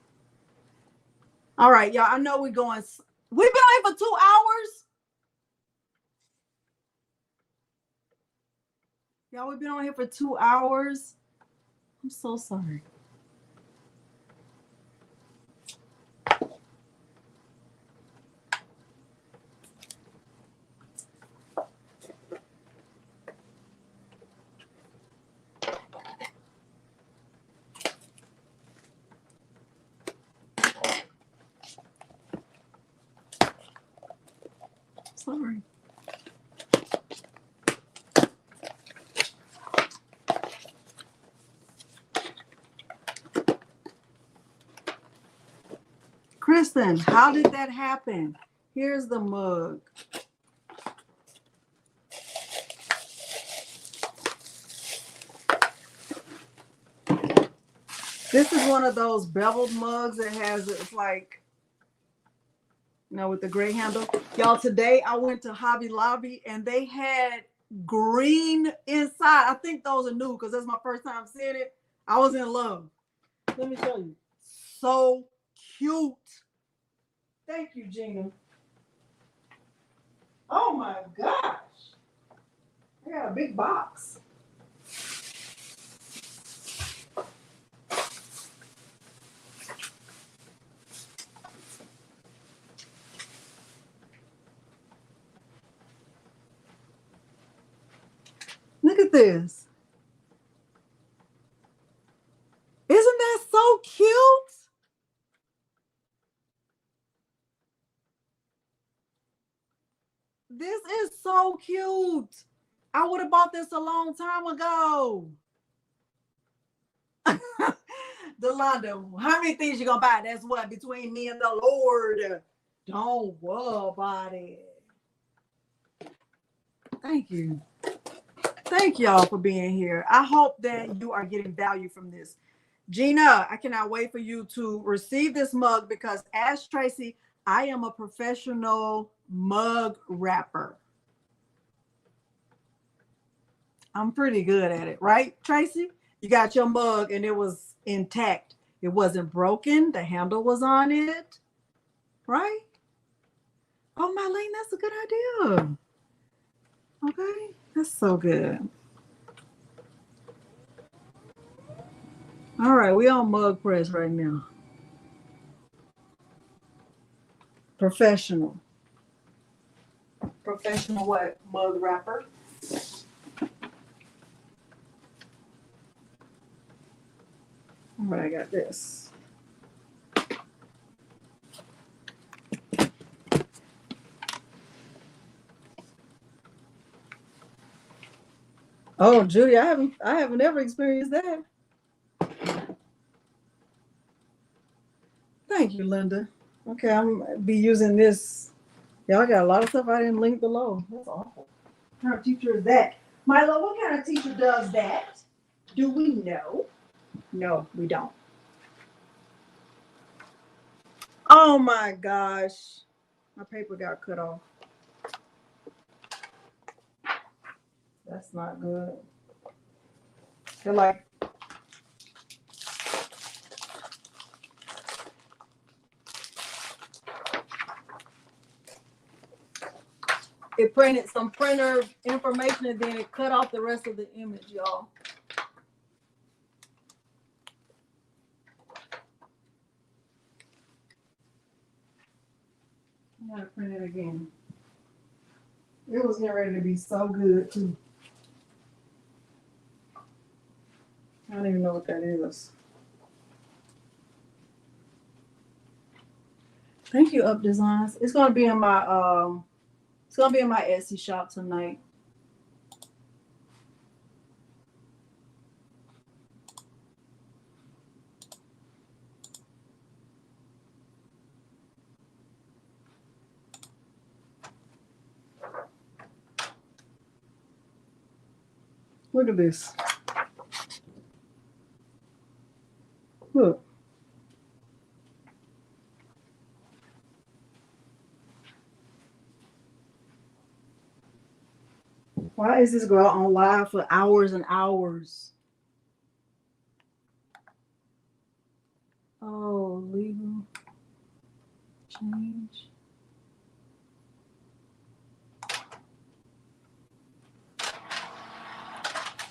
All right, y'all. I know we've been on here for 2 hours. Y'all, we've been on here for 2 hours. I'm so sorry. Sorry. Kristen, how did that happen? Here's the mug. This is one of those beveled mugs that has, it's like, you know, with the gray handle. Y'all, today I went to Hobby Lobby and they had green inside. I think those are new because that's my first time seeing it. I was in love. Let me show you. So cute. Thank you, Gina. Oh my gosh. I got a big box. Look at this. Isn't that so cute? This is so cute. I would have bought this a long time ago. Delonda, how many things you gonna buy? That's what, between me and the Lord. Don't worry about it. Thank you. Thank y'all for being here. I hope that you are getting value from this. Gina, I cannot wait for you to receive this mug because, as Tracy, I am a professional mug wrapper. I'm pretty good at it, right, Tracy? You got your mug and it was intact. It wasn't broken. The handle was on it, right? Oh, Marlene, that's a good idea. Okay, that's so good. All right, we on mug press right now. Professional. Professional what? Mug wrapper. All right, I got this. Oh, Judy, I haven't ever experienced that. Thank you, Linda. Okay, I'm gonna be using this. Y'all got a lot of stuff I didn't link below. That's awful. What kind of teacher is that? Milo, what kind of teacher does that? Do we know? No, we don't. Oh my gosh. My paper got cut off. That's not good. They're like, it printed some printer information and then it cut off the rest of the image, y'all. I gotta print it again. It was getting ready to be so good too. I don't even know what that is. Thank you, Up Designs. It's gonna be in my Etsy shop tonight. Look at this. Look. Why is this girl on live for hours and hours? Oh, legal change.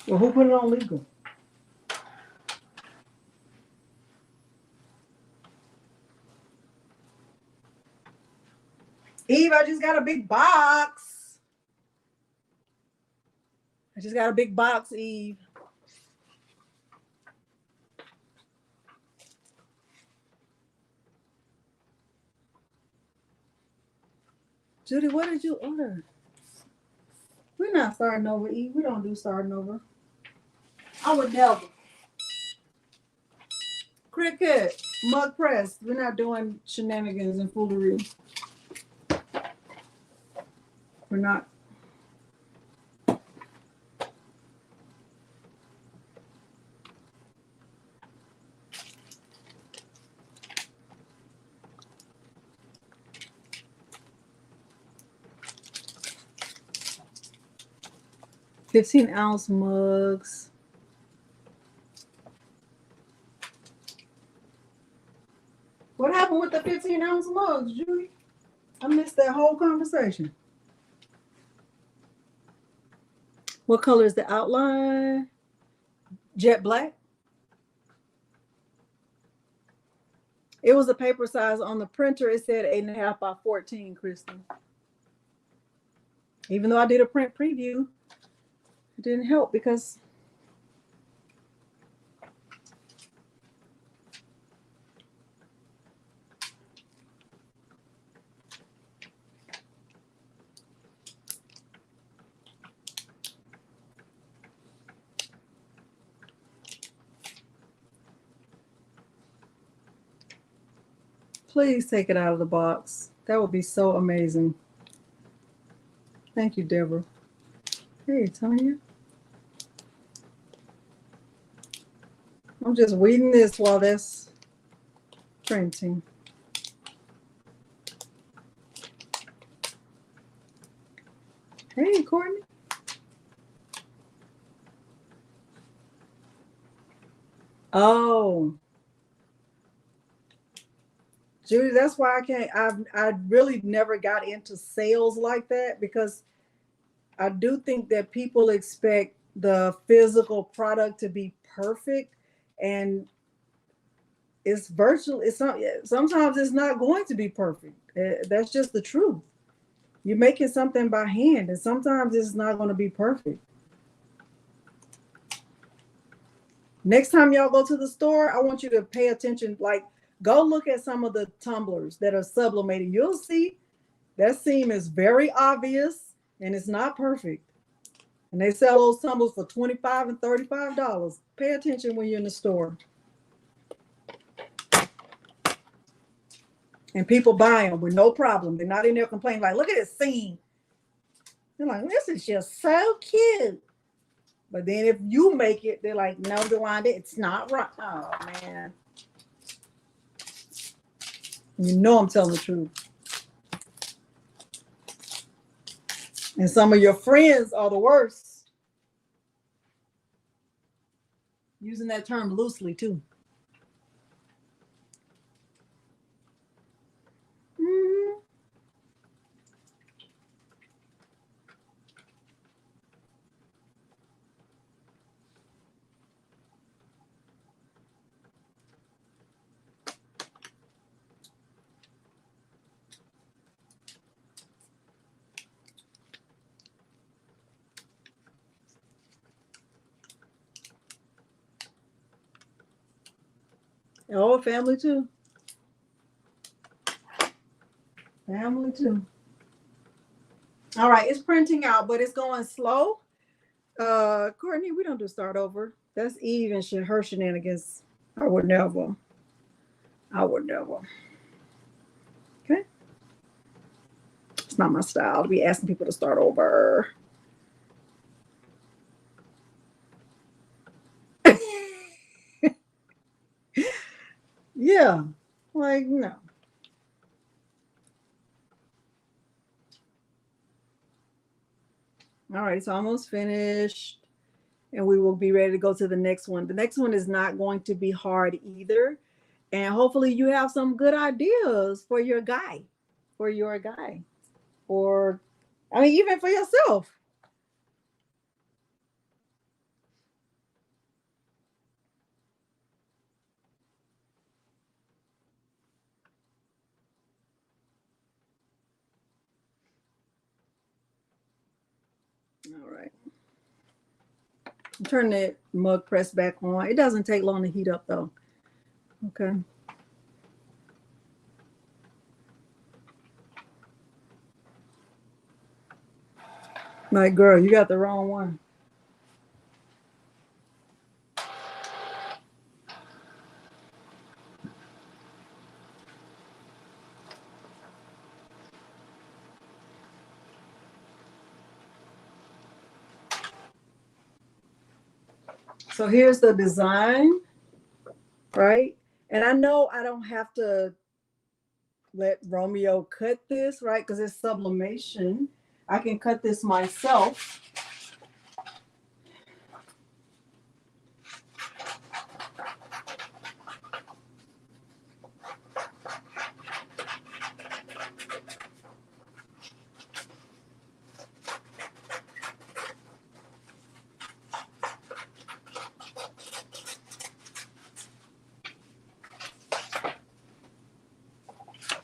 Well, who put it on legal? Eve, I just got a big box. I just got a big box, Eve. Judy, what did you order? We're not starting over, Eve. We don't do starting over. I would never. Cricket, mug press. We're not doing shenanigans and foolery. We're not. $15-ounce mugs. What happened with the 15-ounce mugs, Judy? I missed that whole conversation. What color is the outline? Jet black. It was a paper size on the printer. It said 8.5 by 14, Kristen. Even though I did a print preview, it didn't help because please take it out of the box. That would be so amazing. Thank you, Deborah. Hey, Tanya. I'm just reading this while that's printing. Hey, Courtney. Oh. Judy, that's why I can't, I really never got into sales like that, because I do think that people expect the physical product to be perfect, and it's virtual. It's not, sometimes it's not going to be perfect. That's just the truth. You're making something by hand, and sometimes it's not going to be perfect. Next time y'all go to the store, I want you to pay attention. Like, go look at some of the tumblers that are sublimated. You'll see that seam is very obvious and it's not perfect. And they sell those tumblers for $25 and $35. Pay attention when you're in the store. And people buy them with no problem. They're not in there complaining like, look at this seam. They're like, this is just so cute. But then if you make it, they're like, no, Delonda, it's not right. Oh, man. You know I'm telling the truth. And some of your friends are the worst. Using that term loosely, too. Mm-hmm. Oh, family too. Family too. All right, it's printing out, but it's going slow. Courtney, we don't do start over. That's Eve and her shenanigans. I would never. I would never. Okay. It's not my style to be asking people to start over. Yeah, like no. All right, it's almost finished. And we will be ready to go to the next one. The next one is not going to be hard either. And hopefully you have some good ideas for your guy, or I mean, even for yourself. All right. Turn that mug press back on. It doesn't take long to heat up though. Okay. Like, girl, you got the wrong one. So here's the design, right? And I know I don't have to let Romeo cut this, right? Because it's sublimation. I can cut this myself.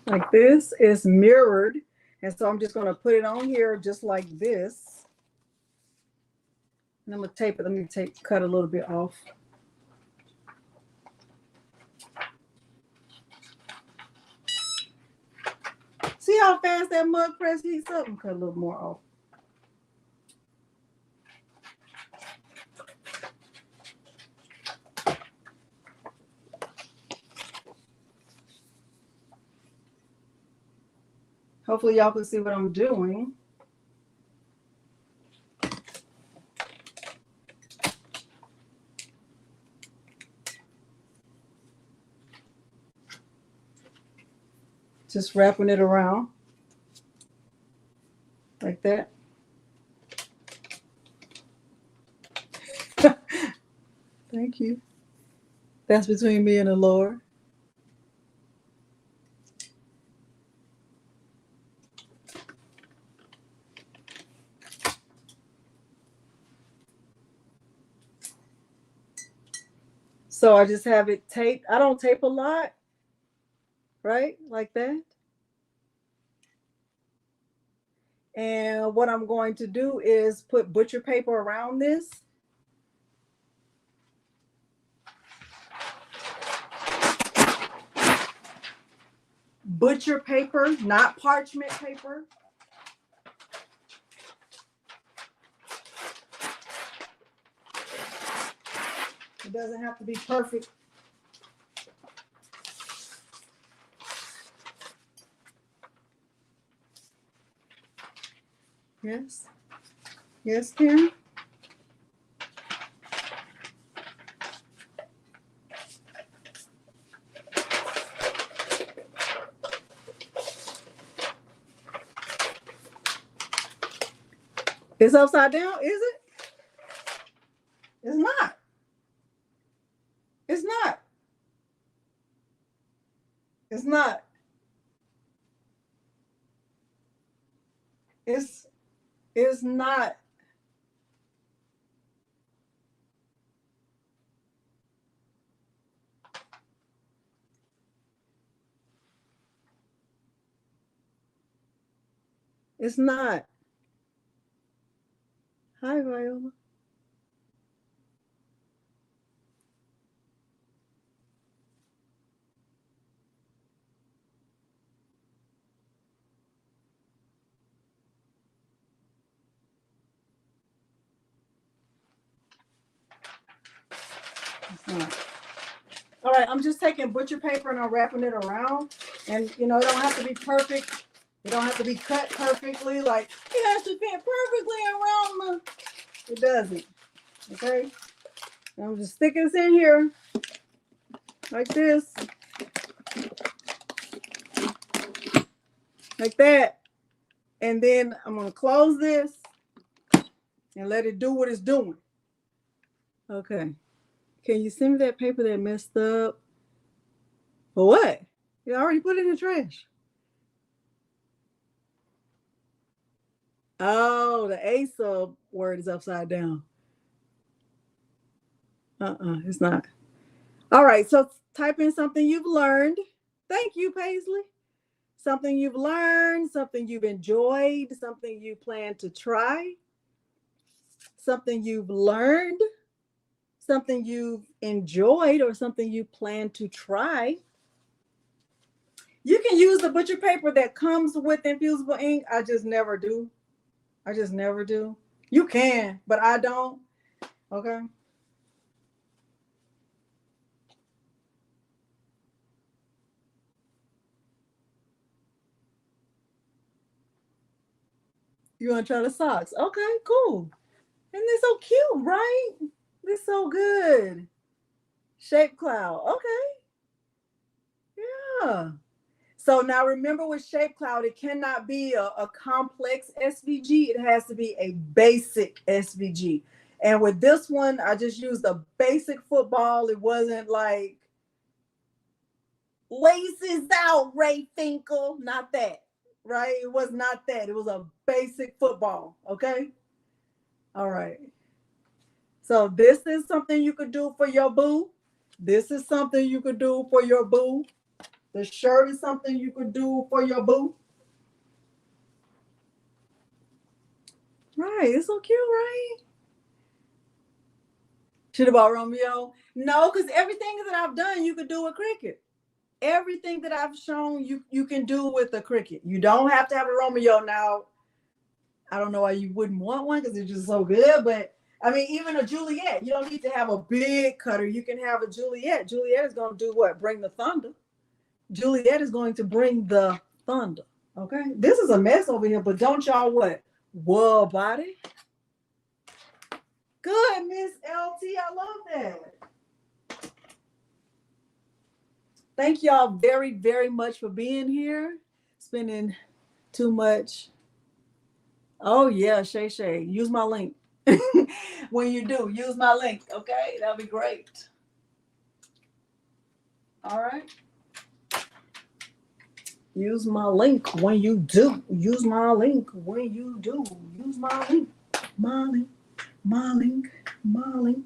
Like this is mirrored. And so I'm just going to put it on here just like this. And I'm going to tape it. Let me cut a little bit off. See how fast that mug press heats up? And cut a little more off. Hopefully y'all can see what I'm doing. Just wrapping it around like that. Thank you. That's between me and the Lord. So I just have it taped. I don't tape a lot, right? Like that. And what I'm going to do is put butcher paper around this. Butcher paper, not parchment paper. It doesn't have to be perfect. Yes. Yes, Karen? It's upside down, is it? It's not. It's not. It's not. It's not. It's not. Hi, Viola. It's not. All right, I'm just taking butcher paper and I'm wrapping it around. And, you know, it don't have to be perfect. It don't have to be cut perfectly. Like, it has to fit perfectly around the... It doesn't. Okay? And I'm just sticking this in here like this. like that. And then I'm going to close this and let it do what it's doing. Okay. Can you send me that paper that messed up? For what? You already put it in the trash. Oh, the A sub word is upside down. It's not. All right, so type in something you've learned. Thank you, Paisley. Something you've learned, something you've enjoyed, something you plan to try, something you've learned, something you've enjoyed, or something you plan to try. You can use the butcher paper that comes with Infusible Ink. I just never do. I just never do. You can, but I don't. Okay. You want to try the socks? Okay, cool. And they're so cute, right? They're so good. Shapecloud. Okay. Yeah. So now remember with Shapecloud, it cannot be a complex SVG. It has to be a basic SVG. And with this one, I just used a basic football. It wasn't like laces out, Ray Finkel. Not that, right? It was not that. It was a basic football, okay? All right. So this is something you could do for your boo. This is something you could do for your boo. The shirt is something you could do for your boo. Right, it's so cute, right? Shit about Romeo? No, because everything that I've done, you could do with Cricut. Everything that I've shown you can do with a Cricut. You don't have to have a Romeo now. I don't know why you wouldn't want one because it's just so good. But I mean, even a Juliet, you don't need to have a big cutter. You can have a Juliet. Juliet is going to do what? Bring the thunder. Juliet is going to bring the thunder. Okay. This is a mess over here, but don't y'all what? Whoa, body. Good, Miss LT. I love that. Thank y'all very, very much for being here. Spending too much. Oh, yeah, Shay Shay. Use my link. When you do, use my link. Okay, that'll be great. All right. Use my link when you do. Use my link when you do. Use my link. My link. My link. My link.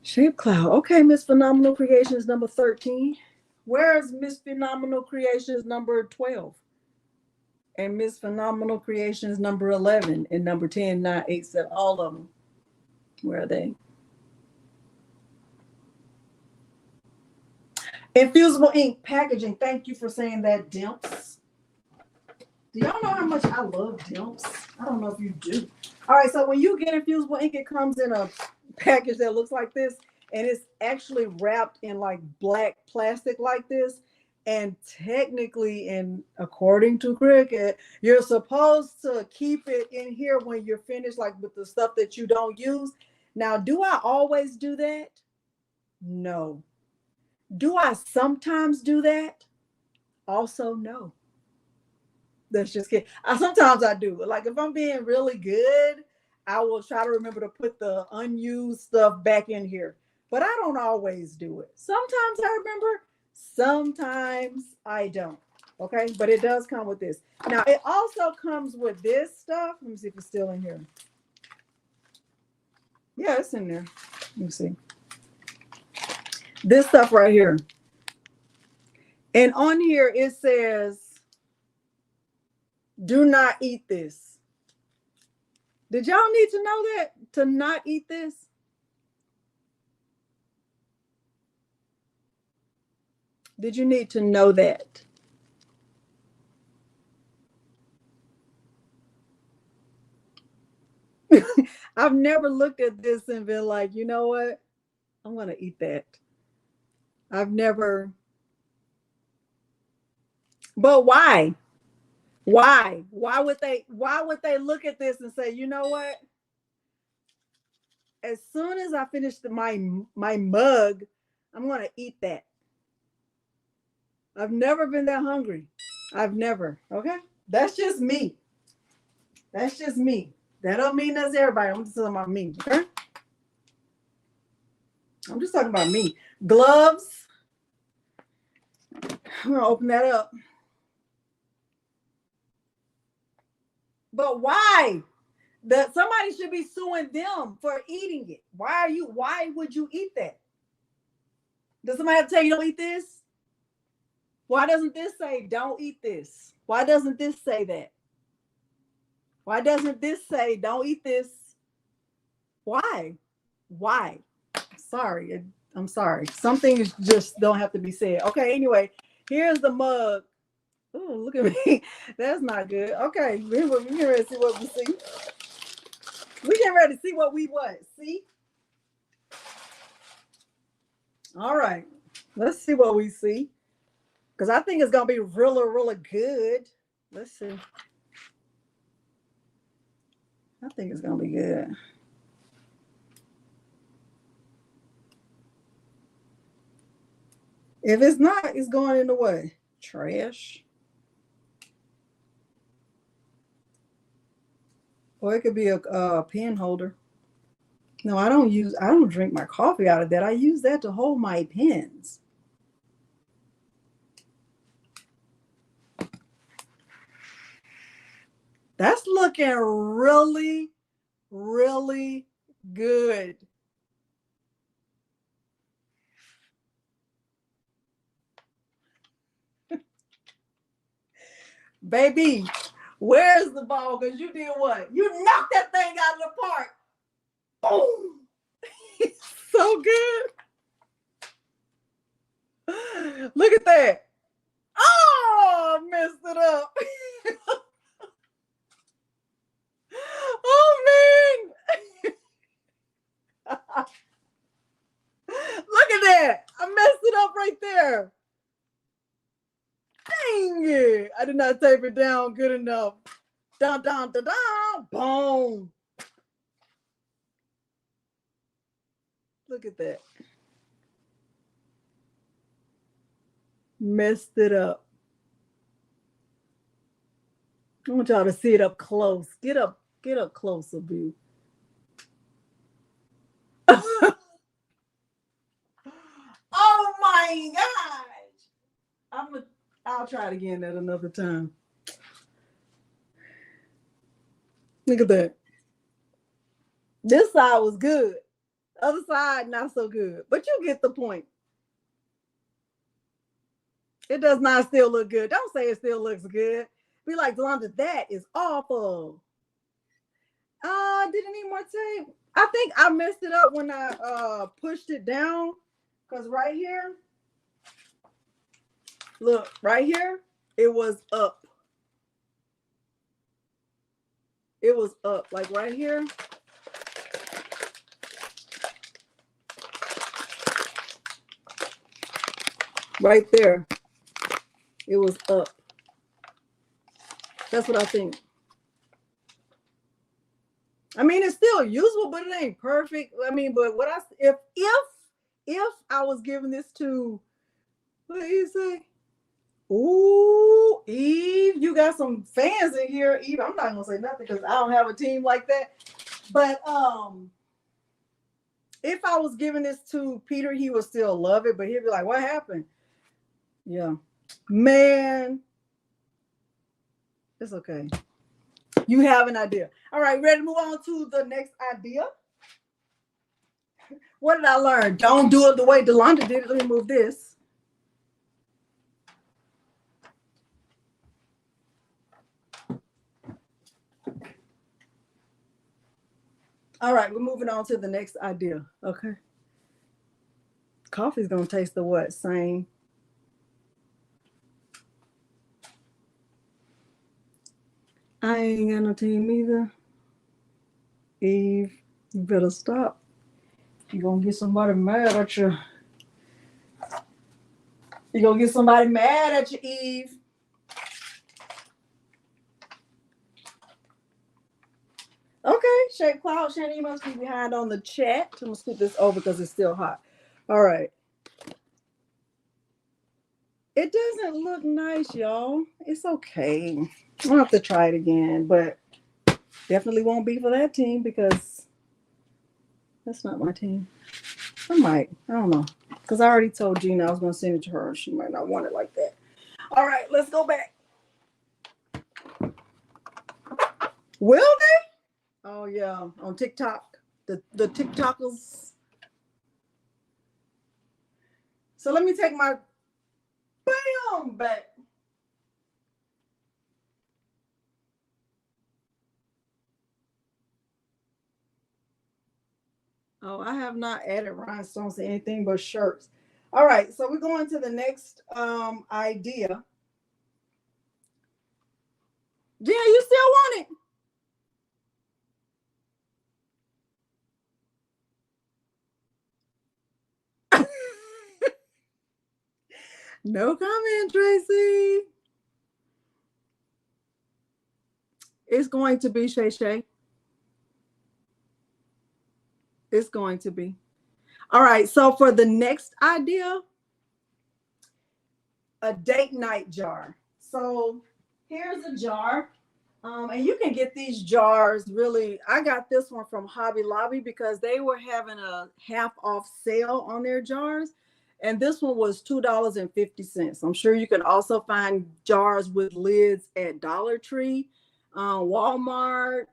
Shapecloud. Okay, Miss Phenomenal Creations number 13. Where's Miss Phenomenal Creations number 12? And Miss Phenomenal Creations number 11 and number 10, 9, 8, 7, all of them. Where are they? Infusible ink packaging. Thank you for saying that, Dimps. Do y'all know how much I love Dimps? I don't know if you do. All right, so when you get infusible ink, it comes in a package that looks like this, and it's actually wrapped in like black plastic like this. And technically, and according to Cricut, you're supposed to keep it in here when you're finished, like with the stuff that you don't use. Now, do I always do that? No. Do I sometimes do that? Also, no. That's just kidding. Sometimes I do. Like if I'm being really good, I will try to remember to put the unused stuff back in here. But I don't always do it. Sometimes I remember, sometimes I don't. Okay, but it does come with this. Now it also comes with this stuff. Let me see if it's still in here. Yeah, it's in there. Let me see. This stuff right here. And on here it says, do not eat this. Did y'all need to know that? To not eat this? Did you need to know that? I've never looked at this and been like, you know what? I'm going to eat that. I've never. But why? Why? Why would they look at this and say, you know what? As soon as I finish my mug, I'm going to eat that. I've never been that hungry. I've never. Okay. That's just me. That's just me. That don't mean that's everybody. I'm just talking about me. Okay. I'm just talking about me. Gloves. I'm gonna open that up. But why? Somebody should be suing them for eating it. Why would you eat that? Does somebody have to tell you don't eat this? Why doesn't this say don't eat this? Why doesn't this say that? Why doesn't this say don't eat this? Why? Why? Sorry. I'm sorry. Some things just don't have to be said. Okay, anyway, here's the mug. Oh, look at me. That's not good. Okay, we're getting ready to see what we see. We're getting ready to see what we see. All right, let's see what we see. Because I think it's going to be really good. Let's see. I think it's going to be good. If it's not, it's going in the way. Trash. Or it could be a pen holder. No, I don't drink my coffee out of that. I use that to hold my pens. That's looking really good. Baby, where's the ball? Because you did what? You knocked that thing out of the park. Boom. So good. Look at that. Oh, I messed it up. Oh, man. Look at that. I messed it up right there. Dang it. I did not tape it down good enough. Dun, dun, dun, dun. Boom. Look at that. Messed it up. I want y'all to see it up close. Get up closer, boo. Oh my gosh. I'll try it again at another time. Look at that. This side was good. Other side, not so good. But you get the point. It does not still look good. Don't say it still looks good. Be like, Delonda, that is awful. Didn't need more tape. I think I messed it up when I pushed it down. Because right here, look, right here, it was up. It was up, like right here. Right there, it was up. That's what I think. I mean, it's still usable, but it ain't perfect. I mean, but what if I was giving this to, what did he say? Ooh, Eve, you got some fans in here. Eve, I'm not gonna say nothing because I don't have a team like that. But if I was giving this to Peter, he would still love it, but he'd be like, what happened? Yeah. Man. It's okay. You have an idea. All right, ready to move on to the next idea? What did I learn? Don't do it the way Delonda did it. Let me move this. All right, we're moving on to the next idea. Okay. Coffee's gonna taste the what? Same. I ain't got no team either. Eve, you better stop. You're gonna get somebody mad at you. You're gonna get somebody mad at you, Eve. Okay, Shapecloud. Shannon, you must be behind on the chat. I'm gonna scoot this over because it's still hot. All right. It doesn't look nice, y'all. It's okay. I'll have to try it again, but definitely won't be for that team because that's not my team. I might. I don't know. Because I already told Gina I was going to send it to her. She might not want it like that. All right, let's go back. Will they? Oh, yeah. On TikTok. The TikTokers. So let me take my bam back. Oh, I have not added rhinestones to anything but shirts. All right, so we're going to the next idea. Gina, you still want it? No comment, Tracy. It's going to be Shay Shay. It's going to be. All right, so for the next idea, a date night jar. So here's a jar. And you can get these jars really. I got this one from Hobby Lobby because they were having a half off sale on their jars. And this one was $2.50. I'm sure you can also find jars with lids at Dollar Tree, Walmart.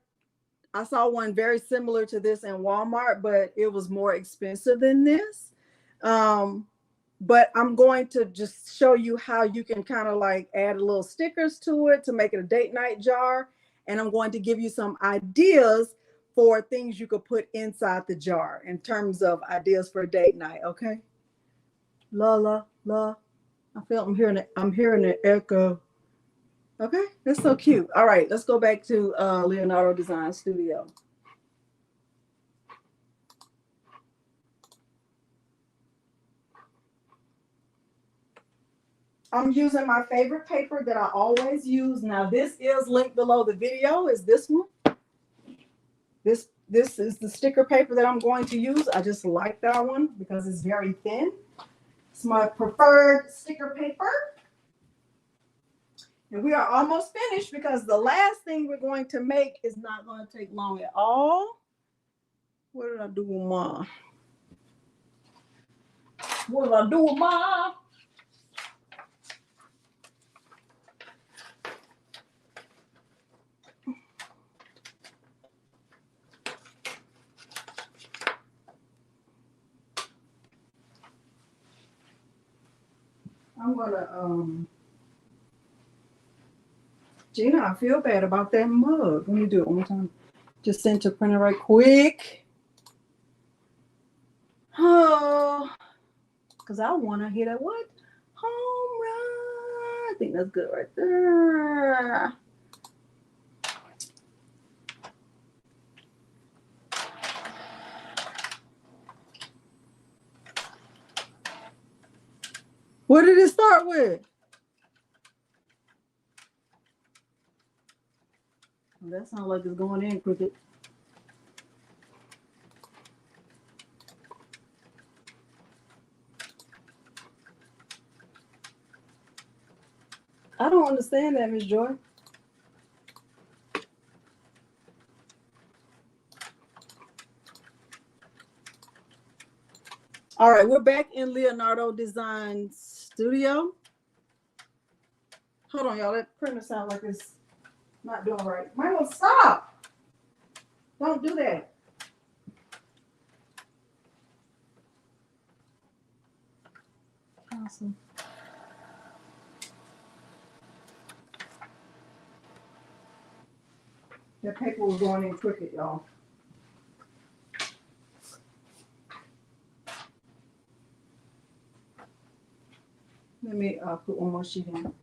I saw one very similar to this in Walmart, but it was more expensive than this. But I'm going to just show you how you can kind of like add a little stickers to it to make it a date night jar. And I'm going to give you some ideas for things you could put inside the jar in terms of ideas for a date night. Okay. La la la. I feel I'm hearing an echo. Okay, that's so cute. All right, let's go back to Leonardo Design Studio. I'm using my favorite paper that I always use. Now, this is linked below the video. Is this one? This is the sticker paper that I'm going to use. I just like that one because it's very thin. It's my preferred sticker paper. And we are almost finished because the last thing we're going to make is not going to take long at all. What did I do with mine? What did I do with mine? I'm gonna Gina, I feel bad about that mug. Let me do it one more time. Just send to printer right quick. Oh, because I want to hit a what? Home run. I think that's good right there. What did it start with? Well, that sounds like it's going in crooked. I don't understand that, Miss Joy. All right, we're back in Leonardo Design Studio. Hold on, y'all. That printer sounds like it's not doing right. Milo, stop. Don't do that. Awesome. That paper was going in crooked, y'all. Let me put one more sheet in.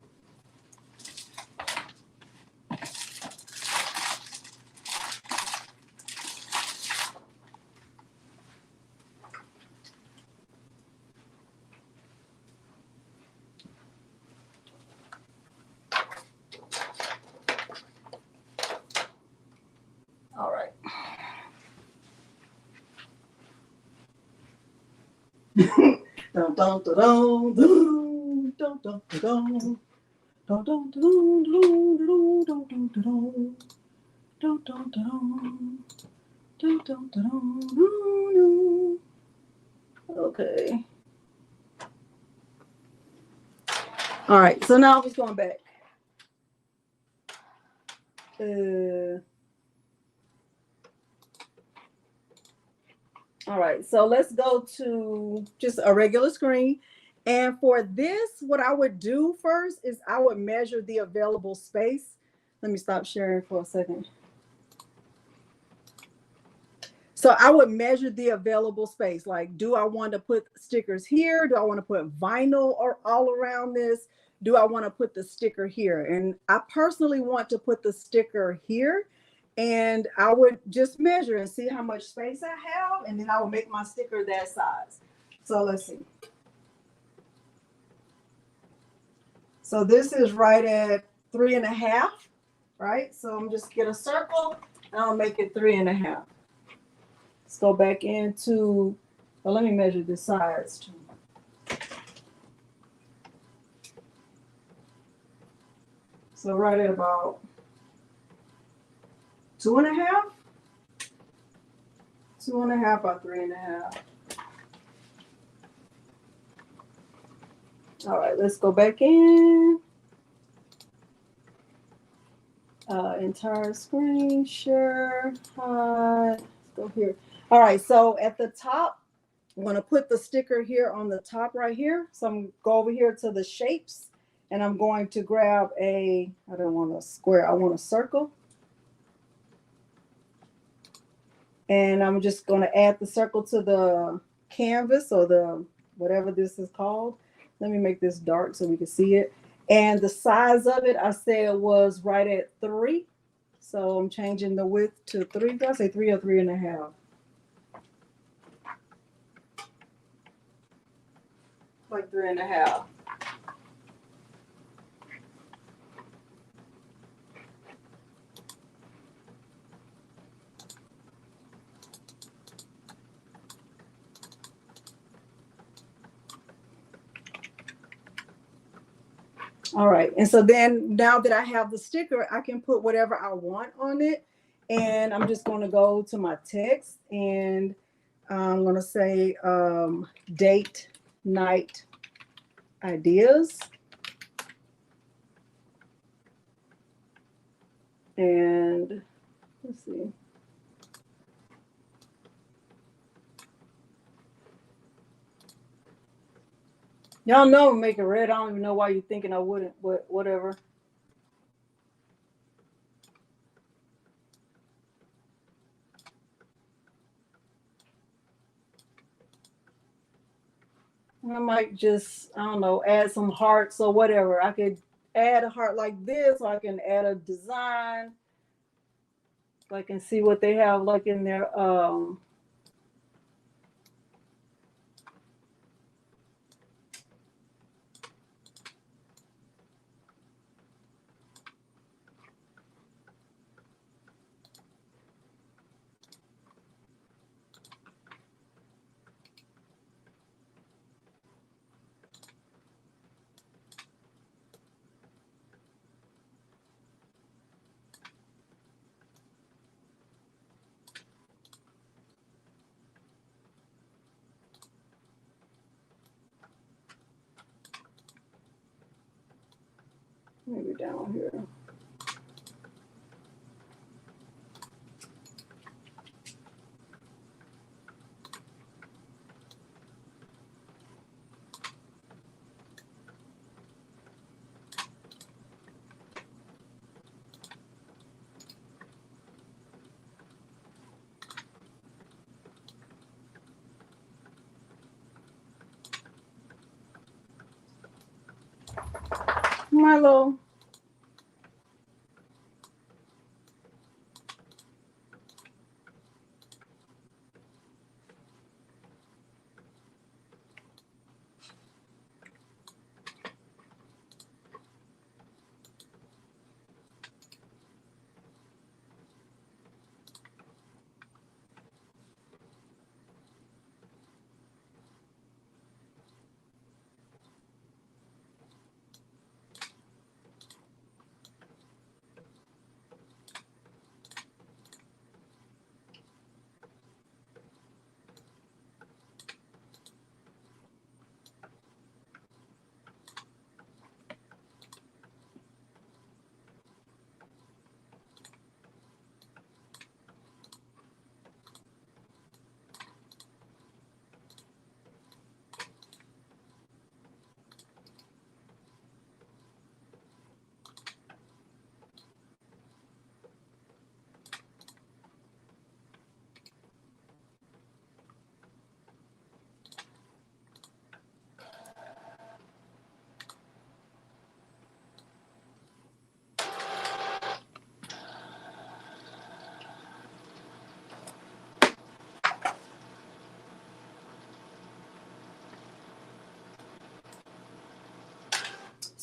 All right. Dun, dun, dun, dun, dun, Okay. All right. So now I'm just going back. All right. So let's go to just a regular screen. And for this, what I would do first is I would measure the available space. Let me stop sharing for a second. So I would measure the available space. Like, do I want to put stickers here? Do I want to put vinyl or all around this? Do I want to put the sticker here? And I personally want to put the sticker here. And I would just measure and see how much space I have. And then I will make my sticker that size. So let's see. So this is right at 3.5, right? So I'm just get a circle and I'll make it 3.5. Let's go back into, well, let me measure the sides too. So right at about 2.5, 2.5 by 3.5. All right, let's go back in. Entire screen, share, hide. Let's go here. All right, so at the top, I'm going to put the sticker here on the top right here. So I'm going to go over here to the shapes, and I'm going to grab I don't want a square, I want a circle. And I'm just going to add the circle to the canvas or the whatever this is called. Let me make this dark so we can see it. And the size of it, I said was right at 3. So I'm changing the width to 3. Did I say 3 or 3.5? Like 3.5. All right, and so then now that I have the sticker, I can put whatever I want on it. And I'm just going to go to my text and I'm going to say date, night, ideas. And let's see. Y'all know make it red. I don't even know why you're thinking I wouldn't, but whatever. I might just, I don't know, add some hearts or whatever. I could add a heart like this, or I can add a design. So I can see what they have like in their maybe down here. Milo.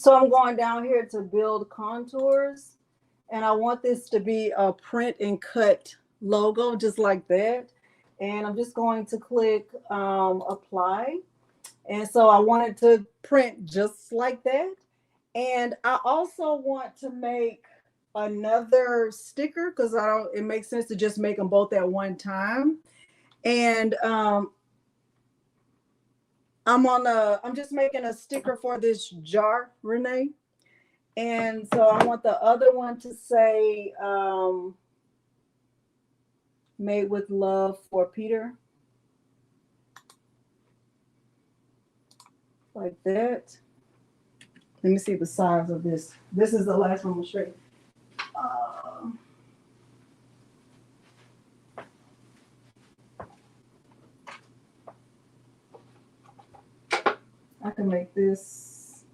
So I'm going down here to build contours, and I want this to be a print and cut logo, just like that. And I'm just going to click apply. And so I wanted to print just like that. And I also want to make another sticker because I don't, it makes sense to just make them both at one time. And I'm just making a sticker for this jar, Renee. And so I want the other one to say made with love for Peter. Like that. Let me see the size of this. This is the last one I'm straight. I can make this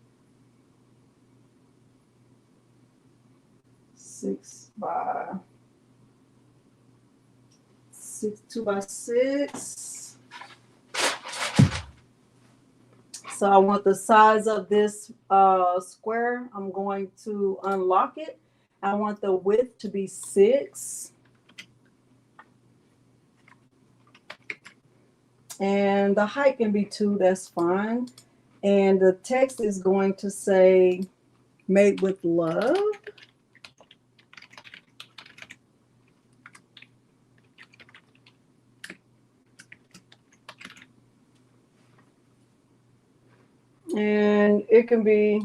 2x6. So I want the size of this square. I'm going to unlock it. I want the width to be 6. And the height can be 2, that's fine. And the text is going to say made with love. And it can be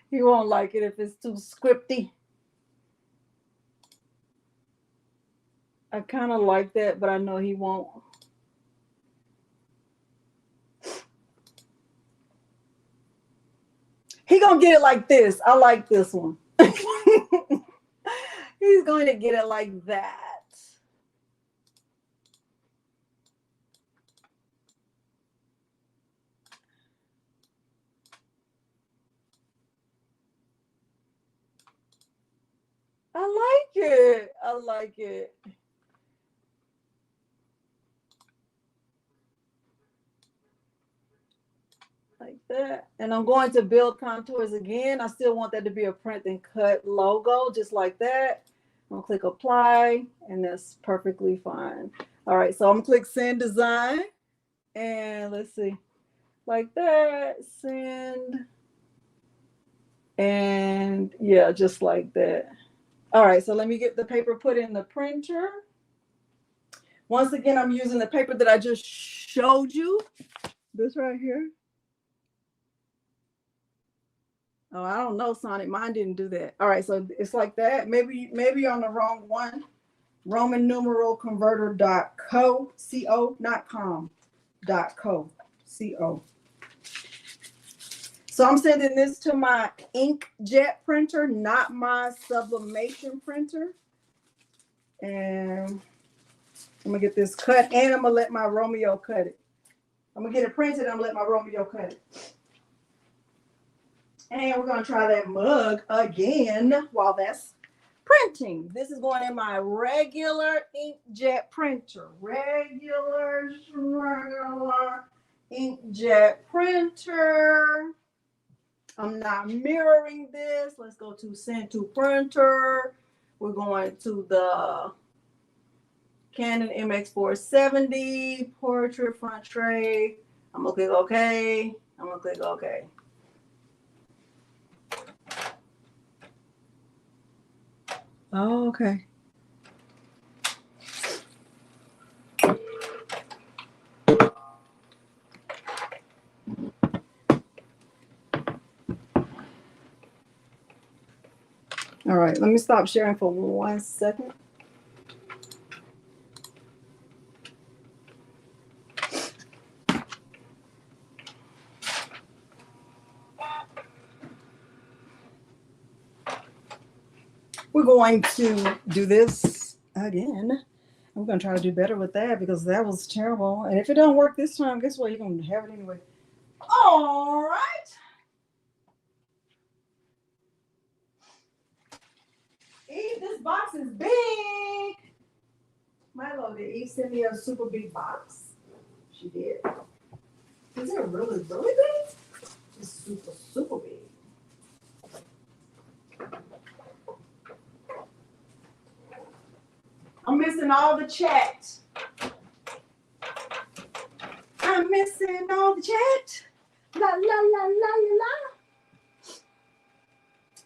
he won't like it if it's too scripty. I kind of like that, but I know he won't. He gonna get it like this. I like this one. He's going to get it like that. I like it. I like it. Like that. And I'm going to build contours again. I still want that to be a print and cut logo, just like that. I'm gonna click apply, and that's perfectly fine. All right, so I'm gonna click send design, and let's see, like that, send, and yeah, just like that. All right, so let me get the paper put in the printer. Once again, I'm using the paper that I just showed you, this right here. Oh, I don't know, Sonic. Mine didn't do that. All right, so it's like that. Maybe you're on the wrong one. Roman numeral converter.co, co, not com, .co, co. So I'm sending this to my inkjet printer, not my sublimation printer. And I'm gonna get this cut, and I'm gonna let my Romeo cut it. I'm gonna get it printed, and I'm gonna let my Romeo cut it. And we're gonna try that mug again while that's printing. This is going in my regular inkjet printer. Regular inkjet printer. I'm not mirroring this. Let's go to send to printer. We're going to the Canon MX470 portrait front tray. I'm gonna click OK. I'm gonna click OK. Oh, okay. All right, let me stop sharing for 1 second. We're going to do this again. I'm going to try to do better with that because that was terrible. And if it don't work this time, guess what? You're going to have it anyway. All right. Eve, this box is big. Milo, did Eve send me a super big box? She did. Is it really, really big? It's super, super big. I'm missing all the chat. I'm missing all the chat. La la la la la la.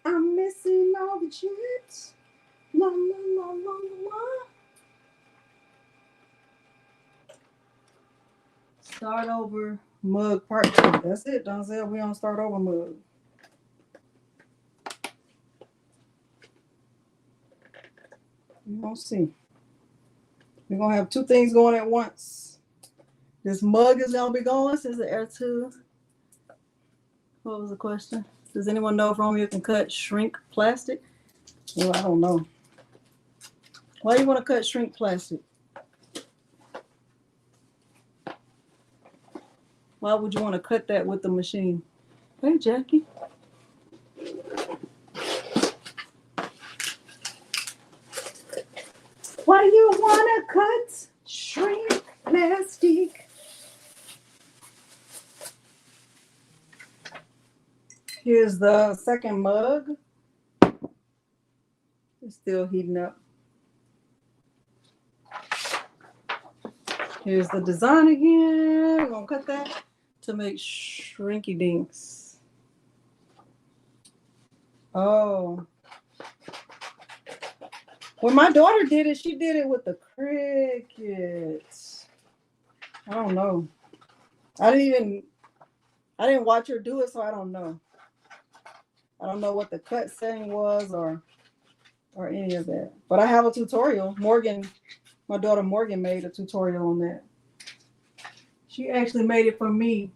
I'm missing all the chat. La la la la la. Start over mug part 2. That's it, Donzel. We don't start over mug. You won't see. We're gonna have 2 things going at once. This mug is gonna be going since the air 2. What was the question? Does anyone know if Romeo can cut shrink plastic? Well, I don't know. Why do you want to cut shrink plastic? Why would you want to cut that with the machine? Hey, Jackie. Why do you want to cut shrink plastic? Here's the second mug. It's still heating up. Here's the design again. We're going to cut that to make shrinky dinks. Oh. When my daughter did it, she did it with the Cricut. I don't know. I didn't watch her do it, so I don't know. I don't know what the cut setting was or any of that. But I have a tutorial. Morgan, my daughter Morgan made a tutorial on that. She actually made it for me.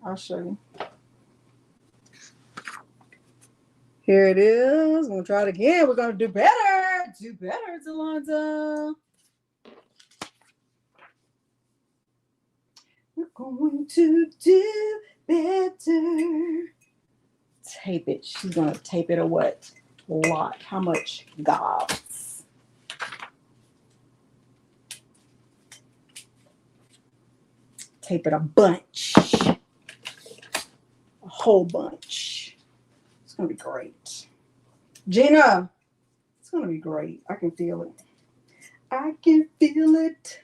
I'll show you. Here it is. I'm gonna try it again. We're gonna do better. Do better, Delonda. We're going to do better. Tape it. She's gonna tape it a what? Lot. How much? Gobs. Tape it a bunch. A whole bunch. It's gonna be great. Gina, it's gonna be great. I can feel it. I can feel it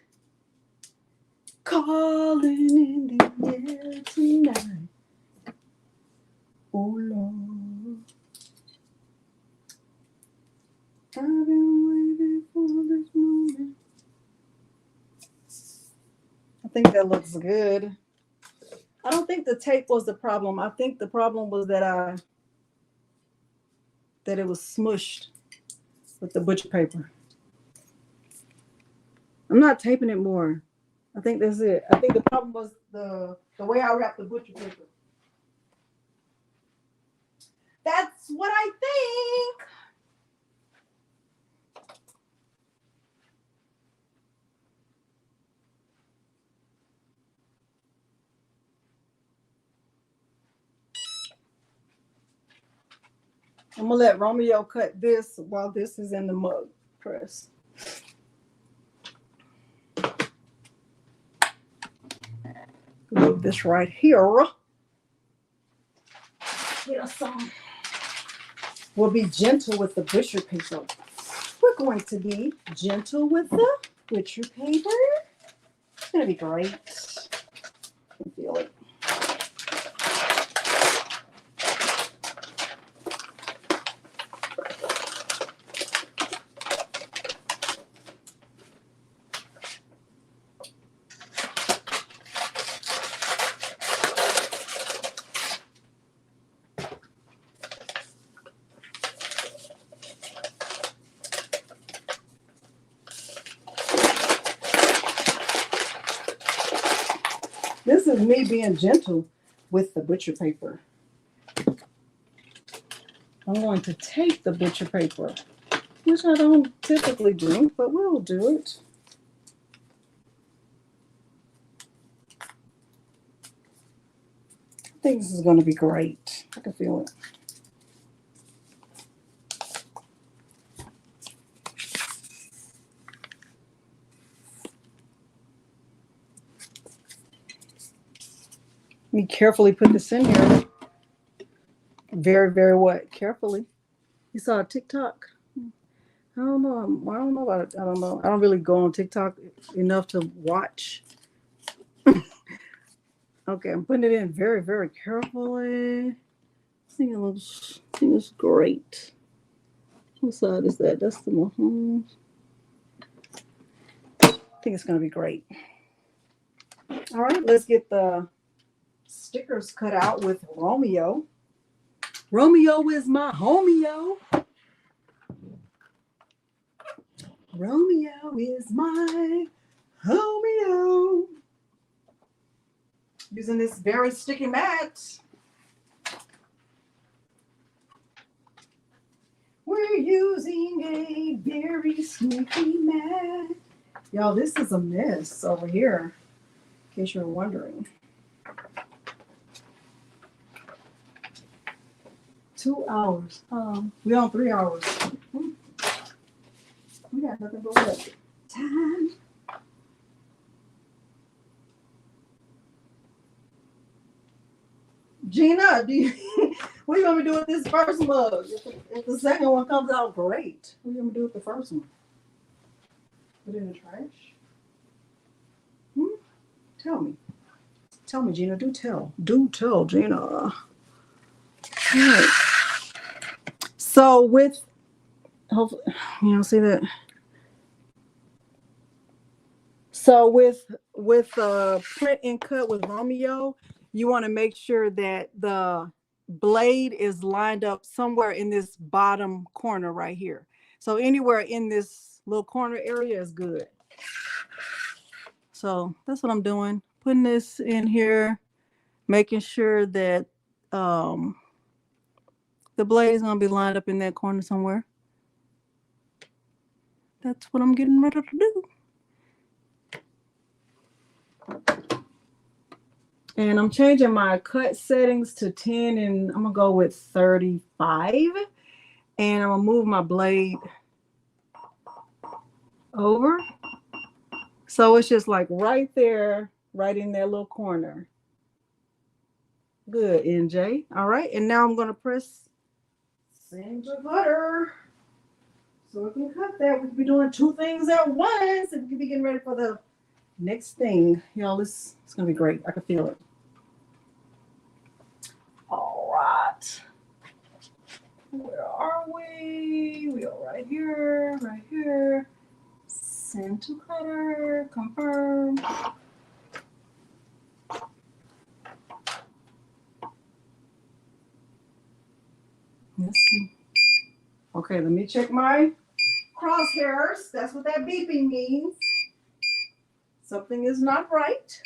calling in the air tonight. Oh Lord, I've been waiting for this moment. I think that looks good. I don't think the tape was the problem. I think the problem was that it was smushed with the butcher paper. I'm not taping it more. I think that's it. I think the problem was the way I wrapped the butcher paper. That's what I think. I'm gonna let Romeo cut this while this is in the mug press. Move this right here. Get us some. We'll be gentle with the butcher paper. We're going to be gentle with the butcher paper. It's gonna be great. I can feel it. This is me being gentle with the butcher paper. I'm going to take the butcher paper, which I don't typically do, but we'll do it. I think this is going to be great. I can feel it. me carefully put this in here. Very, very what? Carefully. You saw a TikTok? I don't know. I don't know about it. I don't know. I don't really go on TikTok enough to watch. Okay, I'm putting it in very, very carefully. I think it's great. What side is that? That's the one. I think it's going to be great. All right, let's get the stickers cut out with Romeo. Romeo is my homeo. Romeo is my homeo. Using this very sticky mat. We're using a very sticky mat. Y'all, this is a mess over here, in case you're wondering. 2 hours. We on 3 hours. We got nothing but what? Time. Gina, what do you want me to do with this first mug? If the second one comes out great, what do you want me to do with the first one? Put it in the trash? Tell me. Tell me, Gina. Do tell. Do tell, Gina. All right. So with, hopefully, see that? So with print and cut with Romeo, you want to make sure that the blade is lined up somewhere in this bottom corner right here. So anywhere in this little corner area is good. So that's what I'm doing. Putting this in here, making sure that the blade is going to be lined up in that corner somewhere. That's what I'm getting ready to do. And I'm changing my cut settings to 10 and I'm gonna go with 35. And I'm gonna move my blade over. So it's just like right there, right in that little corner. Good, NJ. All right, and now I'm gonna press center cutter. So we can cut that. We can be doing two things at once and we can be getting ready for the next thing. Y'all, it's gonna be great. I can feel it. All right. Where are we? We are right here, right here. Send to cutter, confirm. Let's see. Okay, let me check my crosshairs. That's what that beeping means. Something is not right.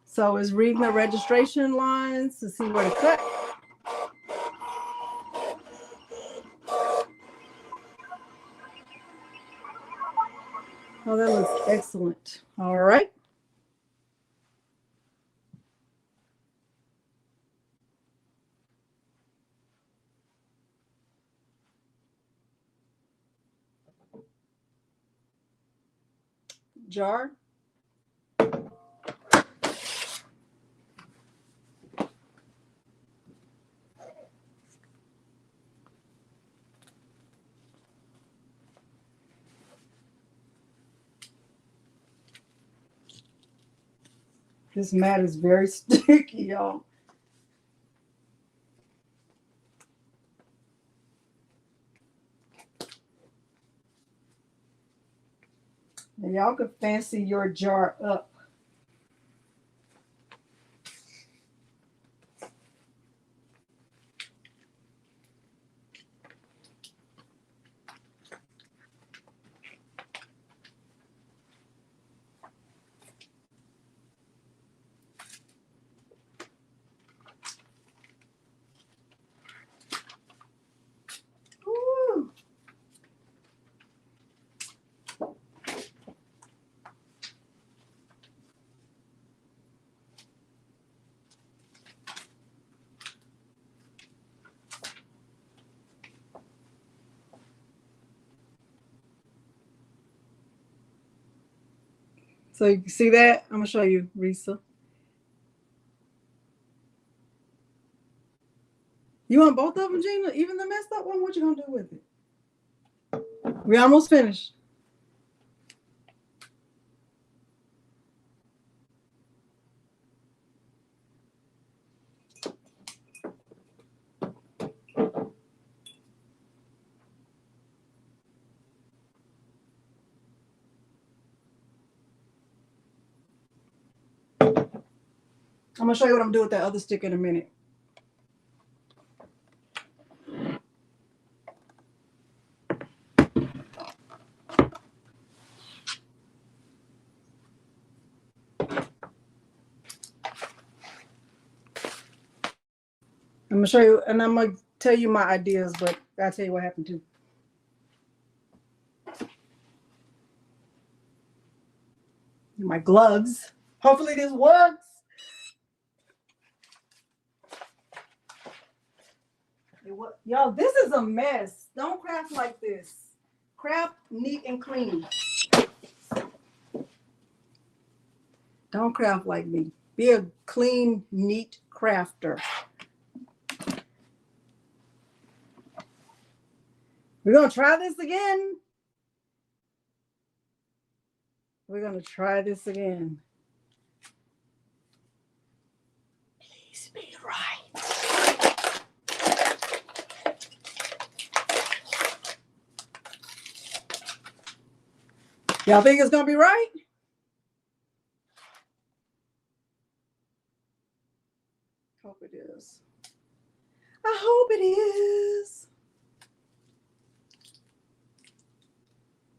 So it's reading the registration lines to see where to cut. Oh, that looks excellent. All right. Jar. This mat is very sticky, y'all. And y'all could fancy your jar up. Ooh. So you can see that? I'm gonna show you, Risa. You want both of them, Gina? Even the messed up one? What you gonna do with it? We almost finished. I'm gonna show you what I'm doing with that other stick in a minute. I'm gonna show you, and I'm gonna tell you my ideas, but I'll tell you what happened too. My gloves. Hopefully this works. Y'all, this is a mess. Don't craft like this. Craft neat and clean. Don't craft like me. Be a clean, neat crafter. We're gonna try this again. We're gonna try this again. Please be right. Y'all think it's gonna be right? Hope it is. I hope it is.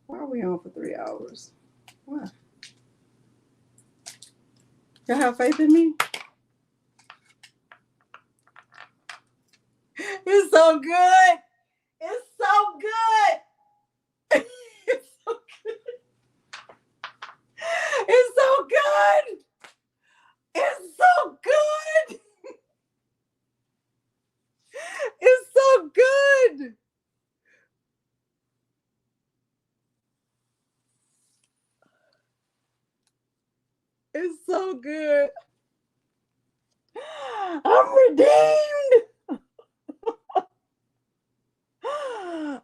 Why are we on for 3 hours? Why? Y'all have faith in me? It's so good. It's so good. It's so good. It's so good. It's so good. It's so good. It's so good. I'm redeemed.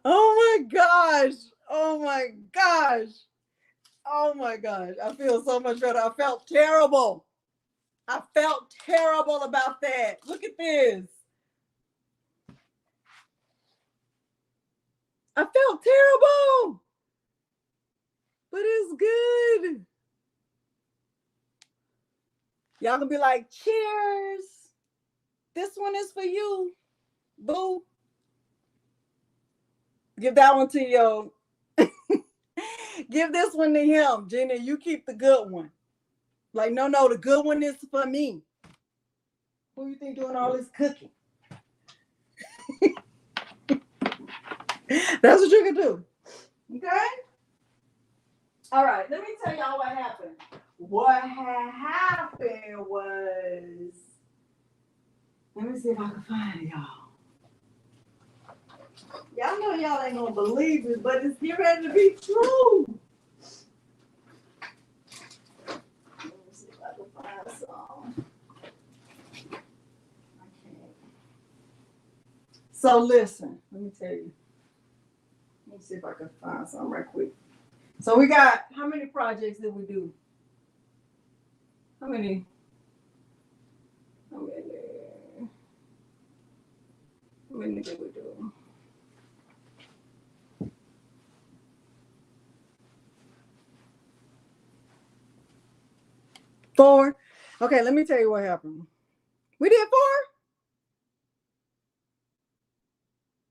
Oh my gosh. Oh my gosh. Oh my gosh. I feel so much better. I felt terrible. I felt terrible about that. Look at this. I felt terrible. But it's good. Y'all gonna be like, cheers. This one is for you, boo. Give that one to your. Give this one to him, Gina. You keep the good one. Like, no, the good one is for me. Who you think doing all this cooking? That's what you can do. Okay? All right, let me tell y'all what happened. What had happened was, let me see if I can find it, y'all. Y'all know y'all ain't gonna believe it, but it's getting ready to be true. Let me see if I can find some. I can't. So listen, let me tell you. Let me see if I can find some right quick. So we got, how many projects did we do? How many? How many did we do? Four. Okay, let me tell you what happened. We did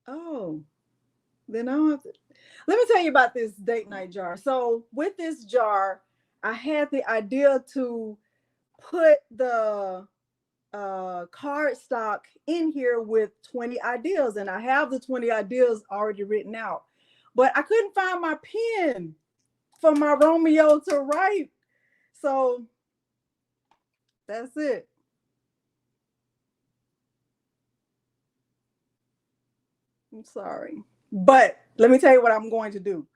4? Oh, then I don't have to. Let me tell you about this date night jar. So with this jar, I had the idea to put the cardstock in here with 20 ideas, and I have the 20 ideas already written out, but I couldn't find my pen for my Romeo to write. So that's it. I'm sorry. But let me tell you what I'm going to do.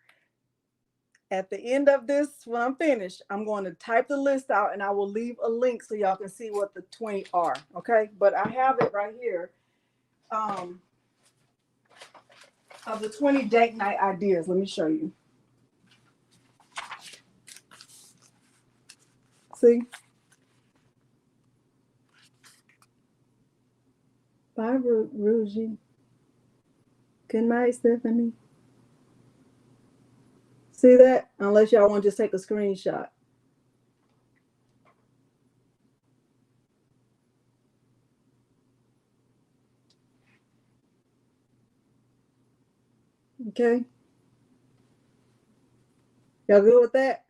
At the end of this, when I'm finished, I'm going to type the list out and I will leave a link so y'all can see what the 20 are. Okay. But I have it right here. Of the 20 date night ideas. Let me show you. See? Bye, Rougie. Good night, Stephanie. See that? Unless y'all want to just take a screenshot. Okay. Y'all good with that?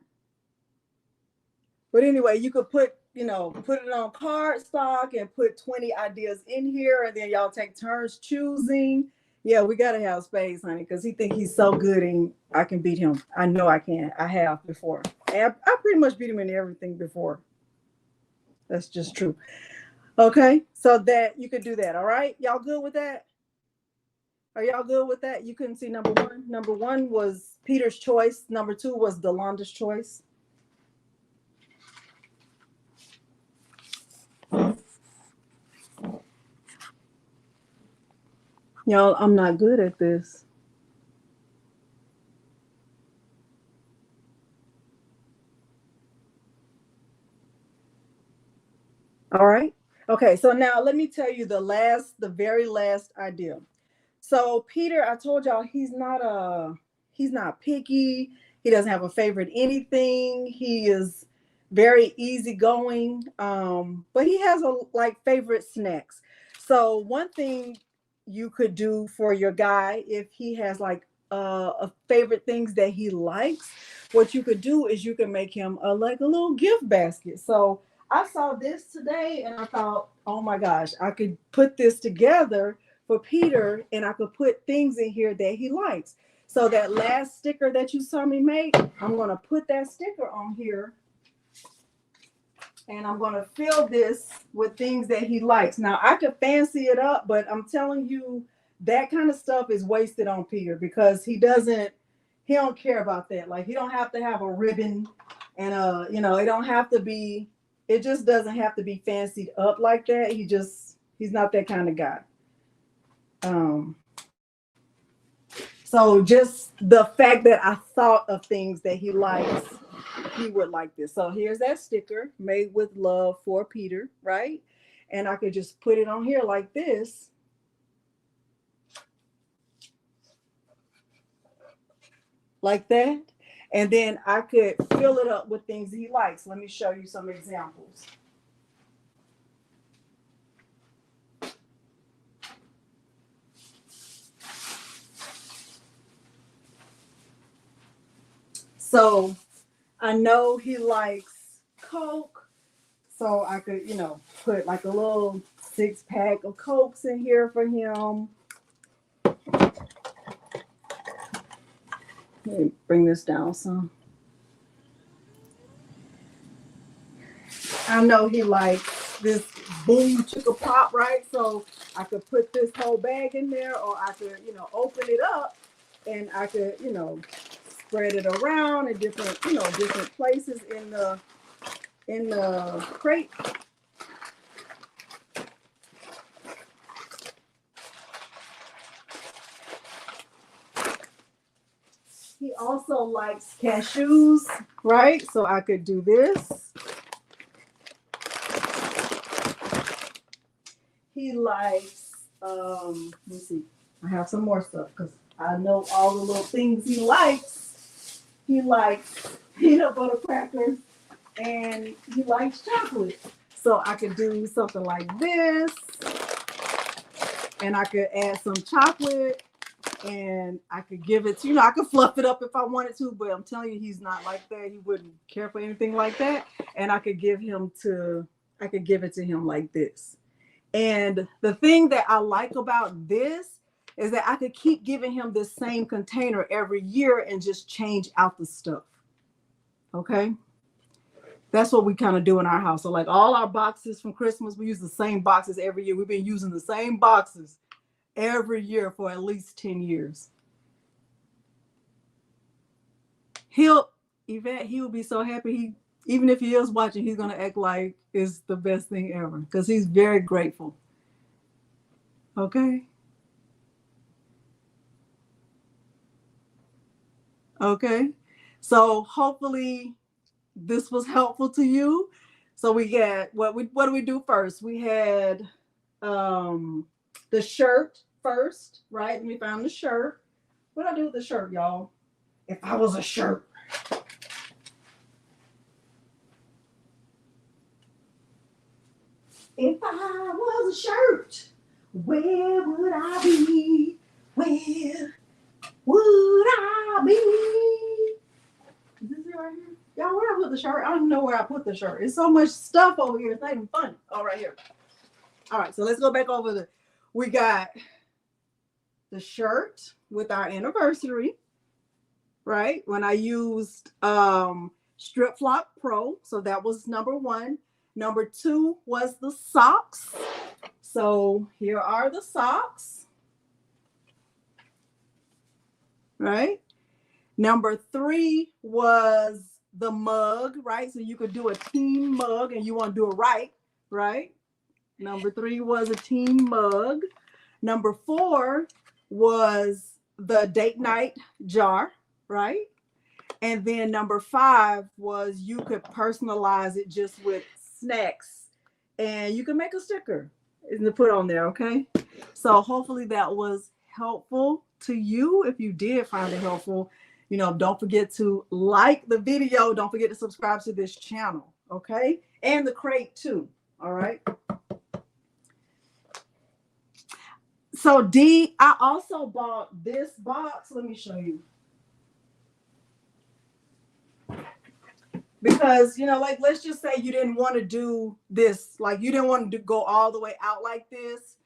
But anyway, you could put, put it on cardstock and put 20 ideas in here, and then y'all take turns choosing. Yeah, we gotta have space, honey, because he think he's so good and I can beat him. I know I can. I have before. I pretty much beat him in everything before. That's just true. Okay, so that you could do that. All right, y'all good with that? Are y'all good with that? You couldn't see number one. Number one was Peter's choice. Number two was Delonda's choice. Y'all, I'm not good at this. All right. Okay, so now let me tell you the very last idea. So Peter, I told y'all he's not picky. He doesn't have a favorite anything. He is very easygoing. But he has favorite snacks. So one thing you could do for your guy if he has a favorite things that he likes, what you could do is you can make him a little gift basket. So I saw this today and I thought, oh my gosh, I could put this together for Peter and I could put things in here that he likes. So that last sticker that you saw me make, I'm going to put that sticker on here and I'm going to fill this with things that he likes. Now I could fancy it up, but I'm telling you that kind of stuff is wasted on Peter because he don't care about that. Like he don't have to have a ribbon and it don't have to be, it just doesn't have to be fancied up like that. He's not that kind of guy. So just the fact that I thought of things that he likes, he would like this. So here's that sticker made with love for Peter, right? And I could just put it on here like this. Like that. And then I could fill it up with things he likes. Let me show you some examples. So I know he likes Coke. So I could, put like a little 6-pack of Cokes in here for him. Let me bring this down some. I know he likes this Boom Chicka Pop, right? So I could put this whole bag in there, or I could, open it up and I could, spread it around in different places in the crate. He also likes cashews, right? So I could do this. He likes, let me see. I have some more stuff because I know all the little things he likes. He likes peanut butter crackers and he likes chocolate. So I could do something like this. And I could add some chocolate and I could give it to, I could fluff it up if I wanted to, but I'm telling you, he's not like that. He wouldn't care for anything like that. And I could give it to him like this. And the thing that I like about this is that I could keep giving him this same container every year and just change out the stuff. Okay. That's what we kind of do in our house. So like all our boxes from Christmas, we use the same boxes every year. We've been using the same boxes every year for at least 10 years. He will be so happy. Even if he is watching, he's gonna act like it's the best thing ever because he's very grateful. Okay. Okay. So hopefully this was helpful to you. So we get what do we do first? We had the shirt first, right? Let me find the shirt. What do I do with the shirt, y'all? If I was a shirt. If I was a shirt, where would I be? Where would I be? Is this it right here? Y'all, where I put the shirt? I don't even know where I put the shirt. It's so much stuff over here. It's not even funny. Oh, right here. All right, so let's go back over the. We got the shirt with our anniversary, right? When I used Strip Flop Pro, so that was number 1. Number 2 was the socks. So here are the socks, right? Number 3 was the mug, right? So you could do a team mug and you want to do it right, right? Number 3 was a team mug. Number 4 was the date night jar, right? And then number 5 was you could personalize it just with snacks and you can make a sticker and put on there, okay? So hopefully that was helpful to you. If you did find it helpful, don't forget to like the video. Don't forget to subscribe to this channel, okay? And the crate too, all right? So D, I also bought this box. Let me show you. Because, like, let's just say you didn't want to do this. Like, you didn't want to go all the way out like this.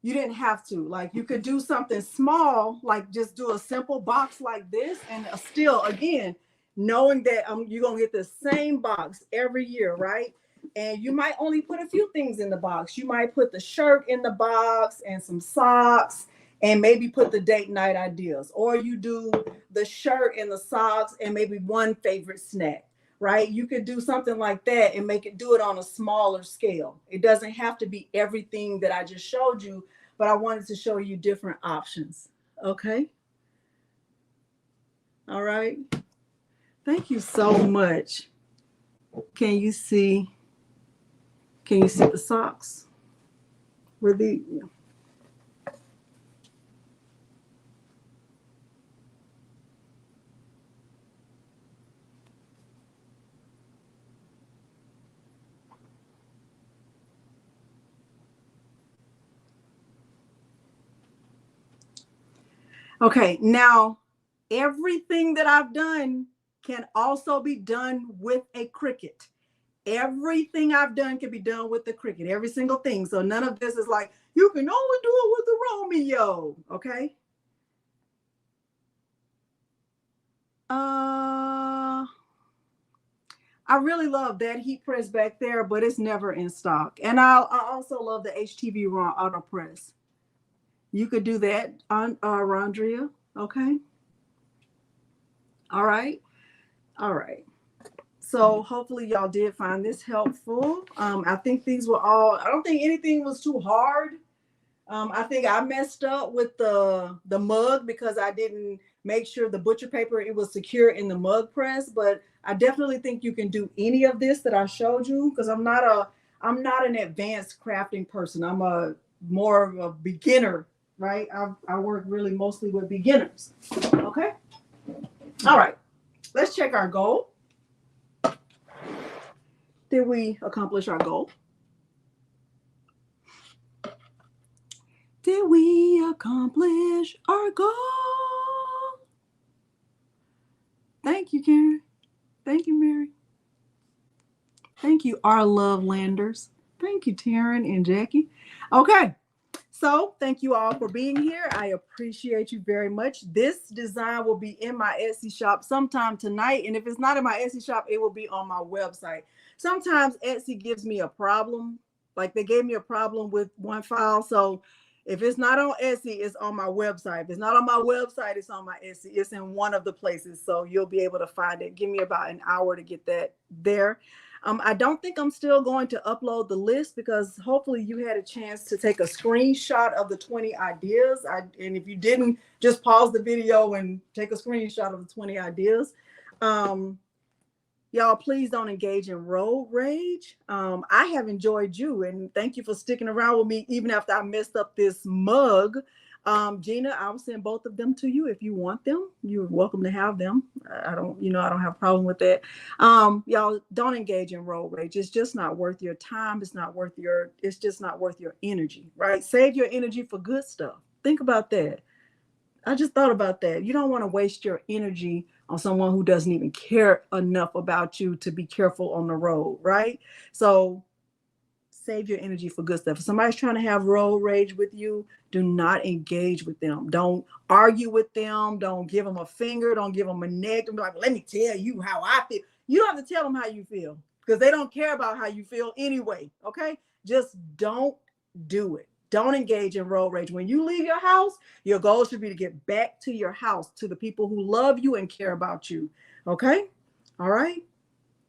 You didn't have to. Like, you could do something small, like just do a simple box like this. And still, again, knowing that you're going to get the same box every year, right? And you might only put a few things in the box. You might put the shirt in the box and some socks and maybe put the date night ideas. Or you do the shirt and the socks and maybe one favorite snack, right? You could do something like that and do it on a smaller scale. It doesn't have to be everything that I just showed you, but I wanted to show you different options. Okay. All right. Thank you so much. Can you see the socks? Were the Okay, now everything that I've done can also be done with a Cricut. Everything I've done can be done with the Cricut, every single thing. So none of this is like, you can only do it with the Romeo, okay? I really love that heat press back there, but it's never in stock. And I also love the HTV Raw Auto Press. You could do that on Rondria, okay? All right. So hopefully y'all did find this helpful. I think these were all, I don't think anything was too hard. I think I messed up with the mug because I didn't make sure the butcher paper, it was secure in the mug press, but I definitely think you can do any of this that I showed you because I'm not an advanced crafting person. I'm more of a beginner, right? I work really mostly with beginners. Okay. All right. Let's check our goal. Did we accomplish our goal? Did we accomplish our goal? Thank you, Karen. Thank you, Mary. Thank you, our love landers. Thank you, Taryn and Jackie. Okay. So thank you all for being here. I appreciate you very much. This design will be in my Etsy shop sometime tonight. And if it's not in my Etsy shop, it will be on my website. Sometimes Etsy gives me a problem. Like they gave me a problem with one file. So If it's not on Etsy, it's on my website. If it's not on my website, it's on my Etsy. It's in one of the places, so you'll be able to find it. Give me about an hour to get that there. I don't think I'm still going to upload the list because hopefully you had a chance to take a screenshot of the 20 ideas. And if you didn't, just pause the video and take a screenshot of the 20 ideas. Y'all, please don't engage in road rage. I have enjoyed you, and thank you for sticking around with me even after I messed up this mug. Gina, I'll send both of them to you if you want them. You're welcome to have them. I don't have a problem with that. Y'all, don't engage in road rage. It's just not worth your time. It's just not worth your energy, right? Save your energy for good stuff. Think about that. I just thought about that. You don't want to waste your energy on someone who doesn't even care enough about you to be careful on the road, right? So save your energy for good stuff. If somebody's trying to have road rage with you, do not engage with them. Don't argue with them. Don't give them a finger. Don't give them a neck. Don't be like, let me tell you how I feel. You don't have to tell them how you feel because they don't care about how you feel anyway, okay? Just don't do it. Don't engage in road rage. When you leave your house, your goal should be to get back to your house, to the people who love you and care about you. Okay? All right?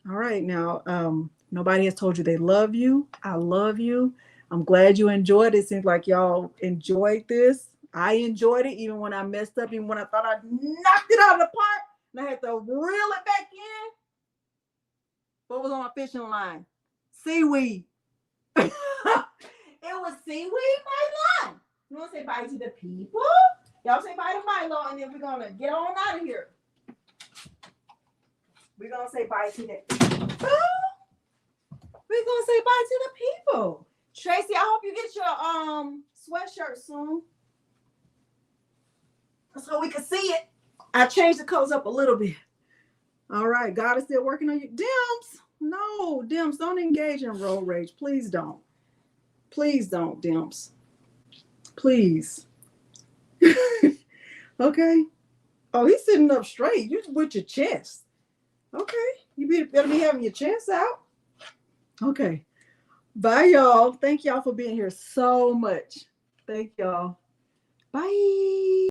All right. Now, nobody has told you they love you. I love you. I'm glad you enjoyed it. It seems like y'all enjoyed this. I enjoyed it even when I messed up, even when I thought I knocked it out of the park and I had to reel it back in. What was on my fishing line? Seaweed. It was seaweed, Milo. You want to say bye to the people? Y'all say bye to Milo, and then we're going to get on out of here. We're going to say bye to the people. We're going to say bye to the people. Tracy, I hope you get your sweatshirt soon so we can see it. I changed the colors up a little bit. All right. God is still working on you. Dims. No, Dims, don't engage in road rage. Please don't. Please don't, Dimps. Please. Okay. Oh, he's sitting up straight. You with your chest. Okay. You better be having your chest out. Okay. Bye, y'all. Thank y'all for being here so much. Thank y'all. Bye.